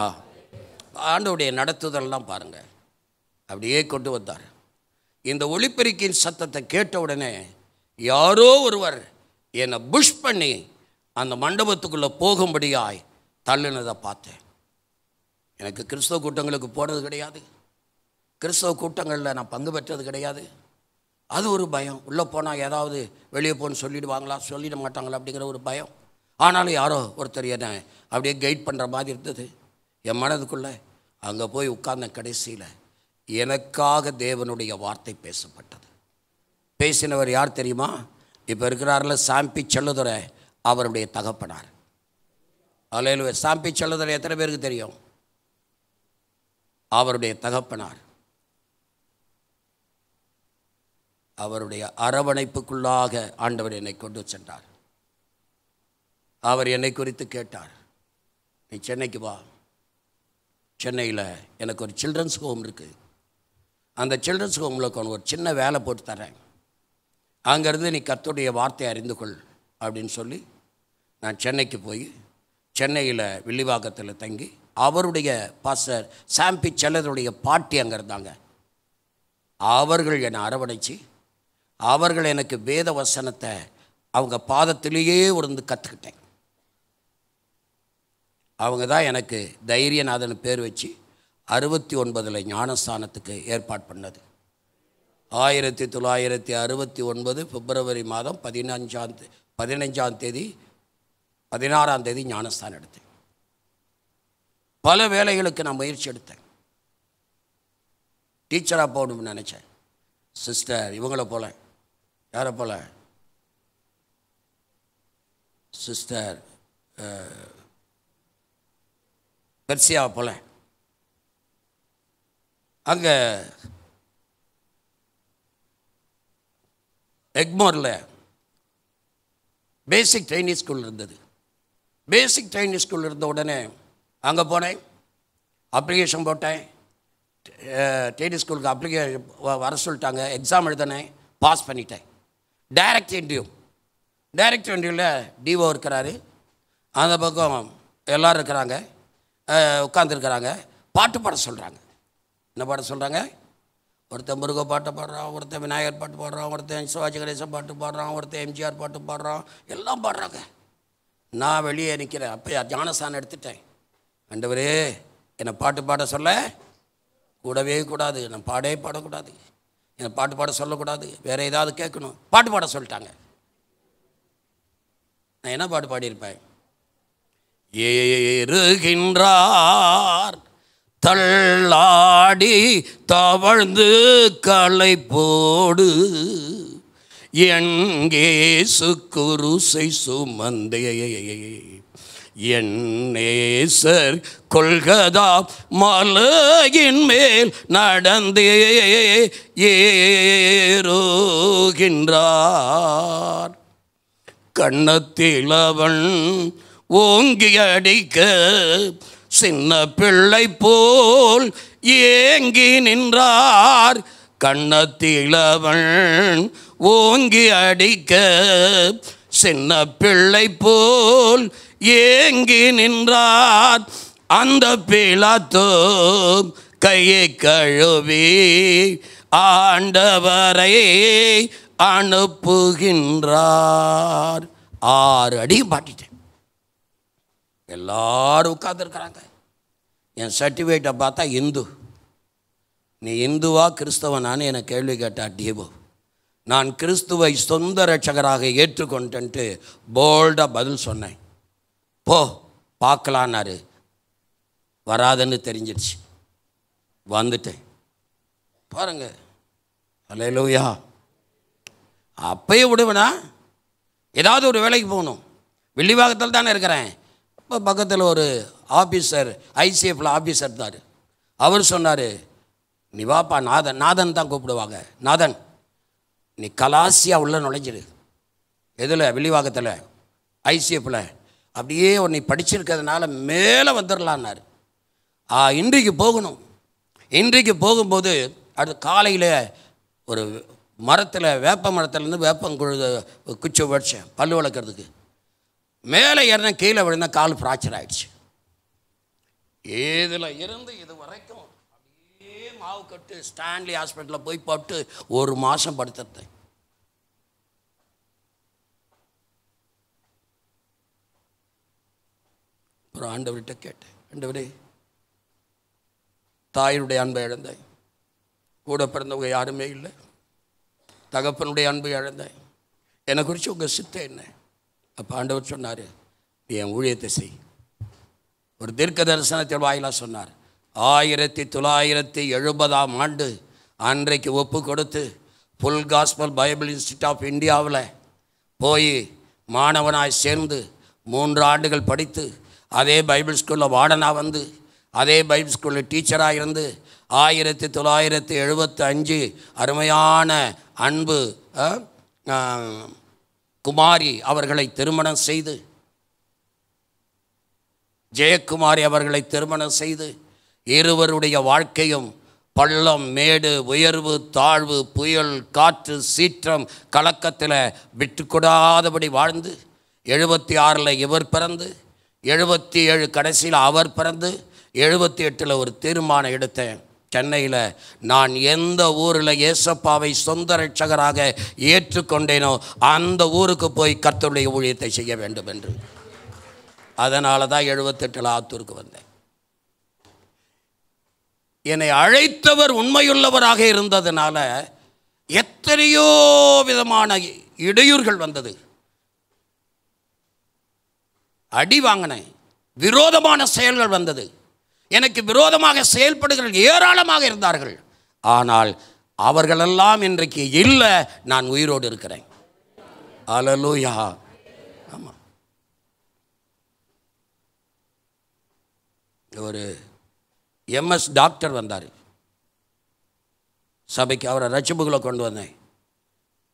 ஆண்டவருடைய நடத்துதல்லாம் பாருங்கள், அப்படியே கொண்டு வந்தார். இந்த ஒளிபெருக்கியின் சத்தத்தை கேட்ட உடனே யாரோ ஒருவர் என்னை புஷ் பண்ணி அந்த மண்டபத்துக்குள்ளே போகும்படியாய் தள்ளினதை பார்த்தேன். எனக்கு கிறிஸ்தவ கூட்டங்களுக்கு போனது கிடையாது, கிறிஸ்தவ கூட்டங்களில் நான் பங்கு பெற்றது கிடையாது. அது ஒரு பயம். உள்ளே போனால் ஏதாவது வெளியே போன்னு சொல்லிடுவாங்களா, சொல்லிட மாட்டாங்களா அப்படிங்கிற ஒரு பயம். ஆனாலும் யாரோ ஒருத்தர் என்னை அப்படியே கைட் பண்ணுற மாதிரி இருந்தது என் மனதுக்குள்ளே. அங்கே போய் உட்கார்ந்த கடைசியில் எனக்காக தேவனுடைய வார்த்தை பேசப்பட்டது. பேசினவர் யார் தெரியுமா? இப்போ இருக்கிறார்ல சாம்பி செல்லுதுரை, அவருடைய தகப்பனார். அல்லேலூயா. சாம்பி செல்லுதுரை எத்தனை பேருக்கு தெரியும்? அவருடைய தகப்பனார். அவருடைய அரவணைப்புக்குள்ளாக ஆண்டவர் என்னை கொண்டு சென்றார். அவர் என்னை குறித்து கேட்டார், நீ சென்னைக்கு வா, சென்னையில் எனக்கு ஒரு சில்ட்ரன்ஸ் ஹோம் இருக்குது, அந்த சில்ட்ரன்ஸ் ஹோமில் ஒரு சின்ன வேலை போட்டு தரேன், அங்கேருந்து நீ கர்த்தருடைய வார்த்தையை அறிந்து கொள் அப்படின்னு சொல்லி நான் சென்னைக்கு போய் சென்னையில் வில்லிவாக்கத்தில் தங்கி, அவருடைய பாஸ்டர் சாம்பி செல்லருடைய பாட்டி அங்கே இருந்தாங்க. அவர்கள் என்னை அரவணைச்சு, அவர்கள் எனக்கு வேத வசனத்தை அவங்க பாதத்திலேயே இருந்து கற்றுக்கிட்டேன். அவங்க தான் எனக்கு தைரியநாதன் பேர் வச்சு 69 ஞானஸ்தானத்துக்கு ஏற்பாடு பண்ணது. 1969 பிப்ரவரி மாதம் 15ஆம் தேதி 16ஆம் தேதி ஞானஸ்தானம் எடுத்தேன். பல வேலைகளுக்கு நான் முயற்சி எடுத்தேன். டீச்சராக போகணும்னு நினச்சேன். சிஸ்டர் இவங்கள போல, யாரை போல? சிஸ்டர் பெர்சியாவை போல. அங்கே எக்மோரில் பேசிக் ட்ரைனிங் ஸ்கூல் இருந்தது. பேசிக் ட்ரைனிங் ஸ்கூல் இருந்த உடனே அங்கே போனேன், அப்ளிகேஷன் போட்டேன். ட்ரைனிங் ஸ்கூலுக்கு அப்ளிகேஷன் வர சொல்லிட்டாங்க. எக்ஸாம் எழுதினேன், பாஸ் பண்ணிட்டேன். டைரக்ட் இன்டர்வியூவில் டிஓ இருக்கிறாரு, அந்த பக்கம் எல்லோரும் இருக்கிறாங்க, உட்காந்துருக்கிறாங்க. பாட்டு பாட சொல்கிறாங்க. என்ன பாட சொல்கிறாங்க? ஒருத்தன் முருக பாட்டு பாடுறான், ஒருத்தன் விநாயகர் பாட்டு பாடுறான், ஒருத்தன் சிவாஜி கணேசன் பாட்டு பாடுறான், ஒருத்தன் எம்ஜிஆர் பாட்டு பாடுறான், எல்லாம் பாடுறாங்க. நான் வெளியே நிற்கிறேன். அப்போ ஞானஸ்தானம் எடுத்துட்டேன். ஆண்டவரே, என்னை பாட்டு பாட சொல்ல கூடவே கூடாது, நான் பாடக்கூடாது, என்னை பாட்டு பாட சொல்லக்கூடாது, வேறு ஏதாவது கேட்கணும். பாட்டு பாட சொல்லிட்டாங்க. நான் என்ன பாட்டு பாடியிருப்பேன்? ஏறுகின்றார் தள்ளாடி தவழ்ந்து களை போடு, எங்கே சுக்குருசை சுமந்தே என் நேசர் கொள்கதா மலையின் மேல் நடந்தே ஏறுகின்றார். கண்ணத்தில் அவன் ஓங்கி அடிக்க சின்ன பிள்ளை போல் ஏங்கி நின்றார். கண்ணத்தில் அவன் ஓங்கி அடிக்க சின்ன பிள்ளை போல் ஏங்கி நின்றார். அந்த பிலாத்தோ கையை கழுவி ஆண்டவரை அனுப்புகின்றார். 6 அடி பாட்டிட்டேன். எல்லாரும் உட்காந்துருக்கிறாங்க. என் சர்டிஃபிகேட்டை பார்த்தா இந்து. நீ இந்துவா கிறிஸ்தவனான்னு என்னை கேள்வி கேட்டா டியோ. நான் கிறிஸ்துவை சொந்த ரட்சகராக ஏற்றுக்கொண்டேன்ட்டு போல்டாக பதில் சொன்னேன். போ பார்க்கலான்னாரு. வராதுன்னு தெரிஞ்சிடுச்சு. வந்துட்டேன். பாருங்க, அல்லேலூயா. அப்பயே விடுவேனா? ஏதாவது ஒரு வேலைக்கு போகணும். வில்லிவாக்கத்தில் தானே இருக்கிறேன். இப்போ பக்கத்தில் ஒரு ஆஃபீஸர், ஐசிஎஃப்பில் ஆஃபீஸர் இருந்தார். அவர் சொன்னார், நீ வாப்பா, நாதன் தான் கூப்பிடுவாங்க, நாதன் நீ கலாசியா உள்ளே நுழைஞ்சிடு. எதில்? வில்லிவாக்கத்தில் ஐசிஎஃப்பில். அப்படியே உன்னை படிச்சிருக்கிறதுனால மேலே வந்துடலான்னாரு. இன்றைக்கு போகணும். இன்றைக்கு போகும்போது அது காலையில் ஒரு மரத்தில், வேப்ப மரத்துலேருந்து வேப்பங்குழு குச்சி வச்சேன் பல்லு வளர்க்குறதுக்கு. மேலே ஏறின கீழே விழுந்த கால் ஃப்ராக்சர் ஆகிடுச்சு. இதில் இருந்து இது வரைக்கும் அப்படியே மாவு கட்டு ஸ்டான்லி ஹாஸ்பிட்டலில் போய் போட்டு 1 மாதம் படுத்துட்டேன். அப்புறம் ஆண்டவர்கிட்ட கேட்டேன், ஆண்டவரே, தாயினுடைய அன்பை இழந்தேன், கூட பிறந்தவங்க யாருமே இல்லை, தகப்பனுடைய அன்பை இழந்தேன், என்னை குறித்து உங்கள் சித்தம் என்ன? அப்போ ஆண்டவர் சொன்னார், என் ஊழியத்தை செய். ஒரு தீர்க்க தரிசனத்தில் வாயிலாக சொன்னார். 1970 அன்றைக்கு ஒப்பு கொடுத்து Full Gospel Bible Institute of இந்தியாவில் போய் மாணவனாய் சேர்ந்து 3 ஆண்டுகள் படித்து அதே பைபிள் ஸ்கூலில் வார்டனாக வந்து அதே பைபிள் ஸ்கூலில் டீச்சராக இருந்து 1975 அருமையான அன்பு குமாரி அவர்களை திருமணம் செய்து, ஜெயக்குமாரி அவர்களை திருமணம் செய்து, இருவருடைய வாழ்க்கையும் பள்ளம் மேடு உயர்வு தாழ்வு புயல் காற்று சீற்றம் கலக்கத்தில் விட்டுக்கூடாதபடி வாழ்ந்து 76 இவர் பிறந்து 77 கடைசியில் அவர் பிறந்து 78 ஒரு தீர்மானம் எடுத்தேன். சென்னையில் நான் எந்த ஊரில் ஏசப்பாவை சொந்த ரட்சகராக ஏற்றுக்கொண்டேனோ அந்த ஊருக்கு போய் கர்த்தருடைய ஊழியத்தை செய்ய வேண்டும் என்று. அதனால தான் 78 ஆத்தூருக்கு வந்தேன். என்னை அழைத்தவர் உண்மையுள்ளவராக இருந்ததுனால எத்தனையோ விதமான இடையூறுகள் வந்தது, அடி வாங்கினேன், விரோதமான செயல்கள் வந்தது, எனக்கு விரோதமாக செயல்படுகிறவர்கள் ஏராளமாக இருந்தார்கள். ஆனால் அவர்களெல்லாம் இன்றைக்கு இல்லை, நான் உயிரோடு இருக்கிறேன். அல்லேலூயா. ஆமாம், ஒரு எம்எஸ் டாக்டர் வந்தார் சபைக்கு, அவரை ரட்சிப்புகளை கொண்டு வந்தேன்.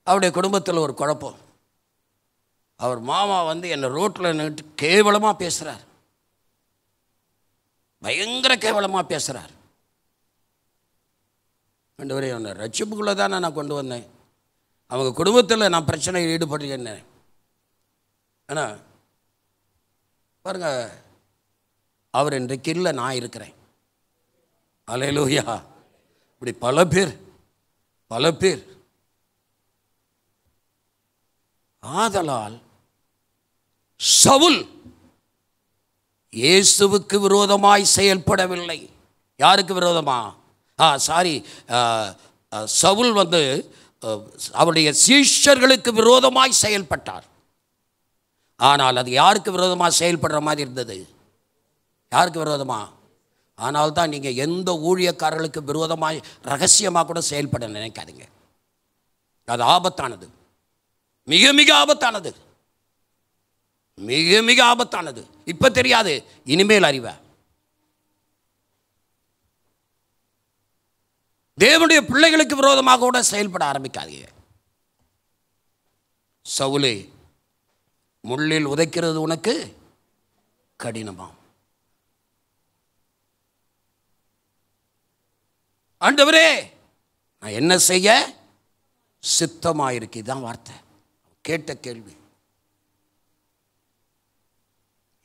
அவருடைய குடும்பத்தில் ஒரு குழப்பம். அவர் மாமா வந்து என்னை ரோட்டில் நின்று கேவலமாக பேசுகிறார், பயங்கர கேவலமாக பேசுகிறார். ஆண்டவரே, அவனை ரட்சிப்புக்குள்ளே தானே நான் கொண்டு வந்தேன், அவங்க குடும்பத்தில் நான் பிரச்சனையில் ஈடுபட்டுருக்கேன். ஆனால் பாருங்க, அவர் இன்றைக்கு இல்லை, நான் இருக்கிறேன். அல்லேலூயா. இப்படி பல பேர். ஆதலால் சவுல் இயேசுவுக்கு விரோதமாய் செயல்படவில்லை. யாருக்கு விரோதமா? சவுல் வந்து அவருடைய சீஷர்களுக்கு விரோதமாய் செயல்பட்டார். ஆனால் அது யாருக்கு விரோதமாக செயல்படுற மாதிரி இருந்தது? யாருக்கு விரோதமா? ஆனால் தான் நீங்கள் எந்த ஊழியக்காரர்களுக்கு விரோதமாய் ரகசியமாக கூட செயல்பட நினைக்காதீங்க. அது ஆபத்தானது, மிக மிக ஆபத்தானது, மிக மிக ஆபத்தானது. இப்போ தெரியாது, இனிமேல் அறிவ. தேவனுடைய பிள்ளைகளுக்கு விரோதமாக கூட செயல்பட ஆரம்பிக்காதீங்க. சவுலே, முள்ளில் உதைக்கிறது உனக்கு கடினமாம். ஆண்டவரே, நான் என்ன செய்ய சித்தமாயிருக்கு. இதுதான் வார்த்தை, கேட்ட கேள்வி.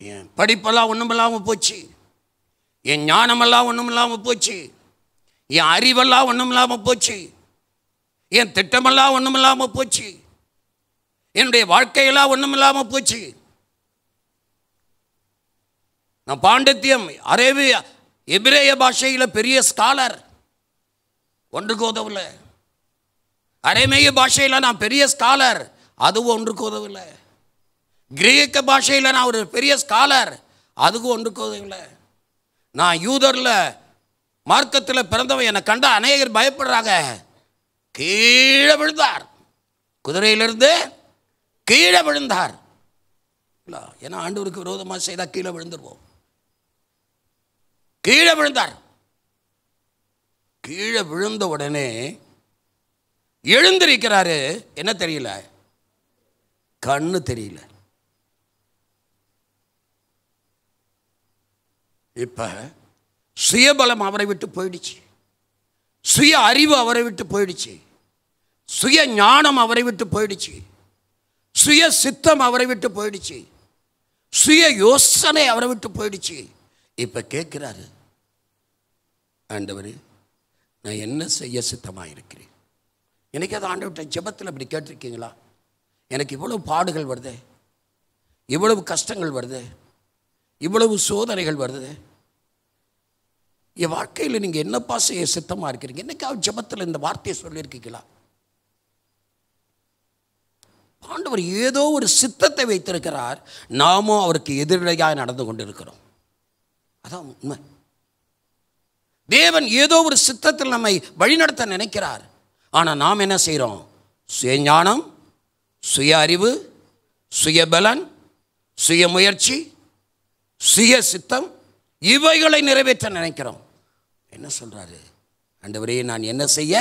என் படிப்பெல்லாம் ஒன்றும் இல்லாமல் போச்சு, என் ஞானமெல்லாம் ஒன்றும் இல்லாமல் போச்சு, என் அறிவெல்லாம் ஒன்றும் இல்லாமல் போச்சு, என் திட்டமெல்லாம் ஒன்றும் இல்லாமல் போச்சு, என்னுடைய வாழ்க்கையெல்லாம் ஒன்றும் இல்லாமல் போச்சு. நான் பாண்டித்யம் அரேபியா எபிரேய பாஷையில் பெரிய ஸ்காலர், ஒன்றுக்கு உதவல. அரேமேய பாஷையில் நான் பெரிய ஸ்காலர், அதுவும் ஒன்றுக்கு உதவல. கிரேக்க பாஷையில் நான் ஒரு பெரிய ஸ்காலர், அதுக்கும் ஒன்றுக்கு உதவல. நான் யூதரில் மார்க்கத்தில் பிறந்தவன், என்னை கண்ட அநேகர் பயப்படுறாங்க. கீழே விழுந்தார், குதிரையிலிருந்து கீழே விழுந்தார். இல்லை, ஏன்னா ஆண்டவருக்கு விரோதமாக செய்தால் கீழே விழுந்துருவோம். கீழே விழுந்தார். கீழே விழுந்த உடனே எழுந்திருக்கிறாரு. என்ன தெரியல? கண்ணு தெரியல. இப்ப சுயபலம் அவரை விட்டு போயிடுச்சு, சுய அறிவு அவரை விட்டு போயிடுச்சு, சுய ஞானம் அவரை விட்டு போயிடுச்சு, சுய சித்தம் அவரை விட்டு போயிடுச்சு, சுய யோசனை அவரை விட்டு போயிடுச்சு. இப்ப கேட்கிறாரு, ஆண்டவரே, நான் என்ன செய்ய சித்தமாக இருக்கிறேன்? எனக்கு அது ஆண்டவர்கிட்ட ஜெபத்தில் இப்படி கேட்டிருக்கீங்களா? எனக்கு இவ்வளவு பாடுகள் வருது, இவ்வளவு கஷ்டங்கள் வருது, இவ்வளவு சோதனைகள் வருது. என் வாழ்க்கையில் நீங்கள் என்னப்பா செய்ய சித்தமாக இருக்கிறீங்க? என்னைக்காவது ஜெபத்தில் இந்த வார்த்தையை சொல்லியிருக்கீங்களா? ஆண்டவர் ஏதோ ஒரு சித்தத்தை வைத்திருக்கிறார், நாமும் அவருக்கு எதிரடையாக நடந்து கொண்டிருக்கிறோம். அதான் உண்மை. தேவன் ஏதோ ஒரு சித்தத்தில் நம்மை வழிநடத்த நினைக்கிறார். ஆனால் நாம் என்ன செய்கிறோம்? சுயஞானம், சுய அறிவு, சுயபலன், சுய முயற்சி, சுய சித்தம், இவைகளை நிறைவேற்ற நினைக்கிறோம். என்ன சொல்றாரு? ஆண்டவரே, நான் என்ன செய்ய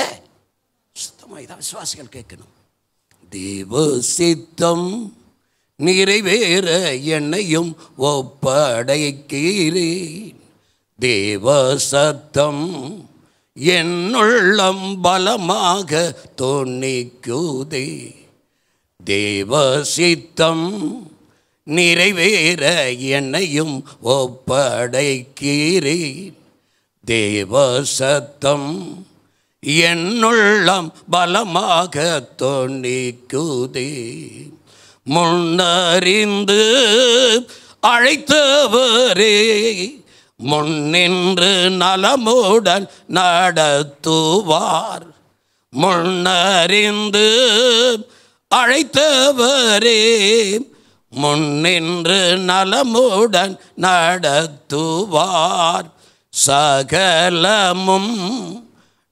சித்தமாக? இதான் விசுவாசிகள் கேட்கணும். தேவ சித்தம் நிறைவேற என்னையும் ஒப்படைக்கிறேன். தேவ சத்தம் என்னுள்ளம் பலமாக தொனிக்குதே. தேவ சித்தம் நிறைவேற என்னையும் ஒப்படைக்கிறேன். தேவ சத்தம் என்னுள்ளம் பலமாக தொனிக்குதே. முன்னறிந்து அழைத்தவரே, முன்னின்று நலமுடன் நடத்துவார். முன்னறிந்து அழைத்தவரே, முன்னின்று நலமுடன் நடத்துவார். சகலமும்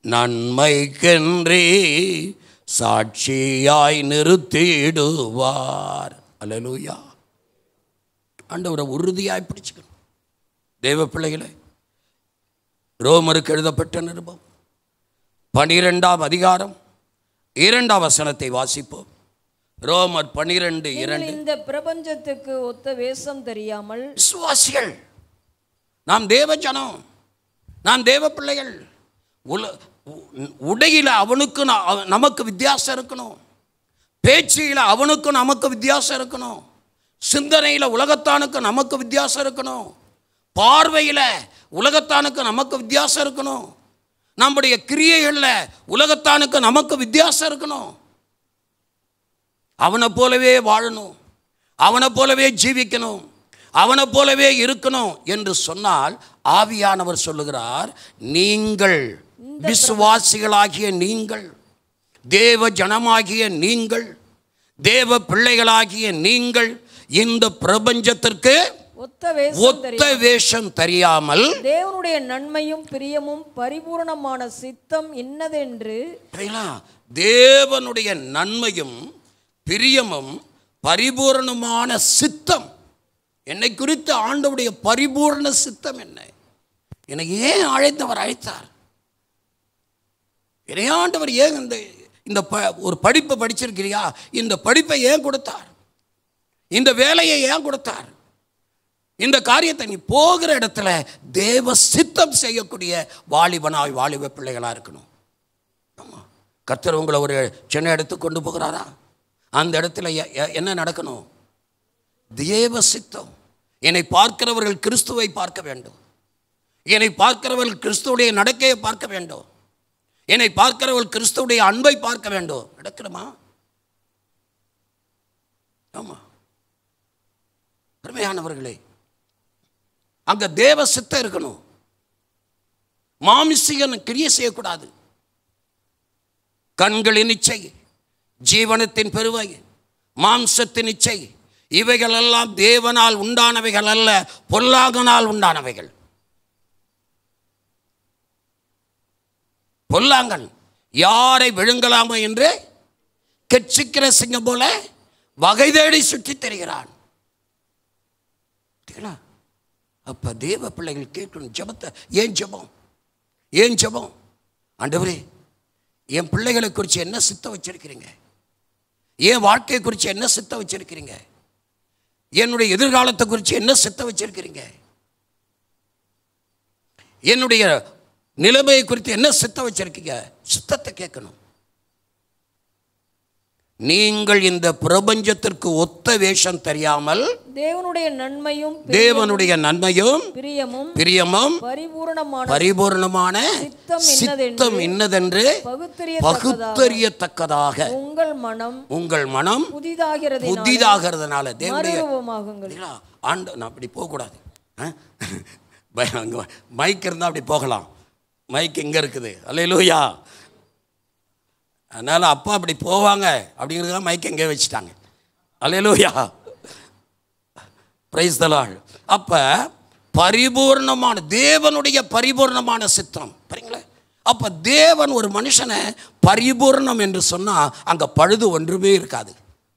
நன்மைக்கென்றே சாட்சியாய் நிறுத்திடுவார். அல்லேலூயா. ஆண்டவரை உறுதியாய் பிடிச்சுக்கணும். தேவ பிள்ளைகளே, ரோமருக்கு எழுதப்பட்ட நிருபம் 12ஆம் அதிகாரம் 2ஆம் வசனத்தை வாசிப்போம். ரோமர் 12:2. இந்த பிரபஞ்சத்துக்கு ஒத்த வேஷம் தெரியாமல், விசுவாசிகள், நாம் தேவ ஜனம், நாம் தேவ பிள்ளைகள். உடையில அவனுக்கு நமக்கு வித்தியாசம் இருக்கணும். பேச்சில் அவனுக்கு நமக்கு வித்தியாசம் இருக்கணும். சிந்தனையில் உலகத்தானுக்கு நமக்கு வித்தியாசம் இருக்கணும். பார்வையில் உலகத்தானுக்கு நமக்கு வித்தியாசம் இருக்கணும். நம்முடைய கிரியைகளில் உலகத்தானுக்கு நமக்கு வித்தியாசம் இருக்கணும். அவனை போலவே வாழணும், அவனை போலவே ஜீவிக்கணும், அவனை போலவே இருக்கணும் என்று சொன்னால் ஆவியானவர் சொல்லுகிறார், நீங்கள் விசுவாசிகளாகிய நீங்கள், தேவ ஜனமாகிய நீங்கள், தேவ பிள்ளைகளாகிய நீங்கள் இந்த பிரபஞ்சத்திற்கு ஒத்த வேஷம் தெரியாமல் தேவனுடைய நன்மையும் பிரியமும் பரிபூரணமான சித்தம் இன்னதென்று, தேவனுடைய நன்மையும் பிரியமும் பரிபூரணமான சித்தம், என்னை குறித்து ஆண்டவருடைய பரிபூரண சித்தம் என்ன? என்னை ஏன் அழைத்தார்? என்னை ஆண்டவர் ஏன் இந்த ஒரு படிப்பை படிச்சிருக்கிறியா, இந்த படிப்பை ஏன் கொடுத்தார்? இந்த வேலையை ஏன் கொடுத்தார்? இந்த காரியத்தை நீ போகிற இடத்துல தேவ சித்தம் செய்யக்கூடிய வாலிபனாய் வாலிப பிள்ளைகளாக இருக்கணும். ஆமாம், கர்த்தர் உங்களை ஒரு சின்ன இடத்துக்கு கொண்டு போகிறாரா? அந்த இடத்துல என்ன நடக்கணும்? தேவ சித்தம். என்னை பார்க்கிறவர்கள் கிறிஸ்துவை பார்க்க வேண்டும். என்னை பார்க்கிறவர்கள் கிறிஸ்துவுடைய நடக்கையை பார்க்க வேண்டும். என்னை பார்க்கிறவர்கள் கிறிஸ்துவுடைய அன்பை பார்க்க வேண்டும். நடக்கணுமா? ஆமா, அருமையானவர்களே, அங்க தேவ சித்தம் இருக்கணும். மாமிசிகன் கிரியை செய்யக்கூடாது. கண்களின் இச்சை, ஜீவனத்தின் பெருவை, மாம்சத்தின் இச்சை, இவைகள் எல்லாம் தேவனால் உண்டானவைகள் அல்ல, பொல்லாங்கனால் உண்டானவைகள். பொல்லாங்கன் யாரை விழுங்கலாமோ என்று கெச்சிக்கிற சிங்கம் போல வகை தேடி சுற்றி தெரிகிறான். அப்ப தேவ பிள்ளைகள் கேட்கணும் ஜெபத்தை. ஏன் ஜெபம்? ஏன் ஜெபம்? ஆண்டவரே, என் பிள்ளைகளை குறித்து என்ன சித்தம் வச்சிருக்கிறீங்க? என் வாழ்க்கையை குறித்து என்ன சித்தம் வச்சிருக்கிறீங்க? என்னுடைய எதிர்காலத்தை குறித்து என்ன சித்தம் வச்சிருக்கிறீங்க? என்னுடைய நிலைமையை குறித்து என்ன சித்தம் வச்சிருக்கீங்க? சித்தத்தை கேட்கணும். நீங்கள் இந்த பிரபஞ்சத்திற்கு ஒத்த வேஷம் தெரியாமல் தேவனுடைய நன்மையும் பிரியமும் பரிபூரணமான சித்தம் இன்னதென்று பகுத்தறியத்தக்கதாக உங்கள் மனம் புதிதாகிறதுனால தேவனுடைய ஆண்டு. நான் அப்படி போகக்கூடாது. மைக் இருந்தால் அப்படி போகலாம். மைக் எங்கே இருக்குது? அல்லேலூயா. அதனால் அப்பா அப்படி போவாங்க அப்படிங்கிறதுக்காக மைக் எங்கே வச்சுட்டாங்க. அல்லேலூயா. Praise the lord. அப்போ பரிபூர்ணமான தேவனுடைய பரிபூர்ணமான சித்தம் பாருங்களே. அப்போ தேவன் ஒரு மனுஷனை பரிபூர்ணம் என்று சொன்னால் அங்கே பழுது ஒன்றுமே இருக்காது.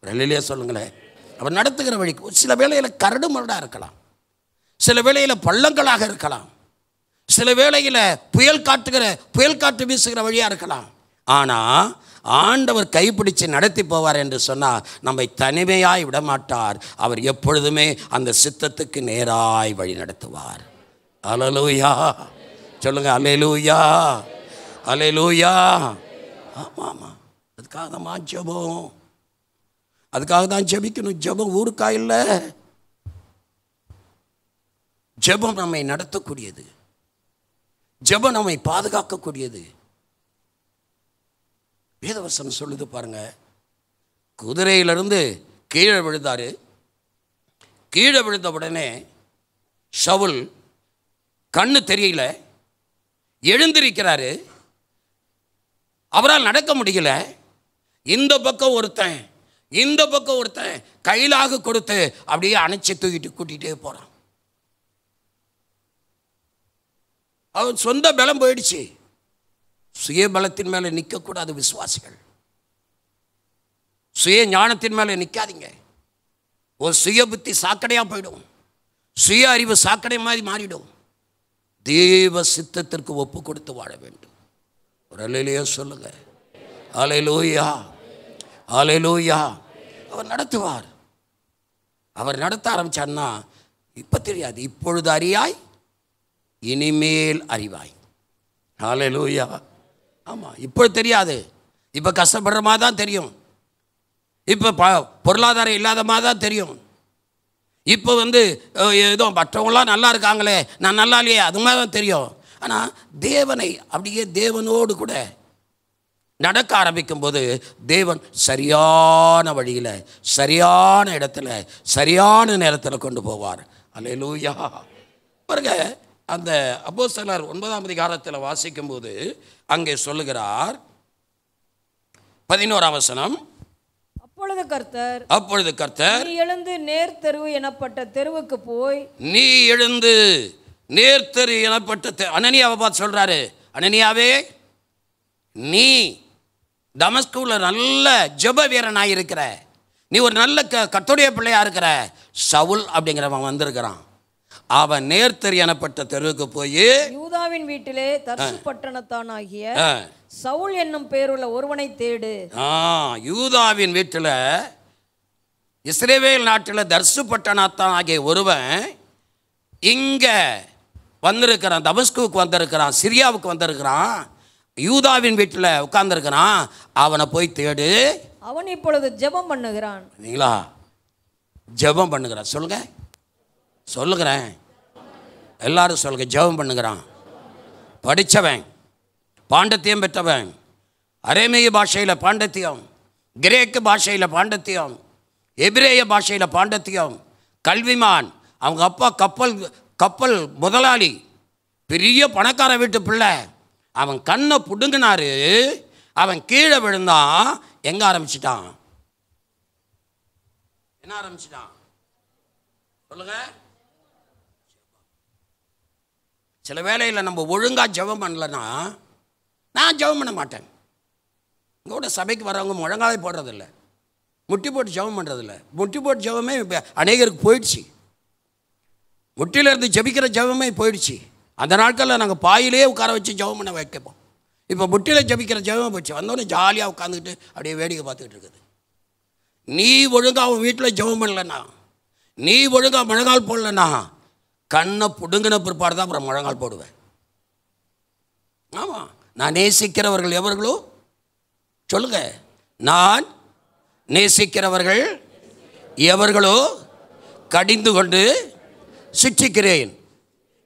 வெளியிலே சொல்லுங்களேன். அவர் நடத்துகிற வழிக்கு சில வேளையில் கரடு மரடாக இருக்கலாம், சில வேளையில் பள்ளங்களாக இருக்கலாம், சில வேளையில் புயல் காற்று வீசுகிற வழியாக இருக்கலாம். ஆனால் ஆண்டவர் கைப்பிடிச்சு நடத்தி போவார் என்று சொன்னால் நம்மை தனிமையாய் விடமாட்டார். அவர் எப்பொழுதுமே அந்த சித்தத்துக்கு நேராய் வழி நடத்துவார். அல்லேலூயா சொல்லுங்க. அல்லேலூயா, அல்லேலூயா. ஆமாம் ஆமாம், அதுக்காக தான் ஜெபம், அதுக்காக தான் ஜெபிக்கணும். ஜெபம் ஊருக்கா இல்லை, ஜெபம் நம்மை நடத்தக்கூடியது, ஜெபம் நம்மை பாதுகாக்கக்கூடியது. வேதவசனம் சொல்லுது பாருங்க, குதிரையிலிருந்து கீழே விழுந்தாரு. கீழே விழுந்த உடனே சவுல் கண்ணு தெரியல, எழுந்திருக்கிறாரு, அவரால் நடக்க முடியல. இந்த பக்கம் ஒருத்தன் இந்த பக்கம் ஒருத்தன் கையிலாக கொடுத்து அப்படியே அணைச்சி தூக்கிட்டு கூட்டிகிட்டே போகிறான். அவன் சொந்த பலம் போயிடுச்சு. சுய பலத்தின் மேலே நிற்கக்கூடாது விசுவாசிகள். சுய ஞானத்தின் மேலே நிற்காதீங்க. ஒரு சுய புத்தி சாக்கடையாக போயிடும், சுய அறிவு சாக்கடை மாதிரி மாறிடும். தேவ சித்தத்திற்கு ஒப்பு கொடுத்து வாழ வேண்டும். ஒரு அல்லேலூயா சொல்லுங்க. அல்லேலூயா, அல்லேலூயா. அவர் நடத்துவார். அவர் நடத்த ஆரம்பிச்சார்னா இப்போ தெரியாது, இப்பொழுது அறியாய் இனிமேல் அறிவாய். அல்லேலூயா. ஆமாம், இப்போ தெரியாது, இப்போ கஷ்டப்படுற மாதிரி தான் தெரியும், இப்போ பொருளாதாரம் இல்லாத மாதிரி தான் தெரியும், இப்போ ஏதோ மற்றவங்களாம் நல்லா இருக்காங்களே நான் நல்லா இல்லையே அது மாதிரி தான் தெரியும். ஆனால் தேவனை அப்படியே தேவனோடு கூட நடக்க ஆரம்பிக்கும் போது தேவன் சரியான வழியில் சரியான இடத்துல சரியான நேரத்தில் கொண்டு போவார். அல்லேலூயா. பாருங்க, அந்த அப்போஸ்தலர் 9ஆம் அதிகாரத்தில் வாசிக்கும்போது அங்கே சொல்லுகிறார், 11ஆம் வசனம். அப்பொழுது கர்த்தர் நீ எழுந்து நேர் தெரு எனப்பட்ட தெருவுக்கு போய், நீ எழுந்து நேர் தெரு எனப்பட்ட அனனியாவை பார்த்து சொல்றாரு, அனனியாவே நீ தமஸ்குல நல்ல ஜெப வீரனாக இருக்கிற, நீ ஒரு நல்ல கர்த்தருடைய பிள்ளையா இருக்கிற. சவுல் அப்படிங்கிறவன் வந்திருக்கிறான். அவன் நேர்த்தெரி எனப்பட்ட தெருவுக்கு போய் யூதாவின் வீட்டிலே தர்சு பட்டணத்தானாகிய சவுல் என்னும் பேருள்ள ஒருவனை தேடு. யூதாவின் வீட்டில் இஸ்ரவேல் நாட்டில் தர்சு பட்டணத்தான் ஆகிய ஒருவன் இங்கே வந்திருக்கிறான், தமஸ்குவுக்கு வந்திருக்கிறான், சிரியாவுக்கு வந்திருக்கிறான், யூதாவின் வீட்டில் உட்கார்ந்துருக்கிறான். அவனை போய் தேடு. அவன் இப்பொழுது ஜெபம் பண்ணுகிறான். நீங்களா ஜெபம் பண்ணுகிறான்? சொல்லுங்க, சொல்லுகிறேன், எல்லாரும் சொல்லுங்க. ஜெபம் பண்ணுகிறான். படித்தவன், பாண்டத்தியம் பெற்றவன், அரேமிய பாஷையில் பாண்டத்தியம், கிரேக்கு பாஷையில் பாண்டத்தியம், எபிரேய பாஷையில் பாண்டத்தியம், கல்விமான். அவங்க அப்பா கப்பல் முதலாளி, பெரிய பணக்கார வீட்டு பிள்ளை. அவன் கண்ணை புடுங்கினாரு, அவன் கீழே விழுந்தான். எங்கே ஆரம்பிச்சிட்டான்? என்ன ஆரம்பிச்சிட்டான் சொல்லுங்க. சில வேளையில் நம்ம ஒழுங்காக ஜெபம் பண்ணலன்னா, நான் ஜெபம் பண்ண மாட்டேன். இங்கோட சபைக்கு வரவங்க முழங்காலே போடுறதில்ல, முட்டி போட்டு ஜெபம் பண்ணுறதில்ல. முட்டி போட்டு ஜெபமே அநேகருக்கு போயிடுச்சு. முட்டியிலேருந்து ஜெபிக்கிற ஜெபமே போயிடுச்சு. அந்த நாட்களில் நாங்கள் பாயிலே உட்கார வச்சு ஜெபம் பண்ண வைக்கப்போம். இப்போ முட்டியில் ஜெபிக்கிற ஜெபம் போயிடுச்சு. வந்தோடனே ஜாலியாக உட்காந்துக்கிட்டு அப்படியே வேடிக்கை பார்த்துக்கிட்டு இருக்குது. நீ ஒழுங்காக அவன் வீட்டில் ஜெபம் பண்ணலன்னா, நீ ஒழுங்காக முழங்கால் போடலன்னா, கண்ணை புடுங்கின பிற்பாடு தான் அப்புறம் முழங்கால் போடுவேன். ஆமாம், நான் நேசிக்கிறவர்கள் எவர்களோ சொல்லுங்க, நான் நேசிக்கிறவர்கள் எவர்களோ கடிந்து கொண்டு சிட்சிக்கிறேன்,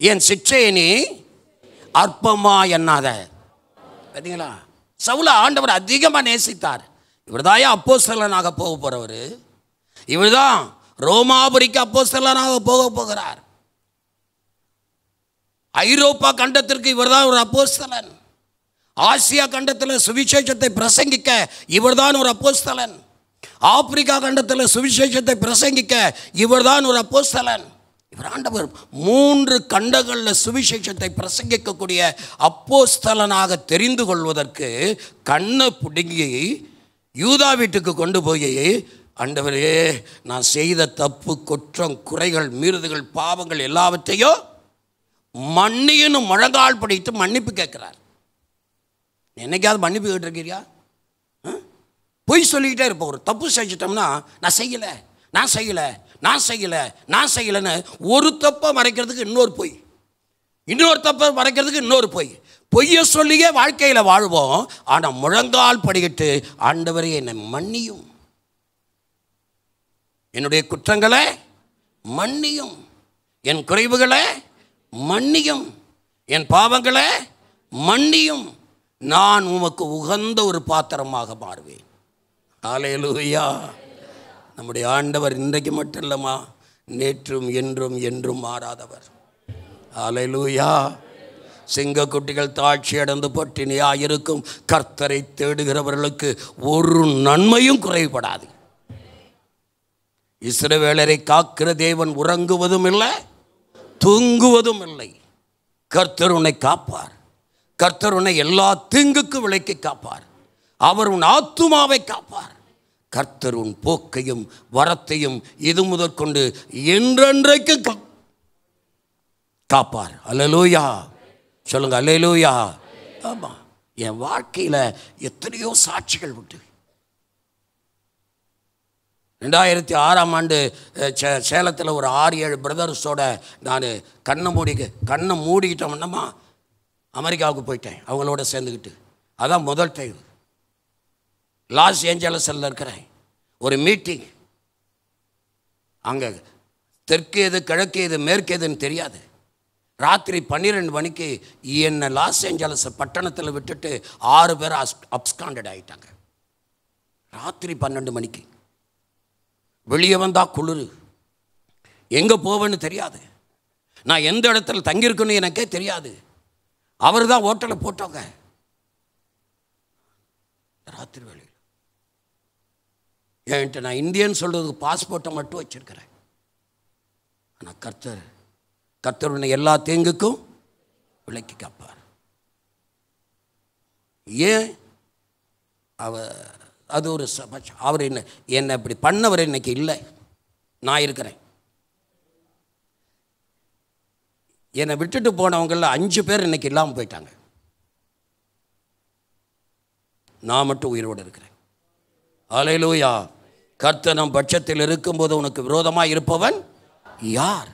என் சிட்சையை நீ அற்பமா எண்ணாத. பார்த்தீங்களா, சவுல ஆண்டவர் அதிகமாக நேசித்தார். இவர் தான் அப்போஸ்தலனாக போக போகிறவர். இவர் தான் ரோமாபுரிக்கு அப்போஸ்தலனாக போக போகிறார். ஐரோப்பா கண்டத்திற்கு இவர்தான் ஒரு அப்போஸ்தலன். ஆசியா கண்டத்தில் சுவிசேஷத்தை பிரசங்கிக்க இவர்தான் ஒரு அப்போஸ்தலன். ஆப்பிரிக்கா கண்டத்தில் சுவிசேஷத்தை பிரசங்கிக்க இவர்தான் ஒரு அப்போஸ்தலன். இவர் ஆண்டவர் 3 கண்டங்களில் சுவிசேஷத்தை பிரசங்கிக்கக்கூடிய அப்போஸ்தலனாக தெரிந்து கொள்வதற்கு கண்ணை பிடுங்கி யூதா வீட்டுக்கு கொண்டு போய், ஆண்டவரே நான் செய்த தப்பு, குற்றம், குறைகள், மீறுதல்கள், பாவங்கள் எல்லாவற்றையும் மன்னின்னு முழங்கால் படிட்டு மன்னிப்பு கேட்குறார். என்னைக்காவது மன்னிப்பு கேட்டிருக்கிறியா? பொய் சொல்லிக்கிட்டே இருப்போம். ஒரு தப்பு செஞ்சிட்டோம்னா நான் செய்யலை, நான் செய்யலை, நான் செய்யலை, நான் செய்யலைன்னு ஒரு தப்பை மறைக்கிறதுக்கு இன்னொரு பொய், இன்னொரு தப்பை மறைக்கிறதுக்கு இன்னொரு பொய், பொய்யை சொல்லியே வாழ்க்கையில் வாழ்வோம். ஆனால் முழங்கால் படிக்கிட்டு ஆண்டவரே என்னை மன்னியும், என்னுடைய குற்றங்களை மன்னியும், என் குறைவுகளை மன்னியும், என் பாவங்களை மன்னியும், நான் உமக்கு உகந்த ஒரு பாத்திரமாக மாறுவேன். ஹல்லேலூயா. நம்முடைய ஆண்டவர் இன்றைக்கு மட்டும் இல்லைம்மா, நேற்றும் என்றும் என்றும் மாறாதவர். ஹல்லேலூயா. சிங்கக்குட்டிகள் தாழ்ச்சி அடைந்து பட்டினியாக இருக்கும் கர்த்தரை தேடுகிறவர்களுக்கு ஒரு நன்மையும் குறைபடாது. இஸ்ரவேலரை காக்கிற தேவன் உறங்குவதும் இல்லை, தூங்குவதும் இல்லை. கர்த்தர் உன்னை காப்பார். கர்த்தர் உன்னை எல்லா தீங்குக்கு விலக்கி காப்பார். அவர் உன் ஆத்துமாவை காப்பார். கர்த்தர் உன் போக்கையும் வரத்தையும் இது முதற்கொண்டு என்றென்றைக்கு காப்பார். அல்லேலூயா சொல்லுங்க, அல்லேலூயா. ஆமாம், என் வாழ்க்கையில் எத்தனையோ சாட்சிகள் உண்டு. 2006 சேலத்தில் ஒரு 6-7 பிரதர்ஸோட நான் கண்ணை மூடிக்கிட்டோம்னமா அமெரிக்காவுக்கு போயிட்டேன். அவங்களோட சேர்ந்துக்கிட்டு அதான் முதல் டைம். லாஸ் ஏஞ்சலஸில் இருக்கிறேன். ஒரு மீட்டிங். அங்கே தெற்கு எது கிழக்கு எது மேற்கு எதுன்னு தெரியாது. ராத்திரி 12 மணிக்கு என்னை லாஸ் ஏஞ்சலஸ் பட்டணத்தில் விட்டுட்டு 6 பேர் அப்ஸ்காண்டட் ஆகிட்டாங்க. ராத்திரி 12 மணிக்கு வெளியே வந்தால் குளிர், எங்கே போவேன்னு தெரியாது, நான் எந்த இடத்துல தங்கியிருக்குன்னு எனக்கே தெரியாது. அவர் தான் ஹோட்டலை போட்டவங்க. ராத்திரி வேளையில் என்கிட்ட நான் இந்தியன்னு சொல்கிறதுக்கு பாஸ்போர்ட்டை மட்டும் வச்சுருக்கிறேன். ஆனால் கர்த்தர் உன்னை எல்லா தேங்குக்கும் விலக்கி காப்பார். ஏன்? அது ஒரு அவர் என்னை இப்படி பண்ணவர் இன்னைக்கு இல்லை, நான் இருக்கிறேன். என்னை விட்டுட்டு போனவங்களில் 5 பேர் இன்னைக்கு இல்லாமல் போயிட்டாங்க. நான் மட்டும் உயிரோடு இருக்கிறேன். அல்லேலூயா. கர்த்தர் நம் பட்சத்தில் இருக்கும்போது உனக்கு விரோதமாக இருப்பவன் யார்?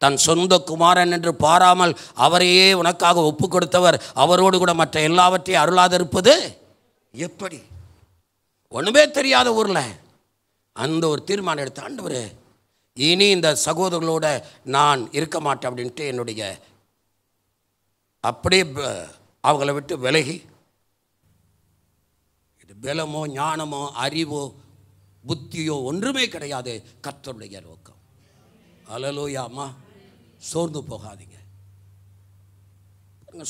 தன் சொந்த குமாரன் என்று பாராமல் அவரையே உனக்காக ஒப்பு கொடுத்தவர் அவரோடு கூட மற்ற எல்லாவற்றையும் அருளாதிருப்பது எப்படி? ஒன்றுமே தெரியாத ஊரில் அந்த ஒரு தீர்மானம் எடுத்த, ஆண்டவரே இனி இந்த சகோதரர்களோட நான் இருக்க மாட்டேன் அப்படின்ட்டு என்னுடைய அப்படியே அவங்கள விட்டு விலகி, இது பலமோ ஞானமோ அறிவோ புத்தியோ ஒன்றுமே கிடையாது, கர்த்தருடைய நோக்கம். அல்லேலூயா. அம்மா சோர்ந்து போகாதீங்க.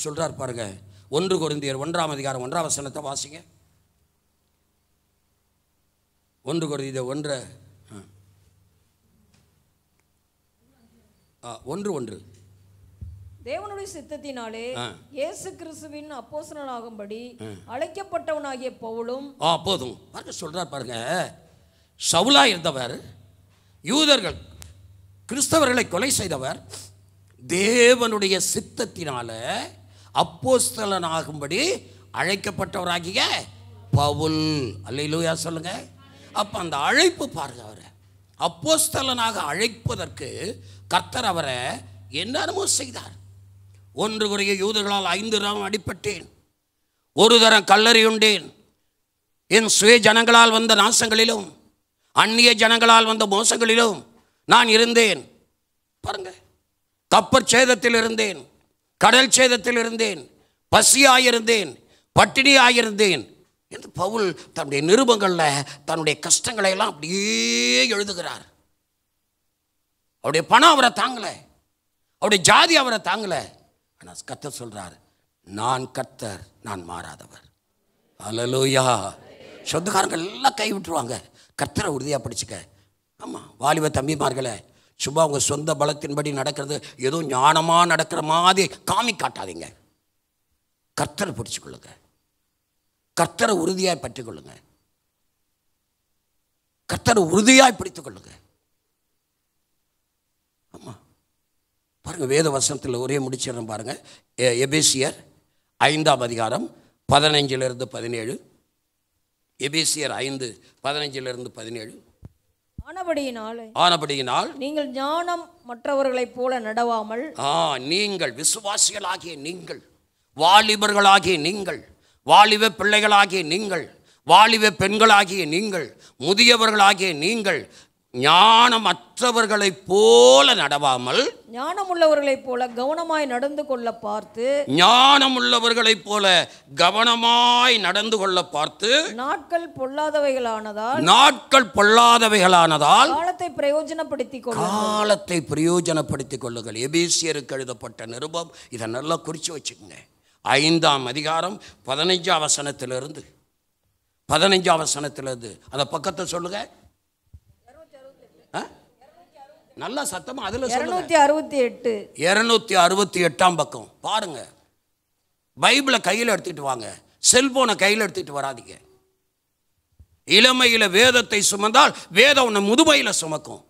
சொல்றார் பாருங்க, 1 கொரிந்தியர் 1ஆம் அதிகாரம் 1ஆம் வசனத்தை வாசிங்க. 1 கொரிந்தியர் 1:1. தேவனுடைய சித்தத்தினாலே இயேசு கிறிஸ்துவின் அப்போஸ்தலனாகும்படி அழைக்கப்பட்டவனாகிய பவுலும். போதும் பாருங்க, சொல்றார் பாருங்க, சவுலா இருந்தவர், யூதர்கள் கிறிஸ்தவர்களை கொலை செய்தவர், தேவனுடைய சித்தத்தினால அப்போஸ்தலனாகும்படி அழைக்கப்பட்டவராகிய பவுல். அல்லேலூயா சொல்லுங்க. அப்ப அந்த அழைப்பு பாருங்க, அவரை அப்போஸ்தலனாக அழைப்பதற்கு கர்த்தர் அவரை என்னென்னமோ செய்தார். 1 குறைய யூதர்களால் 5 தரம் அடிபட்டேன், 1 தரம் கல்லறியுண்டேன், என் சுய ஜனங்களால் வந்த நாசங்களிலும் அந்நிய ஜனங்களால் வந்த மோசங்களிலும் நான் இருந்தேன். பாருங்க, கப்பற் சேதத்தில் இருந்தேன், கடல் சேதத்தில் இருந்தேன், பசியாயிருந்தேன், பட்டினியாயிருந்தேன் என்று பவுல் தன்னுடைய நிருபங்களில் தன்னுடைய கஷ்டங்களை எல்லாம் அப்படியே எழுதுகிறார். அவருடைய பணம் அவரை தாங்கலை, அவருடைய ஜாதி அவரை தாங்கலை, ஆனால் கர்த்தர் சொல்றார், நான் கர்த்தர், நான் மாறாதவர். அல்லேலூயா. சொந்தக்காரங்க எல்லாம் கை விட்டுருவாங்க, கர்த்தரை உறுதியாக பிடிச்சிக்க. ஆமாம், வாலிப தம்பிமார்களே, சும்மா அவங்க சொந்த பலத்தின்படி நடக்கிறது ஏதோ ஞானமாக நடக்கிற மாதிரி காமி காட்டாதீங்க. கர்த்தரை பிடிச்சிக்கொள்ளுங்க, கர்த்தரை உறுதியாய் பற்றிக் கொள்ளுங்க, கர்த்தரை உறுதியாய் பிடித்துக் கொள்ளுங்க. ஆமாம், பாருங்கள், வேத வசனத்தில் ஒரே முடிச்சிடறேன் பாருங்கள். எபேசியர் 5ஆம் அதிகாரம் 15-17. எபேசியர் 5:15-17. ஆனபடியினால் நீங்கள் ஞானம் மற்றவர்களைப் போல நடவாமல், நீங்கள் விசுவாசிகளாகிய நீங்கள், வாலிபர்களாகிய நீங்கள், வாலிப பிள்ளைகளாகிய நீங்கள், வாலிப பெண்களாகிய நீங்கள், முதியவர்களாகிய நீங்கள் ஞானமற்றவர்களைப் போல நடவாமல், ஞானமுள்ளவர்களைப் போல கவனமாய் நடந்து கொள்ள பார்த்து, ஞானமுள்ளவர்களைப் போல கவனமாய் நடந்து கொள்ள பார்த்து, நாட்கள் பொல்லாதவைகளானதால், நாட்கள் பொல்லாதவைகளானதால் காலத்தை பிரயோஜனப்படுத்திக் கொள்ளுங்கள். காலத்தை பிரயோஜனப்படுத்திக் கொள்ளுங்கள். எபேசியருக்கு எழுதப்பட்ட நிருபம், இதை நல்லா குறித்து வச்சுக்கோங்க. 5ஆம் அதிகாரம் 15ஆம் வசனத்திலிருந்து 15ஆம் வசனத்திலிருந்து அந்த பக்கத்தை சொல்லுங்க. நல்லா சத்தமா அதுல சொல்லுங்க. 268ஆம் பக்கம் பாருங்க. பைபிளை கையில் எடுத்துட்டு வாங்க, செல்போனை கையில் எடுத்துட்டு வராதீங்க. இளமையில வேதத்தை சுமந்தால் வேதம் உன்னை முதுமையில சுமக்கும்.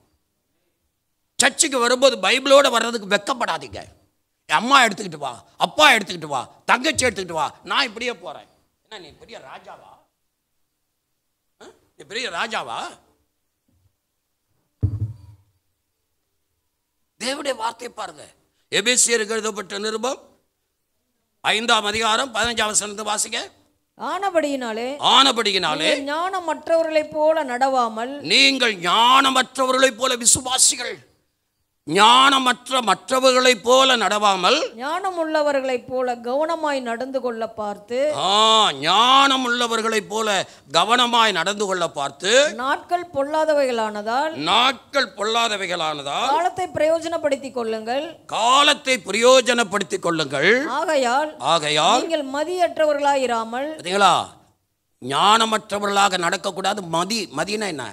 சர்ச்சுக்கு வரும்போது பைபிளோட வர்றதுக்கு வெக்கப்படாதீங்க. அம்மா எடுத்துக்கிட்டு வா, அப்பா எடுத்துக்கிட்டு வா, தங்கச்சி எடுத்துக்கிட்டு வா, நான் இப்படியே போறேன். என்ன நீ பெரிய ராஜாவா? நீ பெரிய ராஜாவா? தேவனுடைய வார்த்தை பாருங்க. எபேசியருக்கு எழுதப்பட்ட நிருபம் 5ஆம் அதிகாரம் 15ஆம் வசனத்தை வாசிங்க. ஆனபடியினாலே ஞானமற்றவர்களைப் போல நடவாமல், நீங்கள் ஞானமற்றவர்களைப் போல விசுவாசிகள், மற்றவர்களைப் போல நடவாமல், ஞானமுள்ளவர்களைப் போல கவனமாய் நடந்து கொள்ள பார்த்து, ஞானமுள்ளவர்களைப் போல கவனமாய் நடந்து கொள்ள பார்த்து, நாட்கள் பொல்லாதவைகளானதால் காலத்தை பிரயோஜனப்படுத்திக் கொள்ளுங்கள். காலத்தை பிரயோஜனப்படுத்திக் கொள்ளுங்கள். ஆகையால் நீங்கள் மதியற்றவர்களாயிராமல், பார்த்தீங்களா, ஞானமற்றவர்களாக நடக்கக்கூடாது. மதினா என்ன?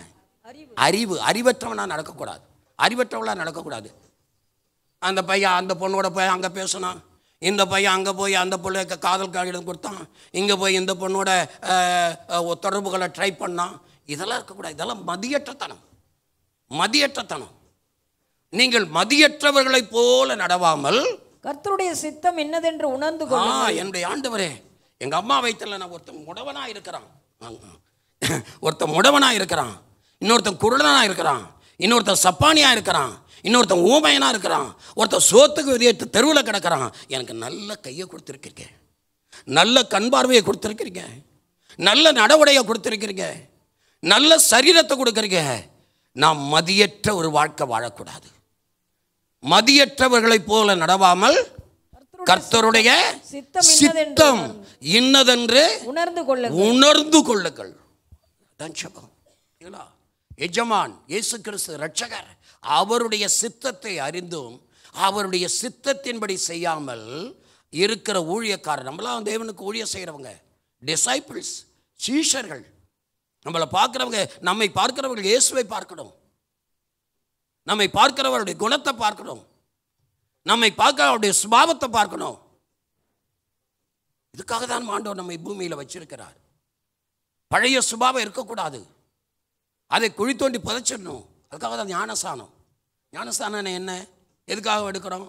அறிவற்றவனா நடக்கக்கூடாது. அறிவற்றவளாக நடக்கக்கூடாது. அந்த பையன் அந்த பொண்ணோட போய் அங்கே பேசினான், இந்த பையன் அங்கே போய் அந்த பிள்ளைக்கு காதல் காகிதம் கொடுத்தான், இங்கே போய் இந்த பொண்ணோட தொடர்புகளை ட்ரை பண்ணான். இதெல்லாம் இருக்கக்கூடாது. இதெல்லாம் மதியற்றத்தனம். நீங்கள் மதியற்றவர்களைப் போல நடவாமல், கர்த்தருடைய சித்தம் என்னதென்று உணர்ந்து கொள்ளுங்கள். என்னுடைய ஆண்டவரே, எங்கள் அம்மா வயிற்றில் நான் ஒருத்தன் முடவனாக இருக்கிறான், இன்னொருத்தன் குருடனாக இருக்கிறான், இன்னொருத்தன் சப்பானியா இருக்கிறான், இன்னொருத்தன் ஊமையனா இருக்கிறான், ஒருத்தன் சோத்துக்கு வெளியேற்று தெருவில் கிடக்கிறான். எனக்கு நல்ல கையை கொடுத்துருக்கீங்க, நல்ல கண் பார்வையை கொடுத்துருக்கிறீங்க, நல்ல நடவடையை கொடுத்துருக்கிறீங்க, நல்ல சரீரத்தை கொடுக்குறீங்க. நாம் மதியற்ற ஒரு வாழ்க்கை வாழக்கூடாது. மதியற்றவர்களைப் போல நடவாமல், கர்த்தருடைய சித்தம் இன்னதென்று உணர்ந்து கொள்ளுங்கள். எஜமான் இயேசு கிறிஸ்து ரட்சகர், அவருடைய சித்தத்தை அறிந்தும் அவருடைய சித்தத்தின்படி செய்யாமல் இருக்கிற ஊழியக்காரர், நம்மளாம் தேவனுக்கு ஊழியம் செய்கிறவங்க, டிசைபிள்ஸ், சீஷர்கள். நம்மளை பார்க்குறவங்க, நம்மை பார்க்கிறவர்கள் இயேசுவை பார்க்கணும், நம்மை பார்க்கிறவருடைய குணத்தை பார்க்கணும், நம்மை பார்க்க அவருடைய சுபாவத்தை பார்க்கணும். இதுக்காக தான் ஆண்டவர் நம்மை பூமியில் வச்சிருக்கிறார். பழைய சுபாவம் இருக்கக்கூடாது, அதை குழி தோண்டி புதைச்சிடணும். அதுக்காக தான் ஞானஸ்தானம். ஞானஸ்தானம் என்ன, எதுக்காக எடுக்கிறோம்?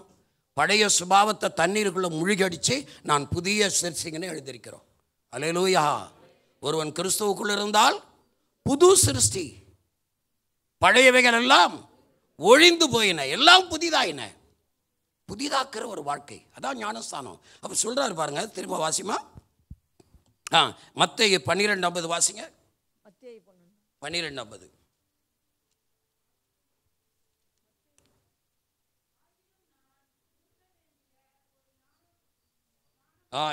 பழைய சுபாவத்தை தண்ணீருக்குள்ளே முழுகடிச்சு நான் புதிய சிருஷ்டிங்கன்னு எழுதியிருக்கிறோம். அல்லேலூயா. ஒருவன் கிறிஸ்துவுக்குள் இருந்தால் புது சிருஷ்டி, பழையவைகள் எல்லாம் ஒழிந்து போயின, எல்லாம் புதிதாயின. புதிதாக்குற ஒரு வாழ்க்கை, அதான் ஞானஸ்தானம். அப்போ சொல்றாரு பாருங்க, திரும்ப வாசிமா. மத்தேயு 12:50 வாசிங்க. 12:50.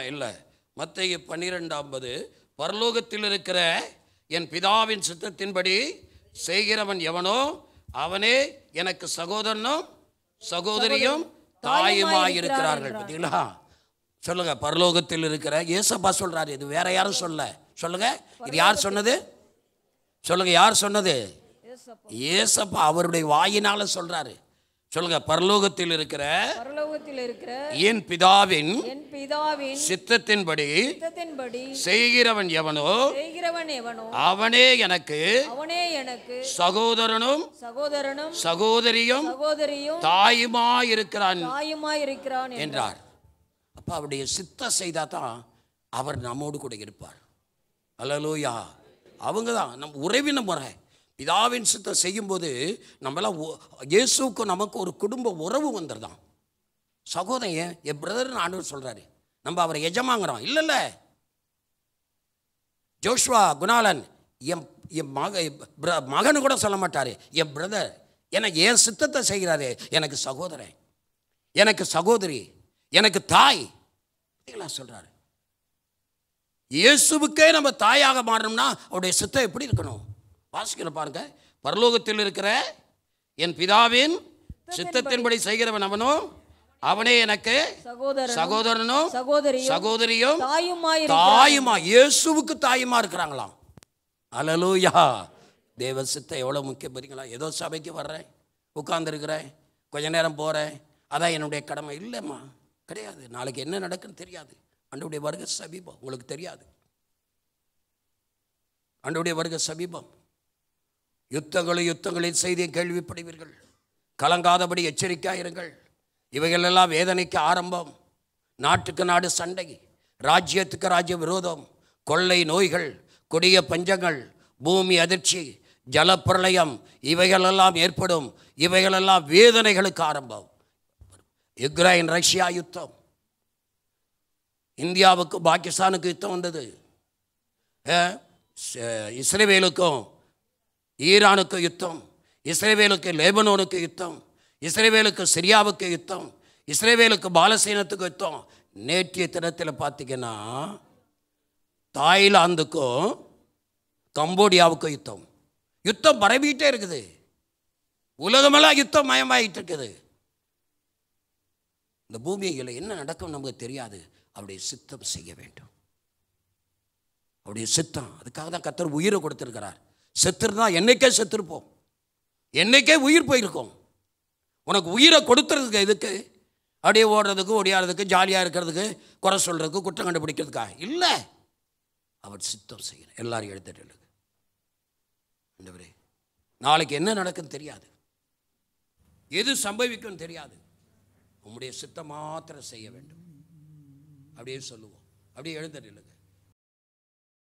இல்லை, மத்தேயு 12:50. பரலோகத்தில் இருக்கிற என் பிதாவின் சித்தத்தின்படி செய்கிறவன் எவனோ அவனே எனக்கு சகோதரனும் சகோதரியும் தாயுமாய் இருக்கிறார்கள். பார்த்தீங்களா? சொல்லுங்க, பரலோகத்தில் இருக்கிற இயேசப்பா சொல்றாரு. இது வேற யாரும் சொல்ல. சொல்லுங்க, இது யார் சொன்னது? சொல்லுங்க, யார் சொன்னது? இயேசப்பா அவருடைய வாயினால சொல்றாரு. சொல்லுங்க, பரலோகத்தில் இருக்கிற என் பிதாவின் சித்தத்தின்படி செய்கிறவன் எவனோ அவனே எனக்கு சகோதரனும் சகோதரியும் தாயுமாய் இருக்கிறான் என்றார். அப்ப அவருடைய சித்தம் செய்தா தான் அவர் நம்மோடு கூட இருப்பார். அல்லேலூயா. அவங்க தான் நம் உறவின முறை. பிதாவின் சித்தம் செய்யும்போது நம்மளாம் இயேசுக்கு நமக்கு ஒரு குடும்ப உறவு வந்துடுதான். சகோதரன் என் பிரதர்னு ஆண்டவர் சொல்றாரு. நம்ம அவரை எஜமாங்கிறோம். இல்லைல்ல, ஜோஷ்வா குணாலன் என் மகனு கூட சொல்ல மாட்டாரு என் பிரதர். எனக்கு என் சித்தத்தை செய்கிறாரு. எனக்கு சகோதரன், எனக்கு சகோதரி, எனக்கு தாய் சொல்றாரு. இயேசுவுக்கே நம்ம தாயாக மாறணும்னா அவருடைய சித்தம் எப்படி இருக்கணும்? வாசிக்கிற பாருங்க. பரலோகத்தில் இருக்கிற என் பிதாவின் சித்தத்தின்படி செய்கிறவன் அவனோ அவனே எனக்கு சகோதரனும் சகோதரியும் தாயுமா. இயேசுவுக்கு தாயுமா இருக்கிறாங்களாம். அல்லேலூயா. தேவ சித்தம் எவ்வளவு முக்கியம் பாருங்களா? ஏதோ சபைக்கு வர்றேன், உட்கார்ந்துருக்கிறேன், கொஞ்ச நேரம் போறேன், அதான் என்னுடைய கடமை. இல்லைம்மா, கிடையாது. நாளைக்கு என்ன நடக்குன்னு தெரியாது. ஆண்டவருடைய வருகை சமீபம். உங்களுக்கு தெரியாது. ஆண்டவருடைய வருகை சமீபம். யுத்தங்களின் செய்தியை கேள்விப்படுவீர்கள். கலங்காதபடி எச்சரிக்கையாயிருங்கள். இவைகள் எல்லாம் வேதனைக்கு ஆரம்பம். நாட்டுக்கு நாடு சண்டை, ராஜ்யத்துக்கு ராஜ்ய விரோதம், கொள்ளை நோய்கள், கொடிய பஞ்சங்கள், பூமி அதிர்ச்சி, ஜலப்பிரளயம், இவைகளெல்லாம் ஏற்படும். இவைகளெல்லாம் வேதனைகளுக்கு ஆரம்பம். உக்ரைன் ரஷ்யா யுத்தம், இந்தியாவுக்கு பாகிஸ்தானுக்கு யுத்தம் வந்தது, இஸ்ரேலுக்கும் ஈரானுக்கு யுத்தம், இஸ்ரேலுக்கு லெபனோனுக்கு யுத்தம், இஸ்ரேலுக்கு சிரியாவுக்கு யுத்தம், இஸ்ரேலுக்கு பாலஸ்தீனத்துக்கு யுத்தம். நேற்றைய தினத்தில் பார்த்தீங்கன்னா தாய்லாந்துக்கும் கம்போடியாவுக்கும் யுத்தம். யுத்தம் பரவிட்டே இருக்குது. உலகமெல்லாம் யுத்தம் மயமாயிட்டு இருக்குது. இந்த பூமியில் என்ன நடக்கும் நமக்கு தெரியாது. அவருடைய சித்தம் செய்ய வேண்டும். அவருடைய சித்தம். அதுக்காக தான் கர்த்தர் உயிரை கொடுத்திருக்கிறார். செத்துருந்தா என்னைக்கே செத்துருப்போம், என்னைக்கே உயிர் போயிருக்கோம். உனக்கு உயிரை கொடுத்துறதுக்கு எதுக்கு? அப்படியே ஓடுறதுக்கு, ஒடியாடுறதுக்கு, ஜாலியாக இருக்கிறதுக்கு, குறை சொல்கிறதுக்கு, குற்றம் கண்டுபிடிக்கிறதுக்கா? இல்லை, அவர் சித்தம் செய்யணும். எல்லாரும் எழுத்துட்டு ஆண்டவரே, நாளைக்கு என்ன நடக்குன்னு தெரியாது, எது சம்பவிக்கும் தெரியாது. உம்முடைய சித்தம் மாத்திரம் செய்ய வேண்டும். அப்படியே சொல்லுவோம். அப்படியே எழுந்துட்டு